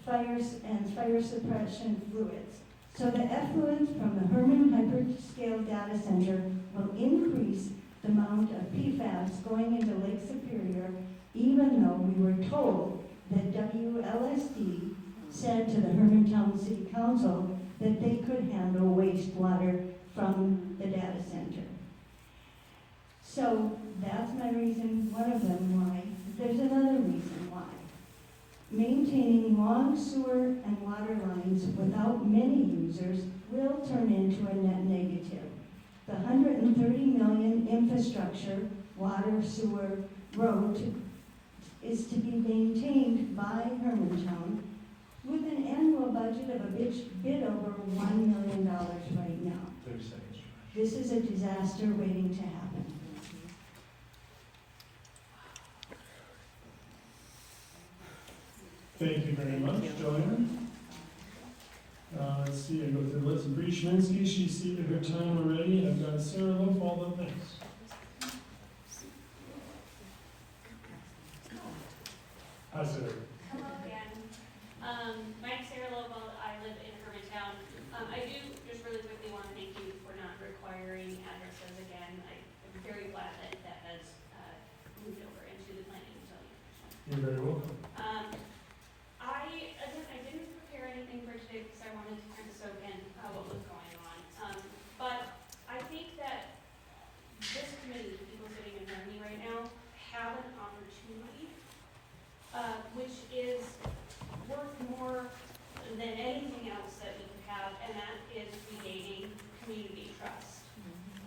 fires, and fire suppression fluids. So the effluent from the Herman Hyperscale Data Center will increase the amount of PFAS going into Lake Superior, even though we were told that WLSD said to the Hermantown City Council that they could handle wastewater from the data center. So that's my reason, one of them why. There's another reason why. Maintaining long sewer and water lines without many users will turn into a net negative. The $130 million infrastructure, water, sewer, road is to be maintained by Hermantown with an annual budget of a bit over $1 million right now. 30 seconds. This is a disaster waiting to happen. Thank you very much, Joanne. Let's see, I go through the list. Bree Schminsky, she's seated her time already. I've got Sarah Lowe, all up next. Hi, Sarah. Hello again. My name's Sarah Lobel. I live in Hermantown. I do just really quickly want to thank you for not requiring addresses again. I'm very glad that that has moved over into the Planning and Zoning Commission. You're very welcome. I didn't prepare anything for today because I wanted to kind of soak in what was going on. But I think that this committee, the people sitting in front of me right now, have an opportunity which is worth more than anything else that we could have, and that is regaining community trust.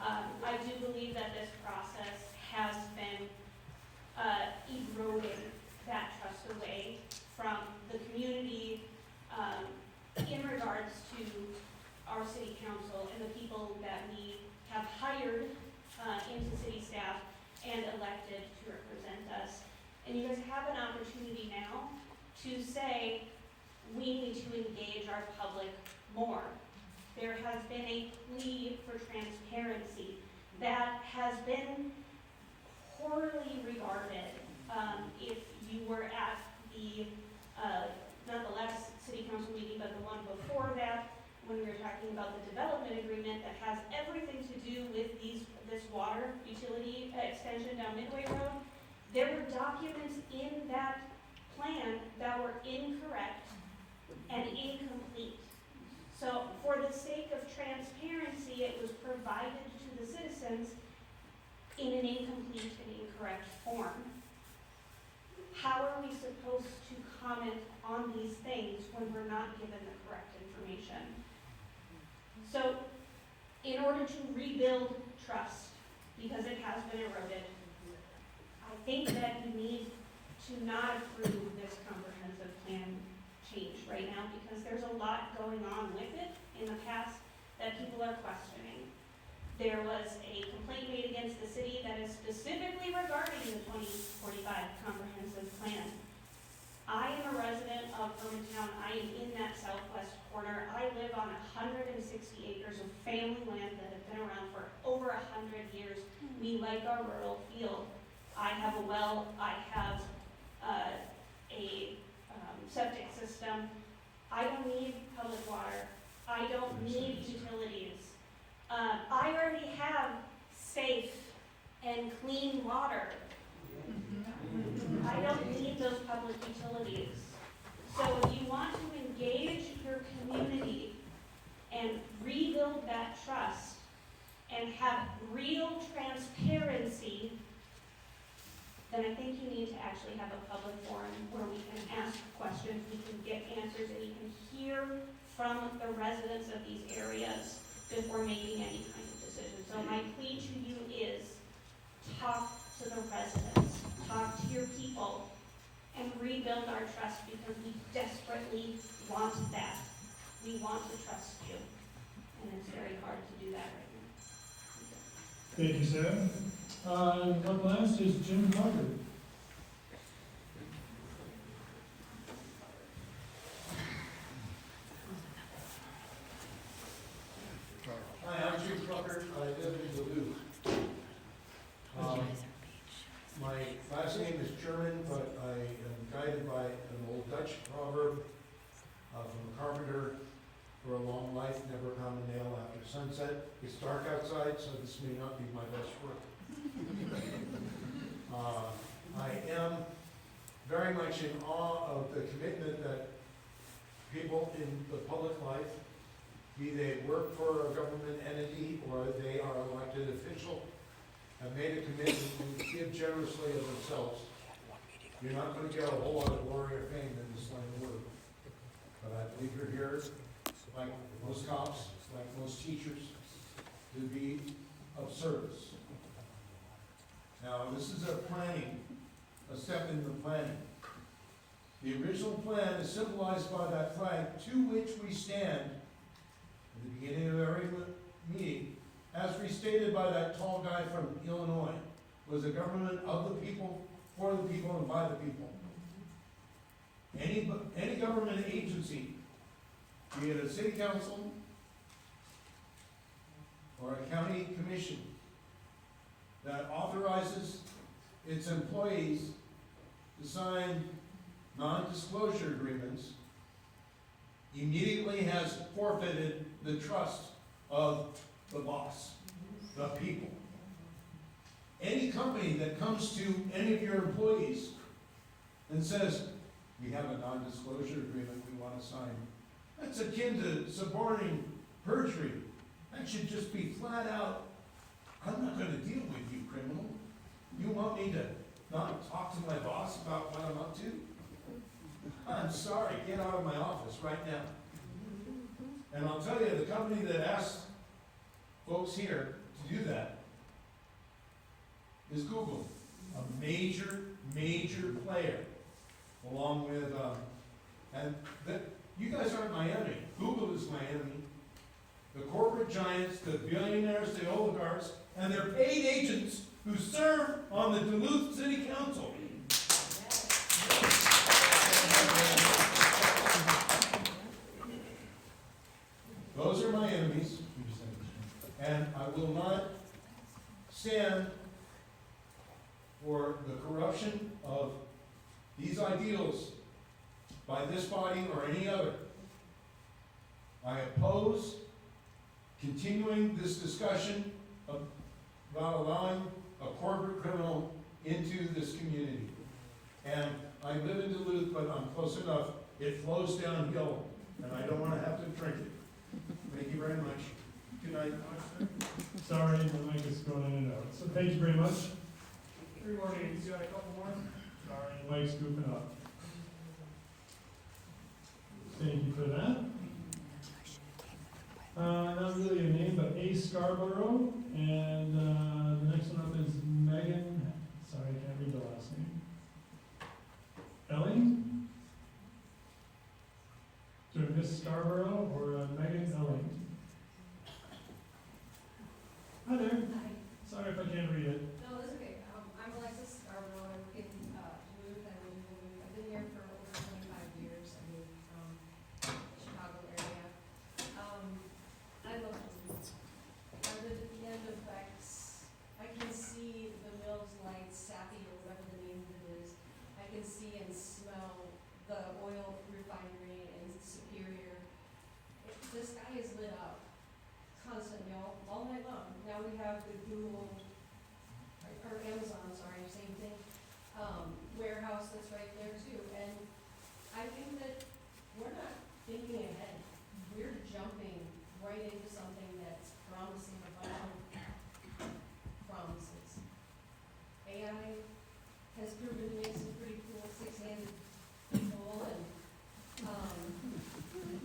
I do believe that this process has been eroding that trust away from the community in regards to our city council and the people that we have hired into city staff and elected to represent us. And you guys have an opportunity now to say, we need to engage our public more. There has been a plea for transparency that has been poorly regarded. If you were at the, not the last city council meeting, but the one before that, when we were talking about the development agreement that has everything to do with this water utility extension down Midway Road, there were documents in that plan that were incorrect and incomplete. So for the sake of transparency, it was provided to the citizens in an incomplete and incorrect form. How are we supposed to comment on these things when we're not given the correct information? So in order to rebuild trust, because it has been eroded, I think that you need to not approve this comprehensive plan change right now, because there's a lot going on with it in the past that people are questioning. There was a complaint made against the city that is specifically regarding the 2045 comprehensive plan. I am a resident of Hermantown. I am in that southwest corner. I live on 160 acres of family land that have been around for over 100 years. We like our rural feel. I have a well, I have a septic system. I don't need public water. I don't need utilities. I already have safe and clean water. I don't need those public utilities. So if you want to engage your community and rebuild that trust and have real transparency, then I think you need to actually have a public forum where we can ask questions, we can get answers, and you can hear from the residents of these areas before making any kind of decision. So my plea to you is talk to the residents, talk to your people, and rebuild our trust because we desperately want that. We want to trust you, and it's very hard to do that right now. Thank you, Sarah. Up last is Jim Carter. Hi, I'm Jim Trucker. I live in Duluth. My last name is German, but I am guided by an old Dutch proverb from a carpenter: for a long life, never pound a nail after sunset. It's dark outside, so this may not be my best work. I am very much in awe of the commitment that people in the public life, be they work for a government entity or they are elected official, have made a commitment to give generously of themselves. You're not going to get a whole lot of glory or fame in this line of work. But I believe you're here, like most cops, like most teachers, to be of service. Now, this is a step in the planning. The original plan is symbolized by that flag to which we stand at the beginning of every meeting, as restated by that tall guy from Illinois, was a government of the people, for the people, and by the people. Any government agency, be it a city council or a county commission, that authorizes its employees to sign non-disclosure agreements, immediately has forfeited the trust of the boss, the people. Any company that comes to any of your employees and says, we have a non-disclosure agreement we want to sign, that's akin to suborning perjury. That should just be flat out, I'm not going to deal with you, criminal. You want me to not talk to my boss about what I'm up to? I'm sorry, get out of my office right now. And I'll tell you, the company that asked folks here to do that is Google, a major, major player, along with, you guys aren't my enemy. Google is my enemy. The corporate giants, the billionaires, the oligarchs, and their paid agents who serve on the Duluth City Council. Those are my enemies, and I will not stand for the corruption of these ideals by this body or any other. I oppose continuing this discussion about allowing a corporate criminal into this community. And I live in Duluth, but I'm close enough, it flows downhill, and I don't want to have to drink it. Thank you very much. Good night. Sorry, the mic is going in and out. So thank you very much. 3 more names, you got a couple more? Sorry, the mic's goofing up. Thank you for that. Not really a name, but A. Scarborough, and the next one up is Megan, sorry, I can't read the last name. Elling? So Miss Scarborough or Megan Elling? Sorry if I can't read it. No, that's okay. I'm Alexis Scarborough. I work in Duluth. I've been here for over 25 years. I moved from Chicago area. I love Duluth. I live at the end of Bex. I can see the Mills Lights, Sappy, or whatever the name of it is. I can see and smell the oil refinery in Superior. The sky is lit up constantly, all night long. Now we have the Google, or Amazon, sorry, same thing, warehouse that's right there too. And I think that we're not thinking ahead. We're jumping right into something that's promising a bunch of promises. AI has proven to make some pretty cool six-handed people, and,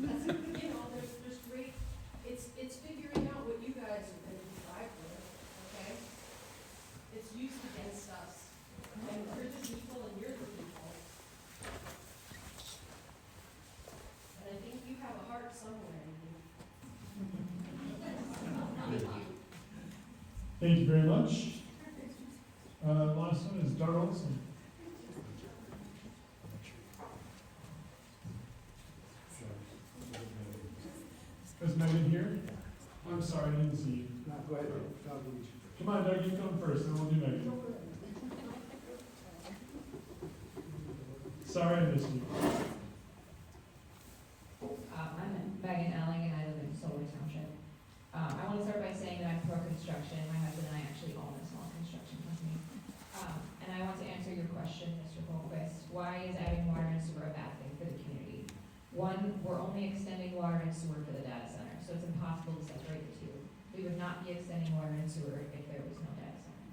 that's, you know, there's great, it's figuring out what you guys are gonna drive with, okay? It's used against us, and we're the people and you're the people. And I think you have a heart somewhere in you. Thank you. Thank you very much. Last one is Darrell Olson. Is Megan here? I'm sorry, I didn't see you. No, go ahead, Come on, Doug, you come first, and we'll do Megan. Sorry I missed you. I'm Megan Elling, and I live in Solar Township. I want to start by saying that I'm pro-construction. My husband and I actually own a small construction company. And I want to answer your question, Mr. Holquist. Why is adding water and sewer a bad thing for the community? One, we're only extending water and sewer for the data center, so it's impossible to separate the two. We would not be extending water and sewer if there was no data center.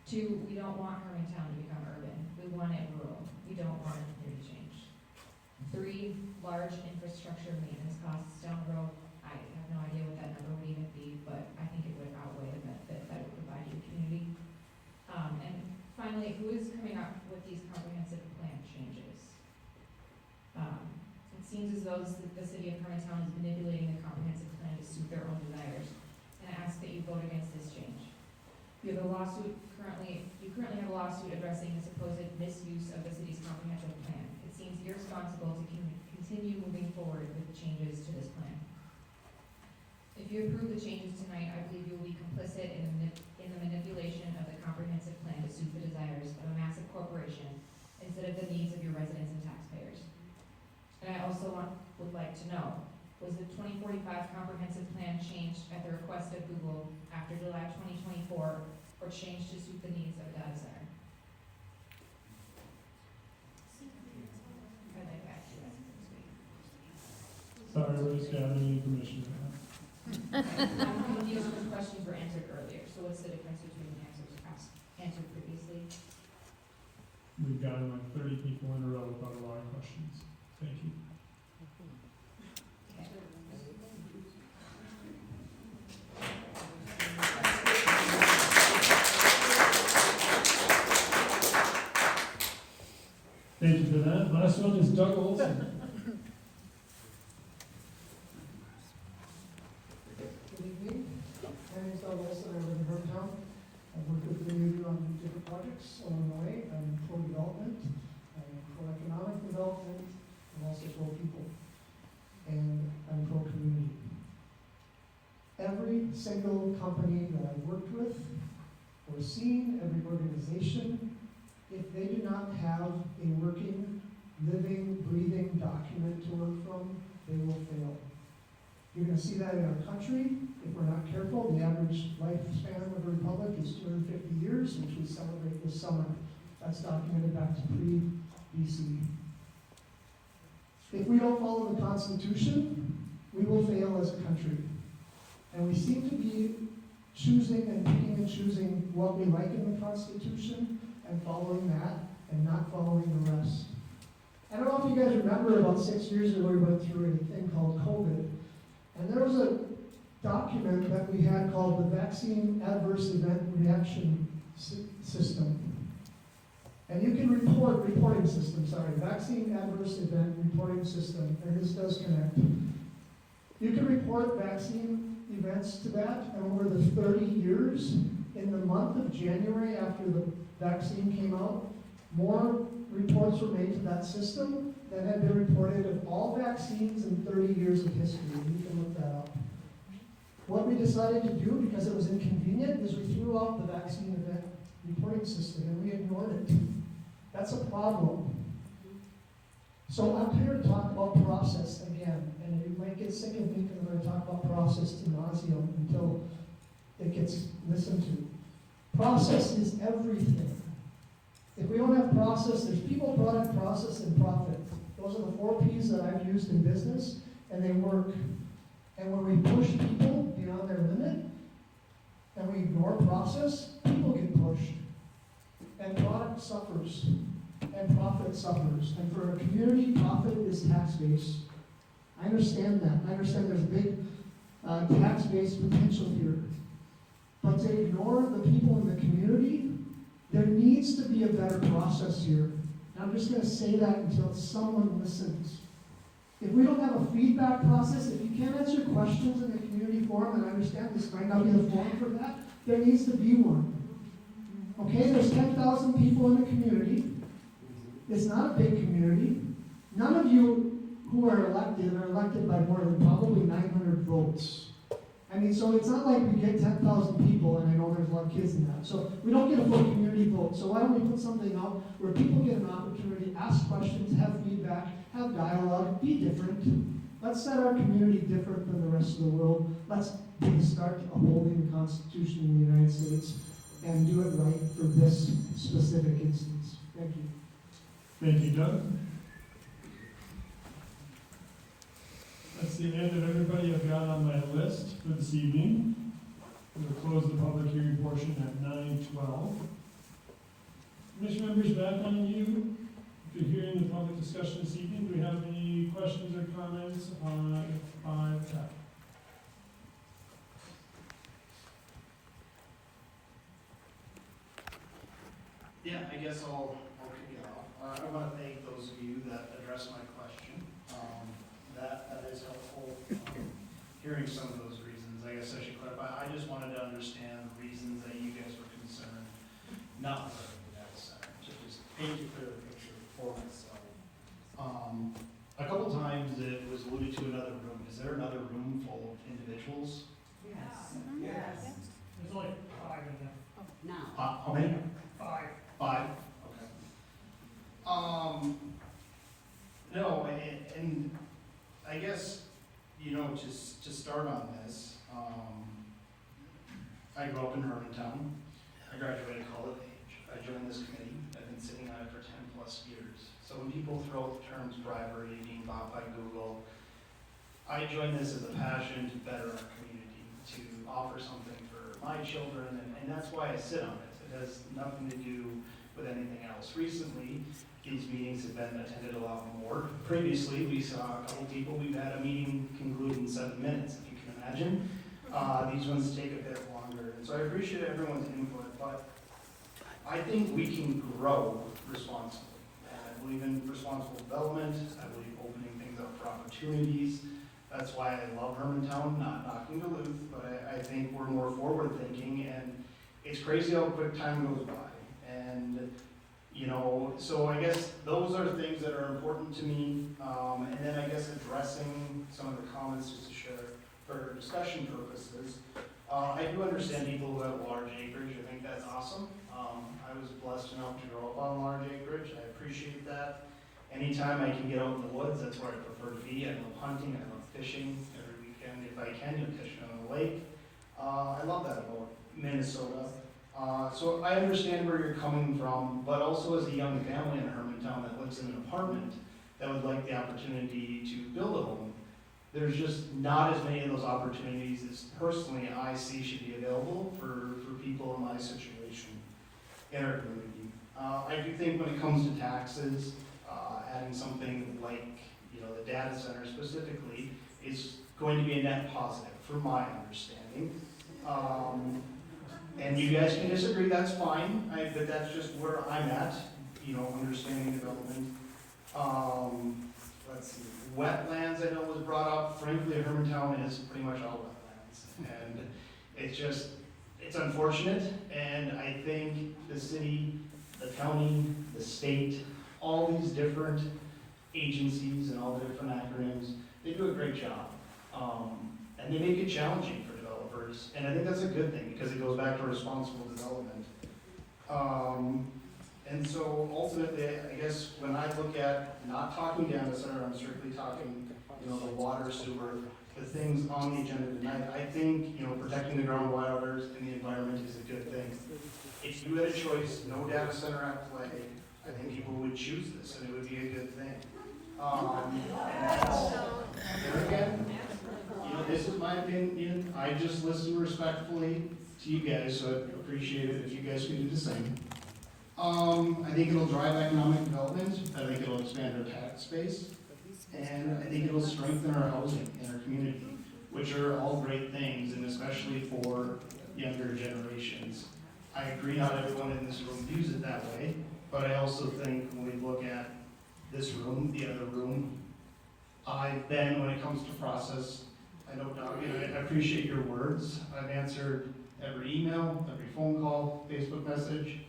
Two, we don't want Hermantown to become urban. We want it rural. We don't want it to change. Three, large infrastructure maintenance costs down the road. I have no idea what that number would even be, but I think it would outweigh the benefit that it would provide to the community. And finally, who is coming up with these comprehensive plan changes? It seems as though the city of Hermantown is manipulating the comprehensive plan to suit their own desires, and I ask that you vote against this change. You currently have a lawsuit addressing the supposed misuse of the city's comprehensive plan. It seems irresponsible to continue moving forward with changes to this plan. If you approve the changes tonight, I believe you will be complicit in the manipulation of the comprehensive plan to suit the desires of a massive corporation instead of the needs of your residents and taxpayers. And I also would like to know, was the 2045 comprehensive plan changed at the request of Google after July 2024 or changed to suit the needs of a data center? I'd like back to you guys this week. Sorry, we're just gathering information right now. I'm confused because questions were answered earlier, so what's the difference between the answers answered previously? We've gotten like 30 people in a row without a lot of questions. Thank you. Thank you for that. Last one is Doug Olson. Good evening. My name is Doug Olson. I live in Hermantown. I've worked with you on different projects along the way. I'm pro-development, I'm pro-economic development, and also pro-people. And I'm pro-community. Every single company that I've worked with or seen, every organization, if they do not have a working, living, breathing document to work from, they will fail. You're going to see that in our country. If we're not careful, the average lifespan of a republic is 250 years, which we celebrate this summer. That's documented back to pre-BC. If we don't follow the Constitution, we will fail as a country. And we seem to be choosing and picking and choosing what we like in the Constitution and following that and not following the rest. I don't know if you guys remember about 6 years ago we went through a thing called COVID. And there was a document that we had called the Vaccine Adverse Event Reaction System. And you can reporting system, Vaccine Adverse Event Reporting System, and this does connect. You can report vaccine events to that, and over the 30 years, in the month January, after the vaccine came out, more reports were made to that system than had been reported of all vaccines in 30 years of history. You can look that up. What we decided to do, because it was inconvenient, is we threw out the vaccine event reporting system and we ignored it. That's a problem. So I'm here to talk about process again, and you might get sick of me because I'm going to talk about process to nauseam until it gets listened to. Process is everything. If we don't have process, there's people, product, process, and profit. Those are the 4 P's that I've used in business, and they work. And when we push people beyond their limit, and we ignore process, people get pushed. And product suffers, and profit suffers. And for a community, profit is tax-based. I understand that. I understand there's a big tax-based potential here. But to ignore the people in the community, there needs to be a better process here. And I'm just going to say that until someone listens. If we don't have a feedback process, if you can't answer questions in the community forum, and I understand this might not be the forum for that, there needs to be one. Okay, there's 10,000 people in the community. It's not a big community. None of you who are elected by more than probably 900 votes. I mean, so it's not like we get 10,000 people, and I know there's a lot of kids in that. So we don't get a full community vote. So why don't we put something out where people get an opportunity, ask questions, have feedback, have dialogue, be different. Let's set our community different than the rest of the world. Let's be the start of upholding the Constitution in the United States and do it right for this specific instance. Thank you. Thank you, Doug. That's the end of everybody I've got on my list for this evening. We'll close the public hearing portion at 9:12. Commission members, back on you. If you're hearing the public discussion this evening, do we have any questions or comments on 5F? Yeah, I guess I'll kick it off. I want to thank those of you that addressed my question. That is helpful. Hearing some of those reasons, I guess I should clarify. I just wanted to understand the reasons that you guys were concerned, not regarding the data center, to just paint a clearer picture for myself. A couple times it was alluded to another room. Is there another room full of individuals? Yes. Yes. There's only 5 in there. Now. How many? 5. 5? Okay. No, and I guess, you know, just to start on this, I grew up in Hermantown. I graduated college. I joined this committee. I've been sitting on it for 10 plus years. So when people throw out the terms bribery, being bought by Google, I joined this as a passion to better our community, to offer something for my children, and that's why I sit on it. It has nothing to do with anything else. Recently, these meetings have been attended a lot more. Previously, we saw a couple people, we've had a meeting conclude in 7 minutes, if you can imagine. These ones take a bit longer, and so I appreciate everyone's input, but I think we can grow responsibly. And I believe in responsible development. I believe opening things up for opportunities. That's why I love Hermantown, not knocking Duluth, but I think we're more forward-thinking, and it's crazy how quick time goes by. And, you know, so I guess those are things that are important to me. And then I guess addressing some of the comments just to share for discussion purposes. I do understand people who have large acreage. I think that's awesome. I was blessed enough to grow up on large acreage. I appreciate that. Anytime I can get out in the woods, that's where I prefer to be. I love hunting, I love fishing. Every weekend, if I can, you'll catch me on the lake. I love that about Minnesota. So I understand where you're coming from, but also as a young family in Hermantown that lives in an apartment that would like the opportunity to build a home, there's just not as many of those opportunities as personally I see should be available for people in my situation in our community. I do think when it comes to taxes, adding something like, you know, the data center specifically is going to be a net positive from my understanding. And you guys can disagree, that's fine, but that's just where I'm at, you know, understanding development. Let's see, wetlands I know was brought up. Frankly, Hermantown is pretty much all wetlands. And it's just, it's unfortunate, and I think the city, the county, the state, all these different agencies and all the different acronyms, they do a great job. And they make it challenging for developers, and I think that's a good thing, because it goes back to responsible development. And so ultimately, I guess when I look at not talking data center, I'm strictly talking, the water, sewer, the things on the agenda tonight. I think, protecting the groundwaters and the environment is a good thing. If you had a choice, no data center at play, I think people would choose this, and it would be a good thing. And that's, there again, this is my opinion. I just listen respectfully to you guys, so I'd appreciate it if you guys could do the same. I think it'll drive economic development. I think it'll expand our tax base. And I think it'll strengthen our housing in our community, which are all great things, and especially for younger generations. I agree not everyone in this room views it that way, but I also think when we look at this room, the other room, I've been, when it comes to process, I know, Doug, I appreciate your words. I've answered every email, every phone call, Facebook message,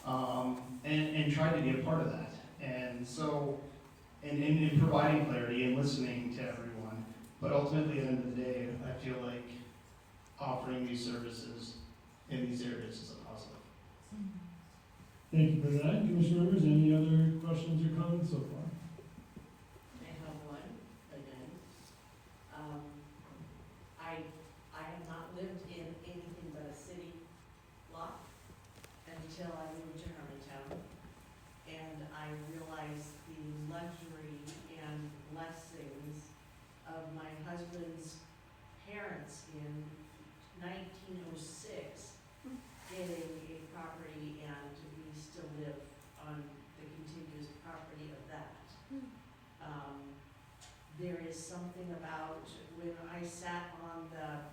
and tried to be a part of that. And so, and in providing clarity and listening to everyone. But ultimately, at the end of the day, I feel like offering these services in these areas is a positive. Thank you for that. Commission members, any other questions or comments so far? I have one, again. I have not lived in anything but a city lot until I moved to Hermantown. And I realized the luxury and blessings of my husband's parents in 1906 getting a property, and we still live on the contiguous property of that. There is something about when I sat on the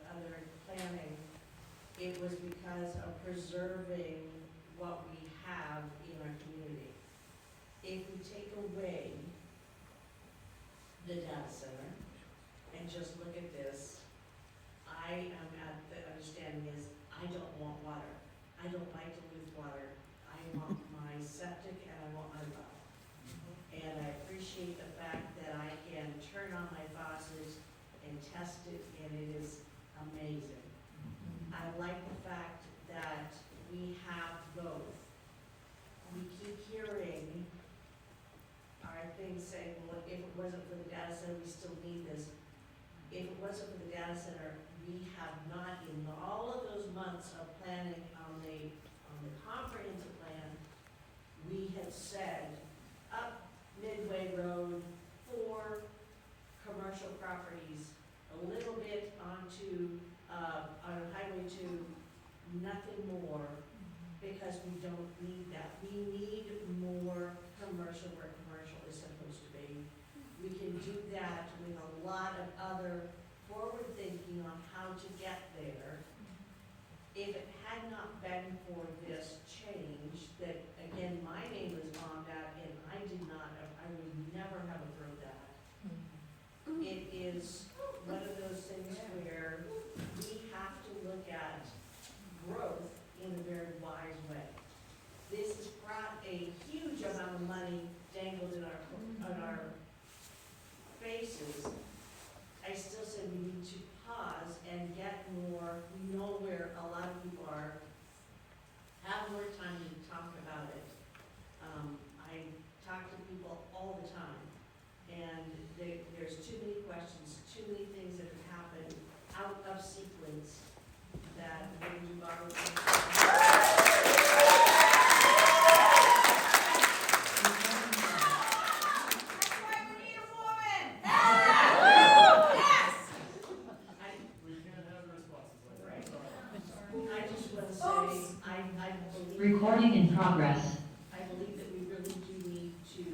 other planning, it was because of preserving what we have in our community. If we take away the data center and just look at this, I am at the understanding is I don't want water. I don't like to lose water. I want my septic and I want my well. And I appreciate the fact that I can turn on my faucets and test it, and it is amazing. I like the fact that we have both. We keep hearing our things saying, well, if it wasn't for the data center, we still need this. If it wasn't for the data center, we have not, in all of those months of planning on the comprehensive plan, we have said up Midway Road, 4 commercial properties, a little bit onto, on Highway 2, nothing more, because we don't need that. We need more commercial where commercial is supposed to be. We can do that with a lot of other forward thinking on how to get there. If it had not been for this change, that again, my name was on that, and I would never have approved that. It is one of those things where we have to look at growth in a very wise way. This has brought a huge amount of money dangled in our faces. I still say we need to pause and get more. We know where a lot of people are, have more time to talk about it. I talk to people all the time, and there's too many questions, too many things that have happened out of sequence that when you borrow. Recording in progress. I believe that we really do need to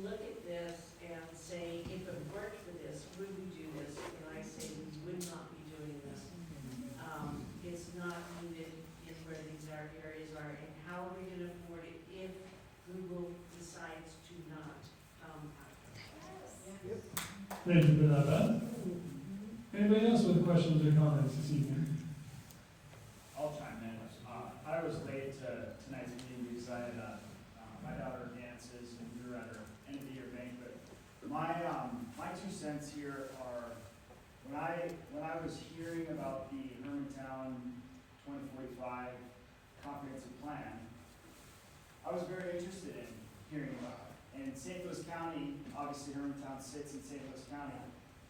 look at this and say, if it worked for this, would we do this? And I say we would not be doing this. It's not needed in where these areas are, and how are we gonna afford it if Google decides to not come after us? Thank you for that, Beth. Anybody else with questions or comments this evening? 2005 comprehensive plan, I was very interested in hearing about it. And St. Louis County, obviously Hermantown sits in St. Louis County.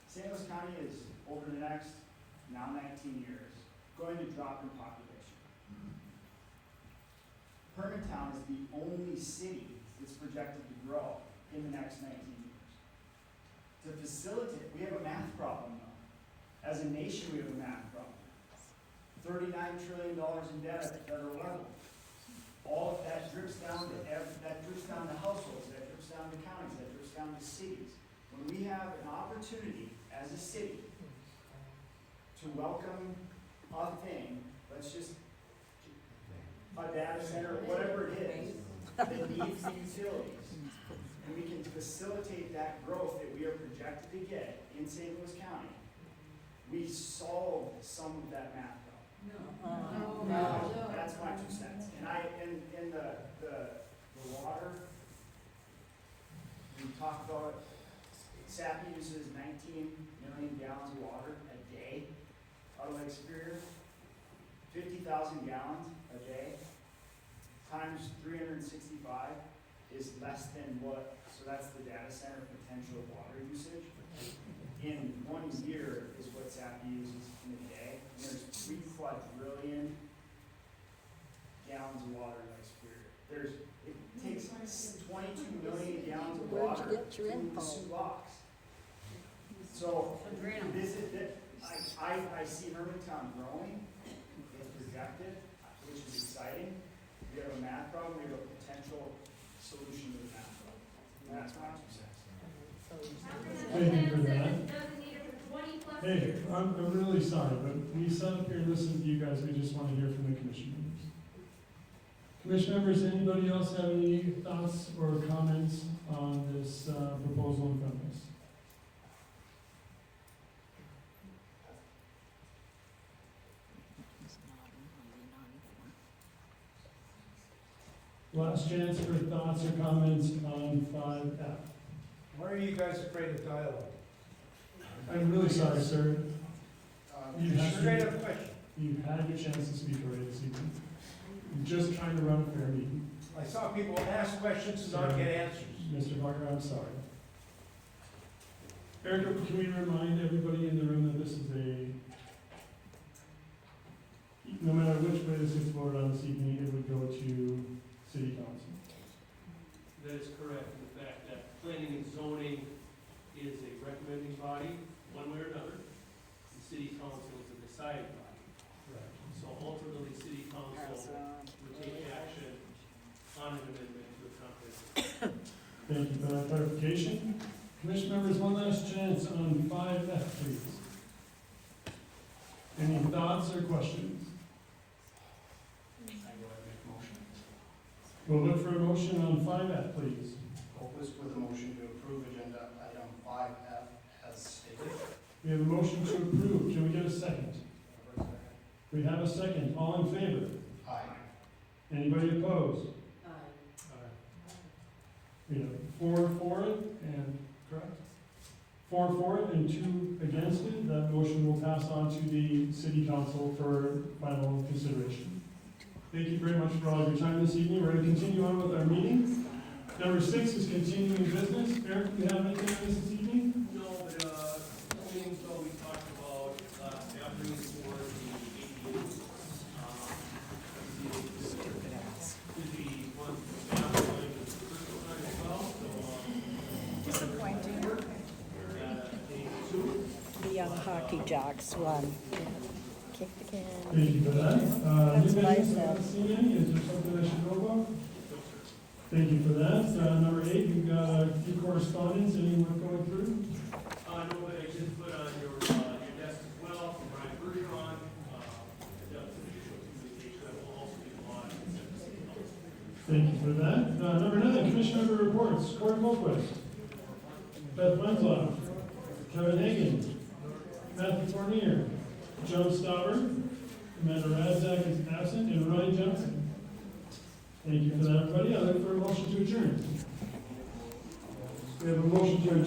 St. Louis County is, over the next, now 19 years, going to drop in population. Hermantown is the only city that's projected to grow in the next 19 years. To facilitate, we have a math problem though. As a nation, we have a math problem. $39 trillion in debt at the federal level. All of that drips down to households, that drips down to counties, that drips down to cities. When we have an opportunity as a city to welcome a thing, let's just, a data center, whatever it is, that needs the utilities, and we can facilitate that growth that we are projected to get in St. Louis County, we solve some of that math problem. No. That's my 2 cents. And in the water, we talked about, Sappi uses 19 million gallons of water a day out of Lake Superior. 50,000 gallons a day times 365 is less than what, so that's the data center potential water usage. In 1 year is what Sappi uses in a day. And there's 3 quadrillion gallons of water in Lake Superior. It takes 22 million gallons of water to the Sioux box. So this is it. I see Hermantown growing. It's projected, which is exciting. We have a math problem. We have a potential solution to the math problem. And that's my 2 cents. Thank you for that. Hey, I'm really sorry, but we sat up here and listened to you guys. We just want to hear from the commission members. Commission members, anybody else have any thoughts or comments on this proposal in front of us? Last chance for thoughts or comments on 5F. Why are you guys afraid of dialogue? I'm really sorry, sir. Straight up question. You've had your chance to speak already this evening. You're just trying to run a fair meeting. I saw people ask questions and not get answers. Mr. Parker, I'm sorry. Erica, can we remind everybody in the room that this is no matter which way this gets voted on this evening, it would go to City Council? That is correct, in the fact that planning and zoning is a recommending body, one way or another. The city council is a deciding body. Right. So ultimately, city council would take action on an amendment to a comprehensive. Thank you for that clarification. Commission members, one last chance on 5F, please. Any thoughts or questions? We'll look for a motion on 5F, please. Focus with a motion to approve agenda item 5F as stated. We have a motion to approve. Can we get a second? We have a second. All in favor? Aye. Anybody opposed? Aye. We have 4 for it and, correct? 4 for it and 2 against it. That motion will pass on to the city council for final consideration. Thank you very much for all of your time this evening. We're going to continue on with our meeting. Number 6 is continuing business. Eric, do you have anything on this evening? No, but, things that we talked about, afternoon for the ADUs. Could be one staff going to the personal time as well, so, Disappointing. day 2. The young hockey jocks won. Kicked again. Thank you for that. That's New what I business, said. I haven't seen any. Is there something I should know about? Thank you for that. Number 8, you've got a few correspondence. Anyone going through? No, but I did put on your desk as well from Brian Bergeron. That's an official communication that will also be lodged and sent to city council. Thank you for that. Number 9, commission member reports. Corey Mulquist, Beth Wenzloff, Kevin Hagan, Matthew Fournier, Joe Stauber, Amanda Radzak is absent, and Ryan Johnson. Thank you for that, everybody. I look for a motion to adjourn. We have a motion to adjourn.